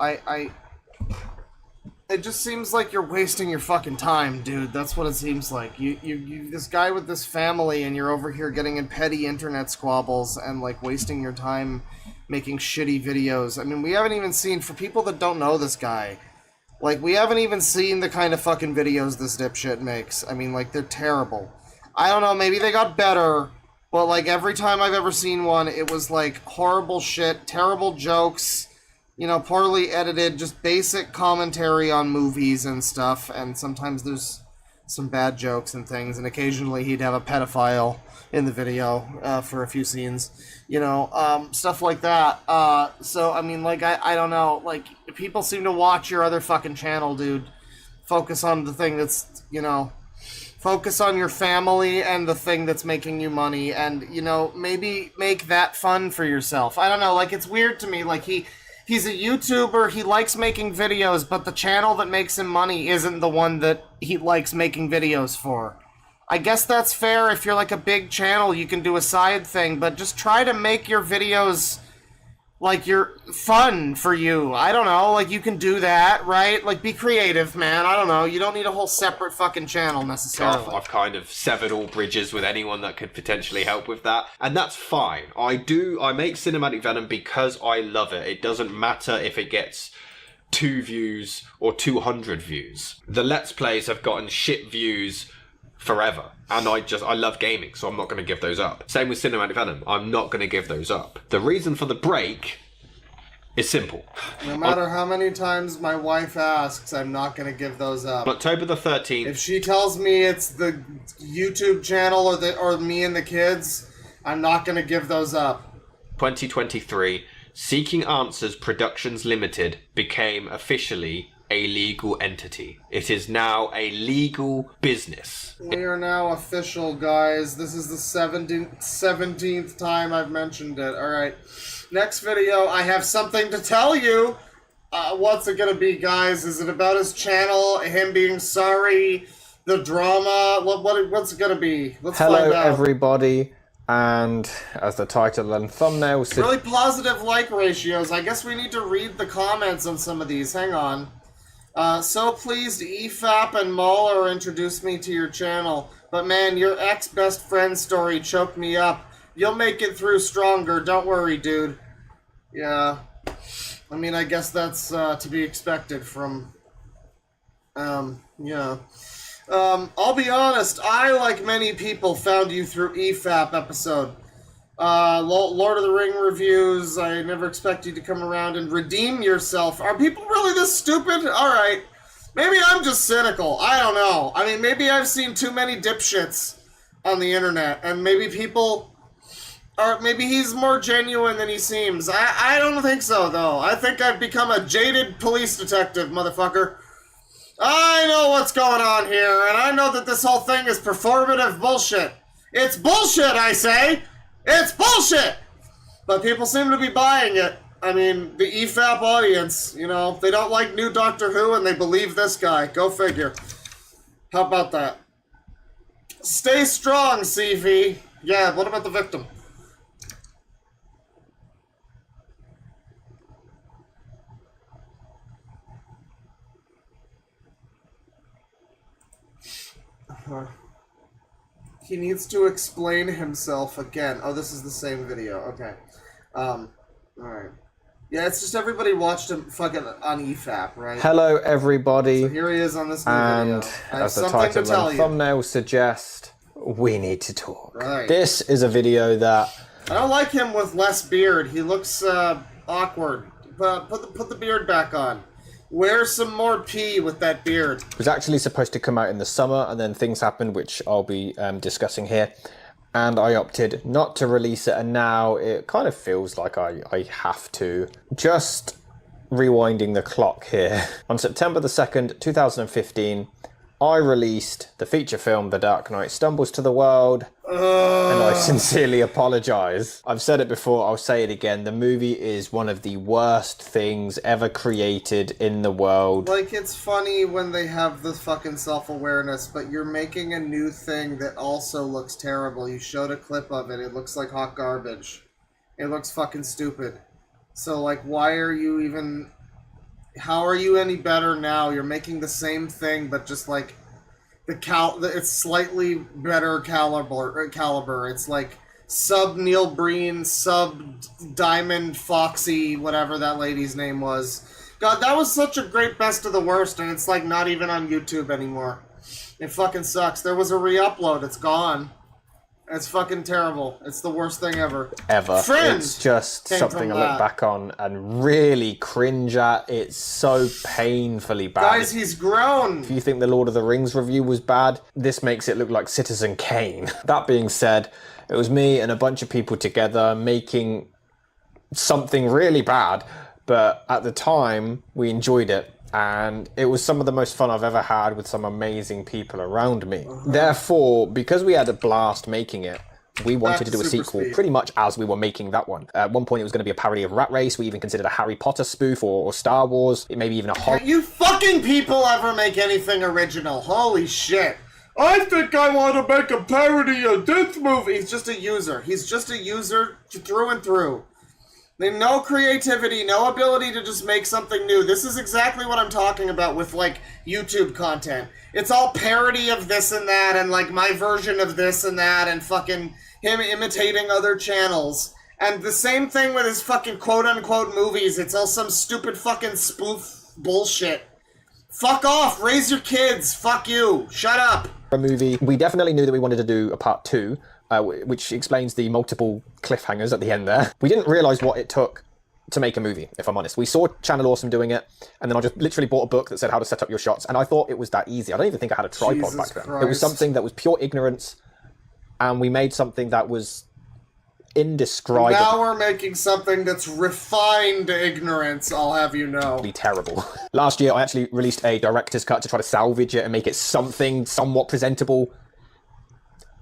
S2: It just seems like you're wasting your fucking time, dude. That's what it seems like. You this guy with this family, and you're over here getting in petty internet squabbles and, like, wasting your time... making shitty videos. I mean, we haven't even seen, for people that don't know this guy, like, we haven't even seen the kind of fucking videos this dipshit makes. I mean, like, they're terrible. I don't know, maybe they got better, but, like, every time I've ever seen one, it was, like, horrible shit, terrible jokes, you know, poorly edited, just basic commentary on movies and stuff, and sometimes there's some bad jokes and things, and occasionally he'd have a pedophile in the video for a few scenes, you know, stuff like that. So, I mean, like, I don't know, like, people seem to watch your other fucking channel, dude. Focus on the thing that's, you know, focus on your family and the thing that's making you money, and, you know, maybe make that fun for yourself. I don't know, like, it's weird to me, like, he's a YouTuber, he likes making videos, but the channel that makes him money isn't the one that he likes making videos for. I guess that's fair. If you're like a big channel, you can do a side thing, but just try to make your videos like you're fun for you. I don't know, like you can do that, right? Like be creative, man. I don't know. You don't need a whole separate fucking channel necessarily.
S4: I've kind of severed all bridges with anyone that could potentially help with that, and that's fine. I make Cinematic Venom because I love it. It doesn't matter if it gets 2 views or 200 views. The Let's Plays have gotten shit views forever, and I love gaming, so I'm not going to give those up. Same with Cinematic Venom, I'm not going to give those up. The reason for the break is simple.
S2: No matter how many times my wife asks, I'm not going to give those up.
S4: October the 13th.
S2: If she tells me it's the YouTube channel or me and the kids, I'm not going to give those up.
S4: 2023, Seeking Answers Productions Limited became officially a legal entity. It is now a legal business.
S2: We are now official, guys. This is the 17th time I've mentioned it. Alright. Next video, I have something to tell you. What's it gonna be, guys? Is it about his channel, him being sorry, the drama? What's it gonna be? Let's find out.
S3: Hello, everybody. And as the title and thumbnail...
S2: Really positive like ratios. I guess we need to read the comments on some of these. Hang on. So pleased EFAP and Mahler introduced me to your channel. But man, your ex-best friend story choked me up. You'll make it through stronger. Don't worry, dude. Yeah. I mean, I guess that's to be expected from... yeah. I'll be honest, I, like many people, found you through EFAP episode. Lord of the Ring reviews, I never expect you to come around and redeem yourself. Are people really this stupid? Alright. Maybe I'm just cynical. I don't know. I mean, maybe I've seen too many dipshits on the internet, and maybe people... Or maybe he's more genuine than he seems. I don't think so, though. I think I've become a jaded police detective, motherfucker. I know what's going on here, and I know that this whole thing is performative bullshit. It's bullshit, I say! It's bullshit! But people seem to be buying it. I mean, the EFAP audience, you know, they don't like new Doctor Who and they believe this guy. Go figure. How about that? Stay strong, CV. Yeah, what about the victim? He needs to explain himself again. Oh, this is the same video. Okay. Alright. Yeah, it's just everybody watched him fucking on EFAP, right?
S3: Hello, everybody.
S2: So here he is on this new
S3: and
S2: video.
S3: as the title and thumbnail suggest, we need to talk.
S2: Right.
S3: This is a video that...
S2: I don't like him with less beard. He looks awkward. Put the beard back on. Wear some more pee with that beard.
S3: It was actually supposed to come out in the summer, and then things happened, which I'll be discussing here. And I opted not to release it, and now it kind of feels like I have to. Just rewinding the clock here. On September the 2nd, 2015, I released the feature film The Dark Knight Stumbles to the World, and I sincerely apologise. I've said it before, I'll say it again, the movie is one of the worst things ever created in the world.
S2: Like, it's funny when they have the fucking self-awareness, but you're making a new thing that also looks terrible. You showed a clip of it, it looks like hot garbage. It looks fucking stupid. So, like, why are you even... How are you any better now? You're making the same thing, but just like it's slightly better caliber. It's like sub Neil Breen, sub Diamond Foxy, whatever that lady's name was. God, that was such a great best of the worst, and it's like not even on YouTube anymore. It fucking sucks. There was a re-upload. It's gone. It's fucking terrible. It's the worst thing ever.
S3: Fringe! It's just something I look back on and really cringe at. It's so painfully bad.
S2: Guys, he's grown!
S3: If you think the Lord of the Rings review was bad, this makes it look like Citizen Kane. That being said, it was me and a bunch of people together making something really bad, but at the time, we enjoyed it. And it was some of the most fun I've ever had with some amazing people around me. Therefore, because we had a blast making it, we wanted to do a sequel pretty much as we were making that one. At one point, it was going to be a parody of Rat Race. We even considered a Harry Potter spoof or Star Wars, maybe even a horror.
S2: Can you fucking people ever make anything original? Holy shit. I think I want to make a parody of this movie. He's just a user. He's just a user through and through. No creativity, no ability to just make something new. This is exactly what I'm talking about with, like, YouTube content. It's all parody of this and that, and, like, my version of this and that, and fucking him imitating other channels. And the same thing with his fucking quote-unquote movies. It's all some stupid fucking spoof bullshit. Fuck off! Raise your kids! Fuck you! Shut up!
S3: A movie. We definitely knew that we wanted to do a part 2. Which explains the multiple cliffhangers at the end there. We didn't realise what it took to make a movie, if I'm honest. We saw Channel Awesome doing it, and then I just literally bought a book that said how to set up your shots, and I thought it was that easy. I don't even think I had a tripod back then. It was something that was pure ignorance, and we made something that was indescribable.
S2: Now we're making something that's refined ignorance, I'll have you know.
S3: Terrible. Last year, I actually released a director's cut to try to salvage it and make it something somewhat presentable.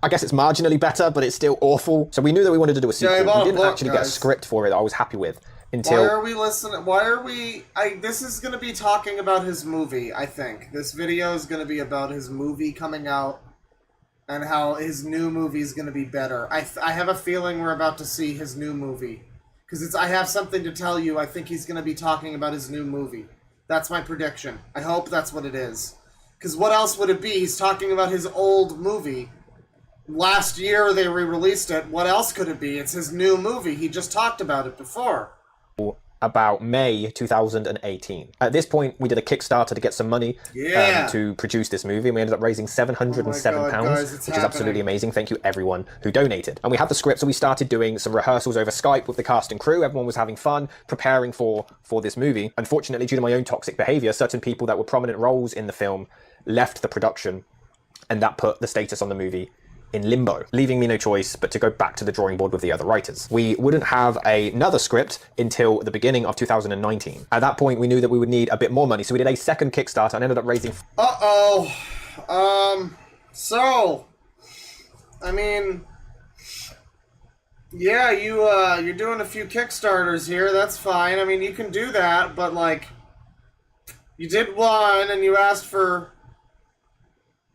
S3: I guess it's marginally better, but it's still awful. So we knew that we wanted to do a sequel. We didn't actually get a script for it that I was happy with until...
S2: Why are we listening? Why are we... This is going to be talking about his movie, I think. This video is going to be about his movie coming out and how his new movie is going to be better. I have a feeling we're about to see his new movie. Because I have something to tell you. I think he's going to be talking about his new movie. That's my prediction. I hope that's what it is. Because what else would it be? He's talking about his old movie. Last year they re-released it. What else could it be? It's his new movie. He just talked about it before.
S3: About May 2018. At this point, we did a Kickstarter to get some money to produce this movie, and we ended up raising £707, which is absolutely amazing. Thank you everyone who donated. And we had the script, so we started doing some rehearsals over Skype with the cast and crew. Everyone was having fun, preparing for this movie. Unfortunately, due to my own toxic behaviour, certain people that were prominent roles in the film left the production, and that put the status on the movie in limbo, leaving me no choice but to go back to the drawing board with the other writers. We wouldn't have another script until the beginning of 2019. At that point, we knew that we would need a bit more money, so we did a second Kickstarter and ended up raising...
S2: So, I mean... Yeah, you're doing a few Kickstarters here, that's fine. I mean, you can do that, but, like... You did one, and you asked for...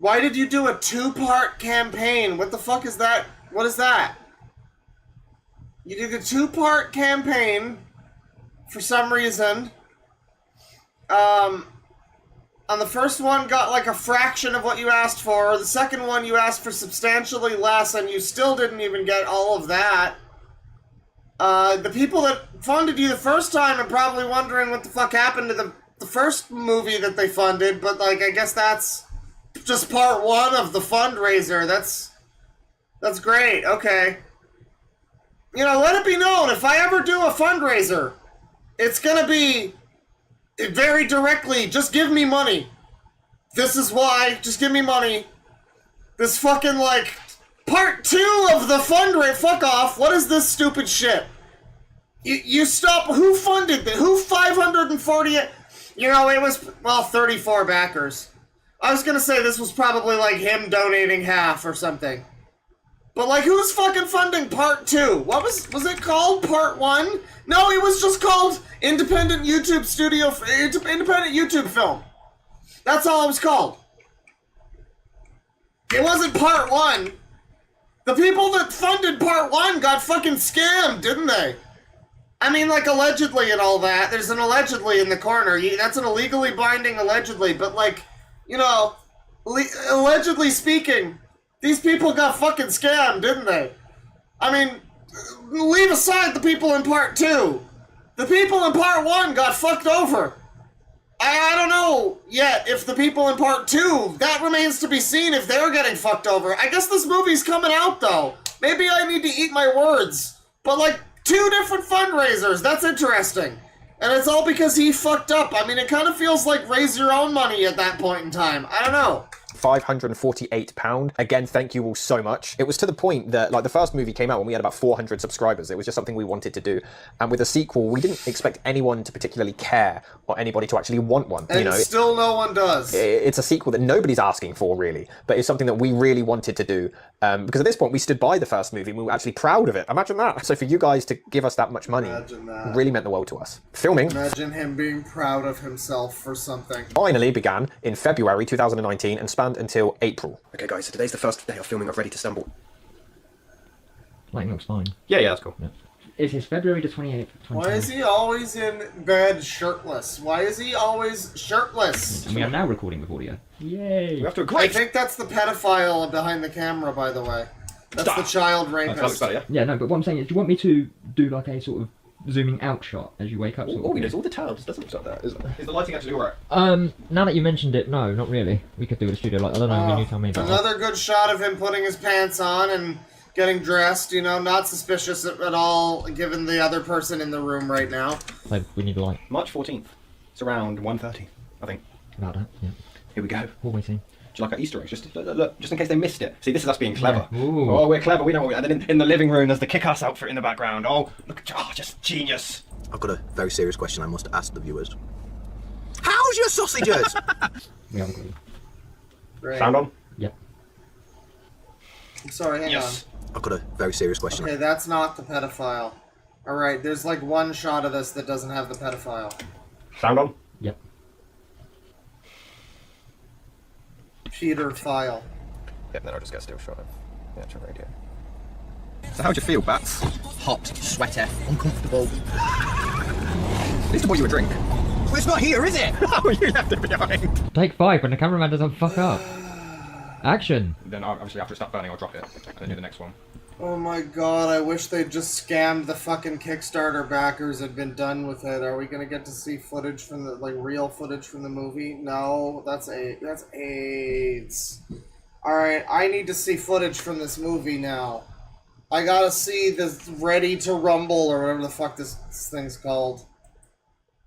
S2: Why did you do a 2-part campaign? What the fuck is that? What is that? You did a 2-part campaign for some reason. On the first one got like a fraction of what you asked for. The second one you asked for substantially less, and you still didn't even get all of that. The people that funded you the first time are probably wondering what the fuck happened to the first movie that they funded, but like I guess that's just part 1 of the fundraiser. That's great. Okay. You know, let it be known, if I ever do a fundraiser, it's gonna be very directly, just give me money. This is why, just give me money. This fucking, like, part 2 of the fundraiser, fuck off, what is this stupid shit? You stop, who funded this? Who 540, you know, it was, well, 34 backers. I was gonna say this was probably like him donating half or something. But like, who's fucking funding part 2? What was it called? Part 1? No, it was just called Independent YouTube Film. That's all it was called. It wasn't part 1. The people that funded part 1 got fucking scammed, didn't they? I mean, like, allegedly and all that. There's an allegedly in the corner. That's an illegally binding allegedly, but like... You know, allegedly speaking, these people got fucking scammed, didn't they? I mean, leave aside the people in part 2. The people in part 1 got fucked over. I don't know know yet if the people in part 2, that remains to be seen if they're getting fucked over. I guess this movie's coming out, though. Maybe I need to eat my words. But, like, 2 different fundraisers, that's interesting. And it's all because he fucked up. I mean, it kind of feels like raise your own money at that point in time. I don't know.
S3: £548. Again, thank you all so much. It was to the point that, like, the first movie came out when we had about 400 subscribers. It was just something we wanted to do. And with a sequel, we didn't expect anyone to particularly care or anybody to actually want one.
S2: And
S3: you know,
S2: still no one does.
S3: It's a sequel that nobody's asking for, really, but it's something that we really wanted to do. Because at this point, we stood by the first movie and we were actually proud of it. Imagine that. So for you guys to give us that much money really meant the world to us. Filming.
S2: Imagine him being proud of himself for something.
S3: Finally began in February 2019 and spanned until April.
S4: Okay, guys, so today's the first day of filming of Ready to Stumble.
S16: Lighting looks fine.
S4: Yeah, that's cool.
S16: Yeah. It is February the 28th.
S2: Why is he always in bed shirtless? Why is he always shirtless?
S16: And we are now recording with audio. Yay!
S4: We have to agree.
S2: I think that's the pedophile behind the camera, by the way. That's the child rapist.
S16: Yeah, no, but what I'm saying is, do you want me to do like a sort of zooming out shot as you wake up?
S4: Oh, he does all the tabs. Doesn't look like that, is it? Is the lighting actually alright?
S16: Now that you mentioned it, no, not really. We could do it in a studio. Like, I don't know. When you tell me about
S2: another good shot of him putting his pants on and getting dressed. You know, not suspicious at all, given the other person in the room right now.
S16: Like, we need a light.
S4: March 14th. It's around 1:30, I think.
S16: About that. Yeah.
S4: Here we go.
S16: We're waiting.
S4: Do you like our Easter eggs? Just look, just in case they missed it. See, this is us being clever.
S16: Yeah. Ooh.
S4: Oh, we're clever. We know what we. And then in the living room, there's the kick-ass outfit in the background. Oh, look! Oh, just genius.
S15: I've got a very serious question I must ask the viewers. How's your sausages?
S16: We haven't got you.
S2: Great.
S4: Sound on?
S16: Yep.
S2: I'm sorry, hang on.
S15: I've got a very serious question.
S2: Okay, that's not the pedophile. Alright, there's like one shot of this that doesn't have the pedophile.
S4: Sound on?
S16: Yep.
S2: Peter File.
S4: Yep, then I'll just get a still shot of the actual radio. So how'd you feel, Bats?
S15: Hot, sweaty, uncomfortable.
S4: At least I bought you a drink.
S15: Well, it's not here, is it?
S4: Oh, you left it behind.
S16: Take 5 when the cameraman doesn't fuck up. Action.
S4: Then obviously after it starts burning, I'll drop it and then do the next one.
S2: Oh my god, I wish they'd just scammed the fucking Kickstarter backers and been done with it. Are we gonna get to see footage from the, like, real footage from the movie? No, that's AIDS. Alright, I need to see footage from this movie now. I gotta see this Ready to Rumble, or whatever the fuck this thing's called.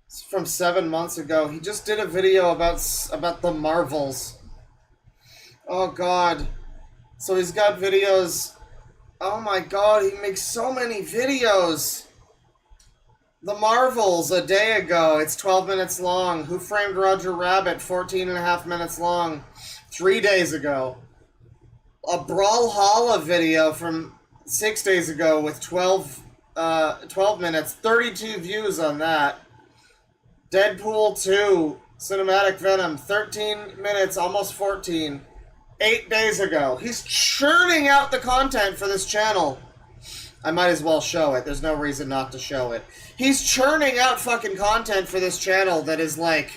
S2: It's from 7 months ago. He just did a video about the Marvels. Oh god. So he's got videos. Oh my god, he makes so many videos. The Marvels, a day ago. It's 12 minutes long. Who Framed Roger Rabbit, 14.5 minutes long. 3 days ago. A Brawlhalla video from 6 days ago with 12 minutes. 32 views on that. Deadpool 2, Cinematic Venom, 13 minutes, almost 14. 8 days ago. He's churning out the content for this channel. I might as well show it. There's no reason not to show it. He's churning out fucking content for this channel that is like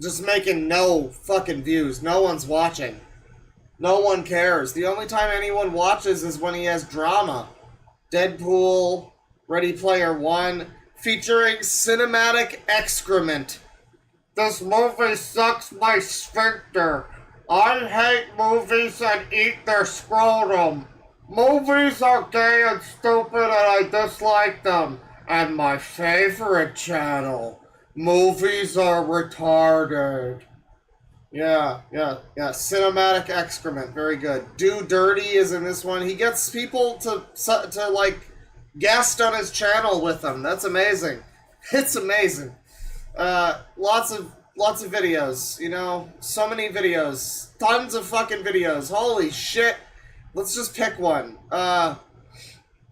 S2: just making no fucking views. No one's watching. No one cares. The only time anyone watches is when he has drama. Deadpool, Ready Player One, featuring cinematic excrement. This movie sucks my sphincter. I hate movies that eat their scrotum. Movies are gay and stupid and I dislike them. And my favorite channel. Movies are retarded. Yeah. Cinematic excrement. Very good. Do Dirty is in this one. He gets people to like guest on his channel with him. That's amazing. It's amazing. Lots of videos, you know, so many videos, tons of fucking videos, holy shit. Let's just pick one.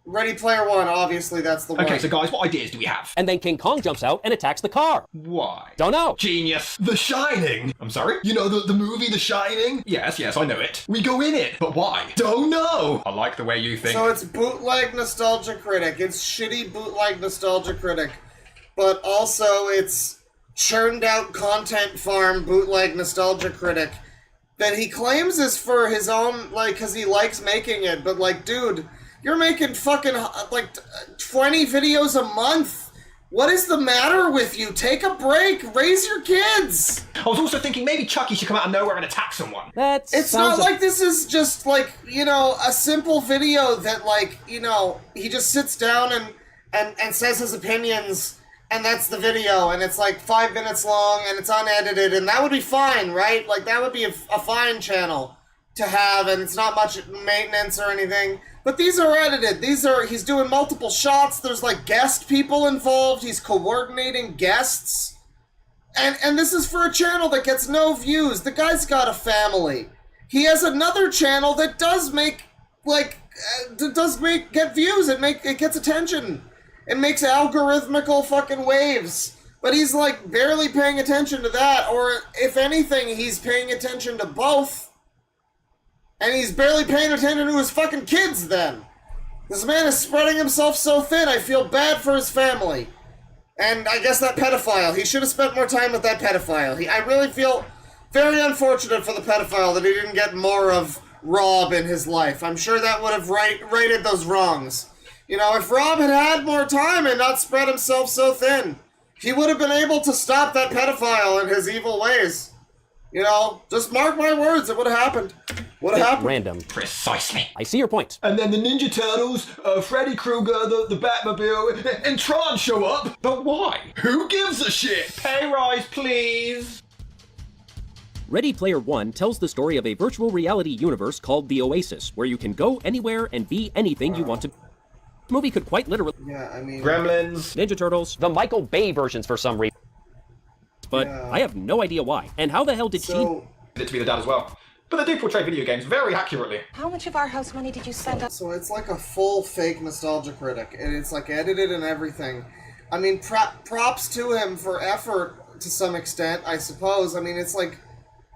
S2: Ready Player One, obviously that's the one.
S4: Okay, so guys, what ideas do we have?
S8: And then King Kong jumps out and attacks the car.
S4: Why?
S8: Don't know.
S4: Genius. The Shining. I'm sorry? You know the movie The Shining? Yes, I know it. We go in it. But why? Don't know. I like the way you think.
S2: So it's bootleg Nostalgia Critic. It's shitty bootleg Nostalgia Critic. But also it's churned out content farm bootleg Nostalgia Critic that he claims is for his own, like, because he likes making it, but like, dude, you're making fucking like 20 videos a month. What is the matter with you? Take a break. Raise your kids.
S10: I was also thinking maybe Chucky should come out of nowhere and attack someone.
S2: It's not like this is just like, you know, a simple video that like, you know, he just sits down and says his opinions and that's the video and it's like 5 minutes long and it's unedited and that would be fine, right? Like that would be a fine channel to have and it's not much maintenance or anything. But these are edited. He's doing multiple shots. There's like guest people involved. He's coordinating guests. And this is for a channel that gets no views. The guy's got a family. He has another channel that does make, like, get views. It gets attention. It makes algorithmical fucking waves. But he's like barely paying attention to that. Or if anything, he's paying attention to both. And he's barely paying attention to his fucking kids then. This man is spreading himself so thin, I feel bad for his family. And I guess that pedophile, he should have spent more time with that pedophile. I really feel very unfortunate for the pedophile that he didn't get more of Rob in his life. I'm sure that would have righted those wrongs. You know, if Rob had had more time and not spread himself so thin, he would have been able to stop that pedophile in his evil ways. You know, just mark my words, it would have happened. What happened?
S8: Random.
S10: Precisely.
S8: I see your point.
S5: And then the Ninja Turtles, Freddy Krueger, the Batmobile, and Tron show up. But why? Who gives a shit? Pay rise, please.
S8: Ready Player One tells the story of a virtual reality universe called the Oasis, where you can go anywhere and be anything you want to. The movie could quite literally.
S2: Yeah, I mean.
S5: Gremlins.
S8: Ninja Turtles. The Michael Bay versions for some reason. But I have no idea why. And how the hell did she...
S5: It to be the dad as well. But they do portray video games very accurately.
S22: How much of our house money did you spend on?
S2: So it's like a full fake nostalgia critic, and it's like edited and everything. I mean, props to him for effort to some extent, I suppose. I mean, it's like,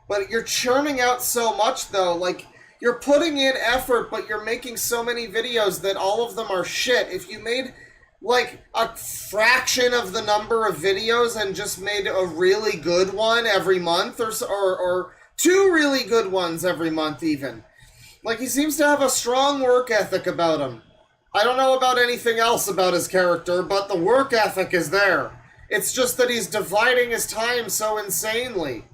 S2: but you're churning out so much though. Like, you're putting in effort, but you're making so many videos that all of them are shit. If you made like a fraction of the number of videos and just made a really good one every month or two really good ones every month even. Like, he seems to have a strong work ethic about him. I don't know about anything else about his character, but the work ethic is there. It's just that he's dividing his time so insanely.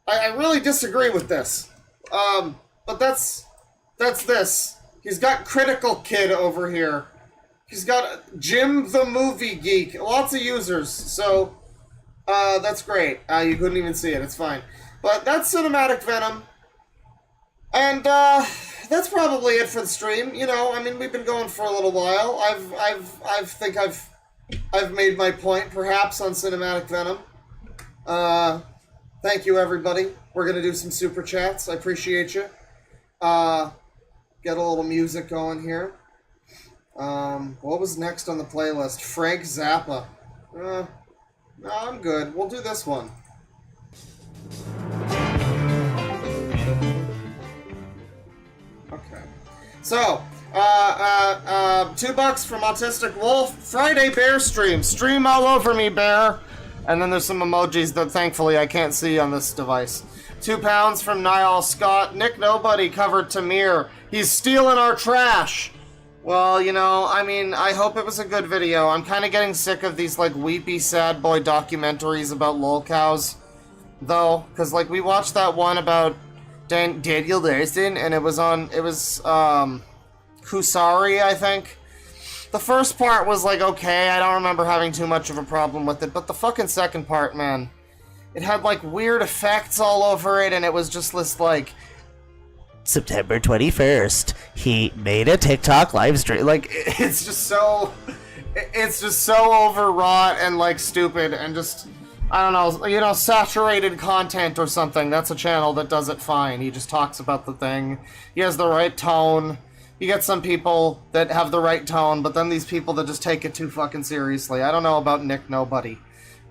S2: I really disagree with this. But that's this. He's got Critical Kid over here. He's got Jim the Movie Geek. Lots of users, so that's great. You couldn't even see it, it's fine. But that's Cinematic Venom. And that's probably it for the stream. You know, I mean, we've been going for a little while. I've made my point, perhaps, on Cinematic Venom. Thank you, everybody. We're gonna do some super chats. I appreciate you. Get a little music going here. What was next on the playlist? Frank Zappa. No, I'm good. We'll do this one. Okay. So, $2 from Autistic Wolf. Friday Bear stream. Stream all over me, Bear. And then there's some emojis that thankfully I can't see on this device. £2 from Niall Scott. Nick Nobody covered Tamir. He's stealing our trash. Well, you know, I mean, I hope it was a good video. I'm kind of getting sick of these, like, weepy, sad boy documentaries about lolcows, though. Because, like, we watched that one about Daniel Larson, and it was Kusari, I think. The first part was, like, okay. I don't remember having too much of a problem with it. But the fucking second part, man, it had, like, weird effects all over it, and it was just this, like...
S15: September 21st, he made a TikTok live stream.
S2: Like, it's just so overwrought and, like, stupid and just, I don't know, you know, saturated content or something. That's a channel that does it fine. He just talks about the thing. He has the right tone. You get some people that have the right tone, but then these people that just take it too fucking seriously. I don't know about Nick Nobody.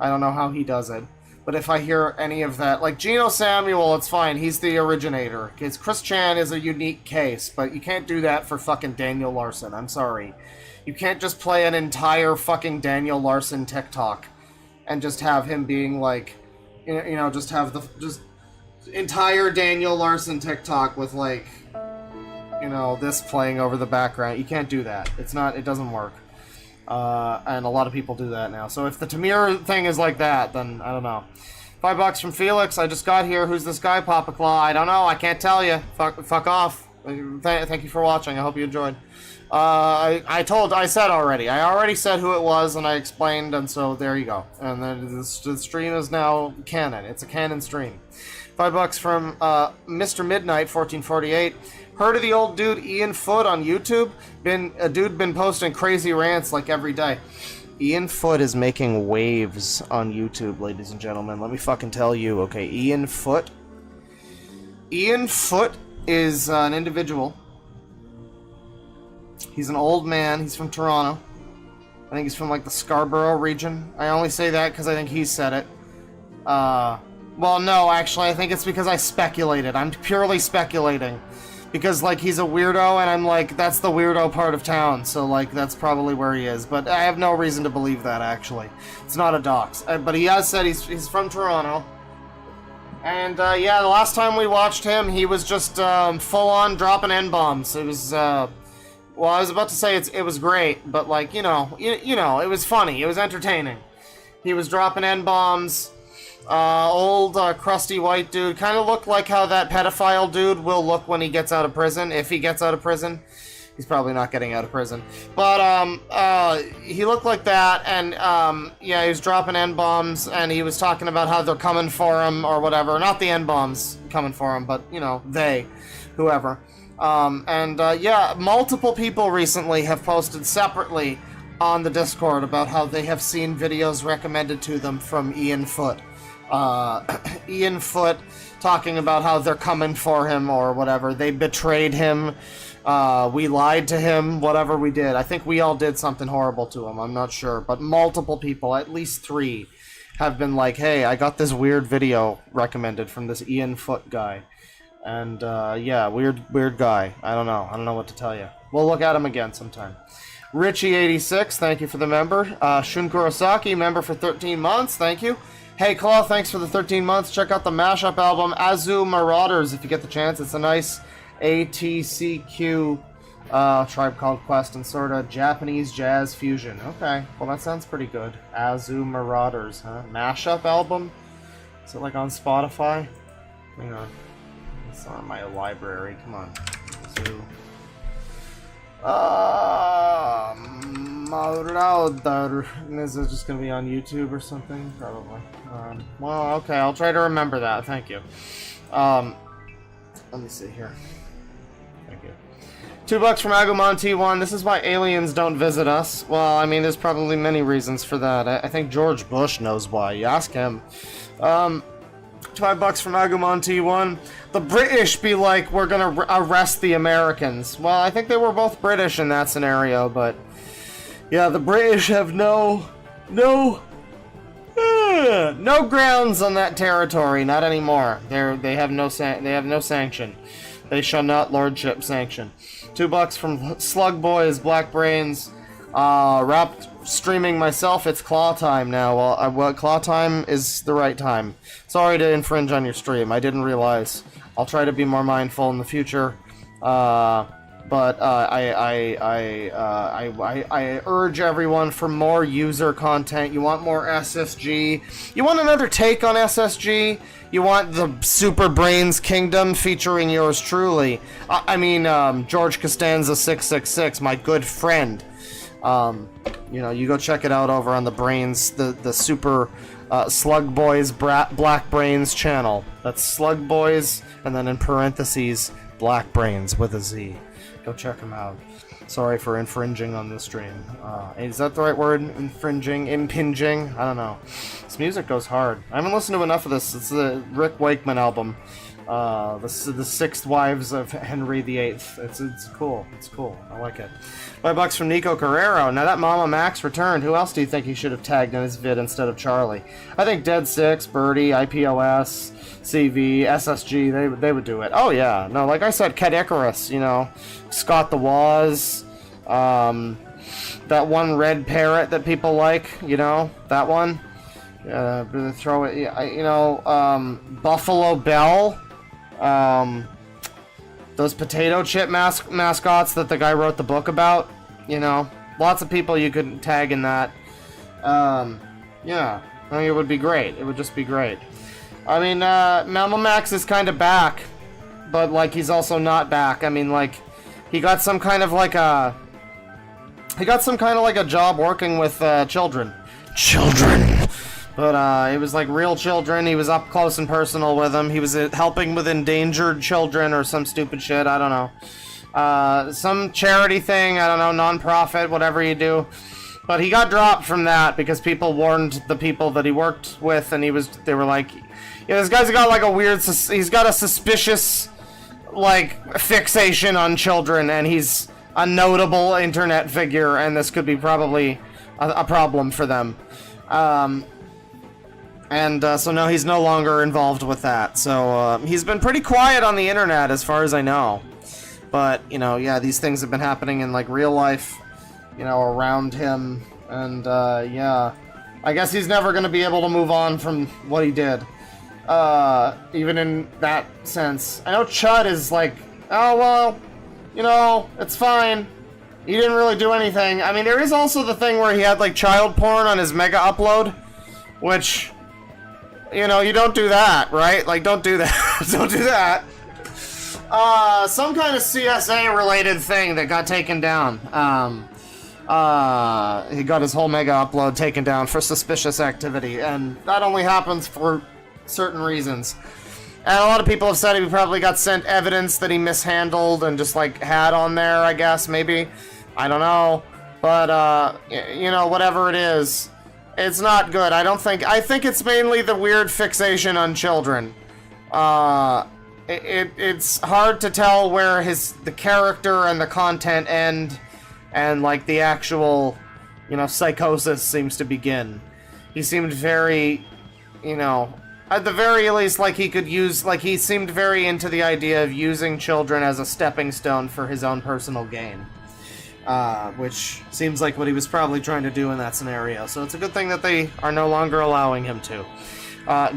S2: I don't know how he does it. But if I hear any of that, like Geno Samuel, it's fine. He's the originator. Because Chris Chan is a unique case, but you can't do that for fucking Daniel Larson. I'm sorry. You can't just play an entire fucking Daniel Larson TikTok and just have him being like, you know, just have the entire Daniel Larson TikTok with like, you know, this playing over the background. You can't do that. It doesn't work. And a lot of people do that now. So if the Tamir thing is like that, then I don't know. $5 from Felix. I just got here. Who's this guy, Papa Claw? I don't know. I can't tell you. Fuck off. Thank you for watching. I hope you enjoyed. I said already. I already said who it was, and I explained, and so there you go. And then the stream is now canon. It's a canon stream. $5 from Mr. Midnight 1448. Heard of the old dude Ian Foot on YouTube? Been posting crazy rants like every day. Ian Foot is making waves on YouTube, ladies and gentlemen. Let me fucking tell you, okay? Ian Foot. Ian Foot is an individual. He's an old man. He's from Toronto. I think he's from, like, the Scarborough region. I only say that because I think he said it. Well, no, actually, I think it's because I speculated. I'm purely speculating. Because, like, he's a weirdo, and I'm like, that's the weirdo part of town, so, like, that's probably where he is. But I have no reason to believe that, actually. It's not a dox. But he has said he's from Toronto. And, yeah, the last time we watched him, he was just, full-on dropping N-bombs. It was, well, I was about to say it was great, but, like, you know, it was funny. It was entertaining. He was dropping N-bombs. Old, crusty white dude. Kind of looked like how that pedophile dude will look when he gets out of prison. If he gets out of prison. He's probably not getting out of prison. But, he looked like that, and, yeah, he was dropping N-bombs, and he was talking about how they're coming for him, or whatever. Not the N-bombs coming for him, but, you know, they. Whoever. Yeah, multiple people recently have posted separately on the Discord about how they have seen videos recommended to them from Ian Foot. Ian Foot talking about how they're coming for him or whatever. They betrayed him. We lied to him, whatever we did. I think we all did something horrible to him. I'm not sure. But multiple people, at least 3, have been like, hey, I got this weird video recommended from this Ian Foot guy. And, yeah, weird guy. I don't know what to tell you. We'll look at him again sometime. Richie86, thank you for the member. Shun Kurosaki, member for 13 months. Thank you. Hey, Claw, thanks for the 13 months. Check out the mashup album, Azu Marauders, if you get the chance. It's a nice ATCQ Tribe Called Quest and sort of Japanese jazz fusion. Okay, well, that sounds pretty good. Azu Marauders, huh? Mashup album? Is it, like, on Spotify? Hang on. It's not in my library. Come on. Azu. Marauder. Is it just gonna be on YouTube or something? Probably. Well, okay, I'll try to remember that. Thank you. Let me see here. Thank you. $2 from Agumon T1. This is why aliens don't visit us. Well, I mean, there's probably many reasons for that. I think George Bush knows why. You ask him. $5 from Agumon T1. The British be like, we're gonna arrest the Americans. Well, I think they were both British in that scenario, but yeah, the British have no grounds on that territory, not anymore. They have no sanction. They shall not lordship sanction. $2 from Slug Boys, Black Brains. Wrapped streaming myself. It's Claw time now. Well, Claw time is the right time. Sorry to infringe on your stream. I didn't realize. I'll try to be more mindful in the future. But I urge everyone for more user content. You want more SSG. You want another take on SSG. You want the Super Brains Kingdom featuring yours truly. I mean, George Costanza 666, my good friend. You know, you go check it out over on the Brains, the Super Slug Boys Black Brains channel. That's Slug Boys, and then in parentheses, Black Brains with a Z. Go check them out. Sorry for infringing on the stream. Is that the right word? Infringing? Impinging? I don't know. This music goes hard. I haven't listened to enough of this. It's the Rick Wakeman album. The Sixth Wives of Henry VIII. It's cool. It's cool. I like it. $5 from Nico Carrero. Now that Mama Max returned, who else do you think he should have tagged in his vid instead of Charlie? I think Dead Six, Birdie, IPOS, CV, SSG, they would do it. Oh yeah. No, like I said, Cat Icarus, you know, Scott the Waz, that one red parrot that people like, you know, that one. Throw it, you know, Buffalo Bell. Those potato chip mascots that the guy wrote the book about, you know, lots of people you could tag in that. Yeah, I think it would be great. It would just be great. I mean, Max is kind of back, but, like, he's also not back. I mean, like, he got some kind of like a job working with children. But it was like real children. He was up close and personal with them. He was helping with endangered children or some stupid shit. I don't know. Some charity thing. I don't know. Non-profit, whatever you do. But he got dropped from that because people warned the people that he worked with, and they were like, yeah, this guy's got like a weird, he's got a suspicious, like, fixation on children, and he's a notable internet figure, and this could be probably a problem for them. So no, he's no longer involved with that. So he's been pretty quiet on the internet as far as I know. But, you know, yeah, these things have been happening in, like, real life, you know, around him. And, yeah, I guess he's never going to be able to move on from what he did. Even in that sense. I know Chud is like, oh, well, you know, it's fine. He didn't really do anything. I mean, there is also the thing where he had, like, child porn on his mega upload, which, you know, you don't do that, right? Like, don't do that. Don't do that. Some kind of CSA-related thing that got taken down. He got his whole mega upload taken down for suspicious activity, and that only happens for certain reasons. And a lot of people have said he probably got sent evidence that he mishandled and just, like, had on there, I guess, maybe. I don't know. But, you know, whatever it is, it's not good. I think it's mainly the weird fixation on children. It's hard to tell where the character and the content end, and, like, the actual, you know, psychosis seems to begin. He seemed very, you know, at the very least, like, he seemed very into the idea of using children as a stepping stone for his own personal gain. Which seems like what he was probably trying to do in that scenario. So it's a good thing that they are no longer allowing him to.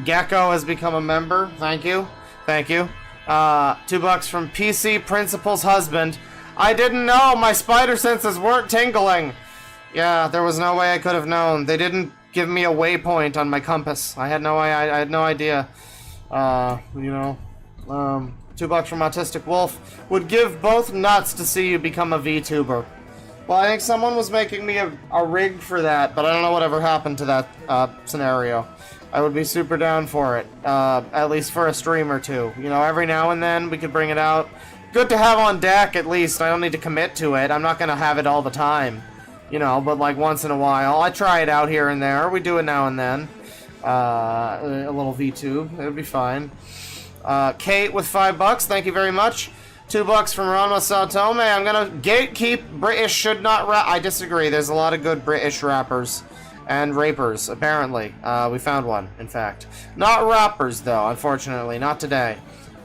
S2: Gecko has become a member. Thank you. Thank you. $2 from PC Principal's husband. I didn't know my spider senses weren't tingling. Yeah, there was no way I could have known. They didn't give me a waypoint on my compass. I had no idea. You know, $2 from Autistic Wolf. Would give both nuts to see you become a VTuber. Well, I think someone was making me a rig for that, but I don't know whatever happened to that scenario. I would be super down for it, at least for a stream or two. You know, every now and then we could bring it out. Good to have on deck, at least. I don't need to commit to it. I'm not going to have it all the time. You know, but like once in a while. I try it out here and there. We do it now and then. A little VTube. It would be fine. Kate with $5. Thank you very much. $2 from Ronma Saotome. I'm gonna gatekeep. British should not rap. I disagree. There's a lot of good British rappers and rapers, apparently. We found one, in fact. Not rappers, though, unfortunately. Not today.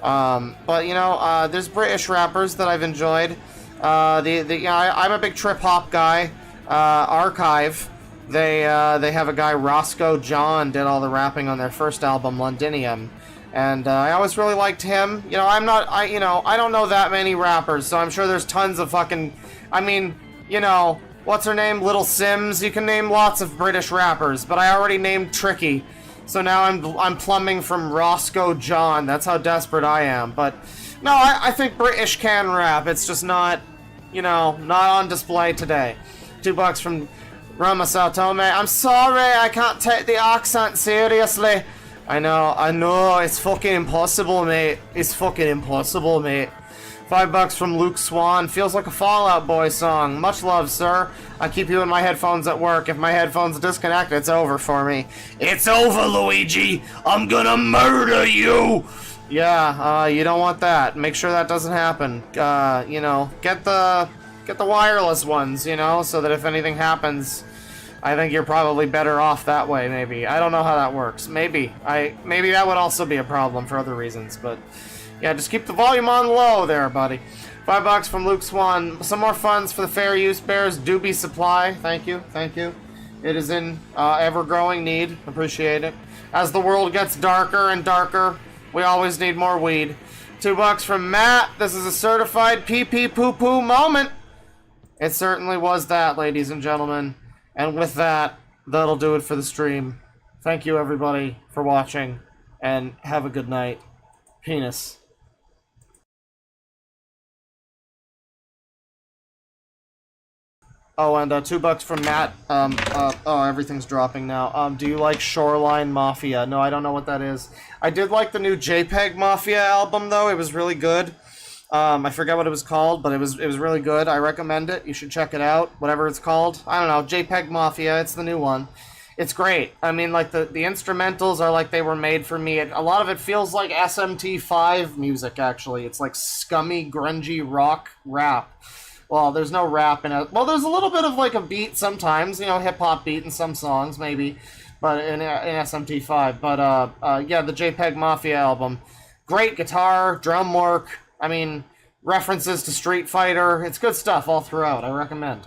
S2: But, you know, there's British rappers that I've enjoyed. I'm a big trip-hop guy. Archive. They have a guy, Roscoe John, did all the rapping on their first album, Londinium. And I always really liked him. You know, I don't know that many rappers, so I'm sure there's tons of fucking, I mean, you know, what's her name? Little Sims. You can name lots of British rappers, but I already named Tricky. So now I'm plumbing from Roscoe John. That's how desperate I am. But no, I think British can rap. It's just not, you know, not on display today. $2 from Rama Saotome. I'm sorry, I can't take the accent seriously. I know, it's fucking impossible, mate. It's fucking impossible, mate. $5 from Luke Swan. Feels like a Fall Out Boy song. Much love, sir. I keep you in my headphones at work. If my headphones disconnect, it's over for me. It's over, Luigi! I'm gonna murder you! Yeah, you don't want that. Make sure that doesn't happen. You know, get the wireless ones, you know, so that if anything happens, I think you're probably better off that way, maybe. I don't know how that works. Maybe that would also be a problem for other reasons, but yeah, just keep the volume on low there, buddy. $5 from Luke Swan. Some more funds for the Fair Use Bears Doobie Supply. Thank you. It is in ever-growing need. Appreciate it. As the world gets darker and darker, we always need more weed. $2 from Matt. This is a certified pee-pee poo-poo moment. It certainly was that, ladies and gentlemen. And with that, that'll do it for the stream. Thank you, everybody, for watching, and have a good night. Penis. Oh, and $2 from Matt. Oh, everything's dropping now. Do you like Shoreline Mafia? No, I don't know what that is. I did like the new JPEG Mafia album, though. It was really good. I forget what it was called, but it was really good. I recommend it. You should check it out. Whatever it's called. I don't know. JPEG Mafia. It's the new one. It's great. I mean, like, the instrumentals are like they were made for me. A lot of it feels like SMT5 music, actually. It's like scummy, grungy rock rap. Well, there's no rap in it. Well, there's a little bit of, like, a beat sometimes. You know, hip-hop beat in some songs, maybe. But in SMT5. But, yeah, the JPEG Mafia album. Great guitar, drum work. I mean, references to Street Fighter. It's good stuff all throughout. I recommend.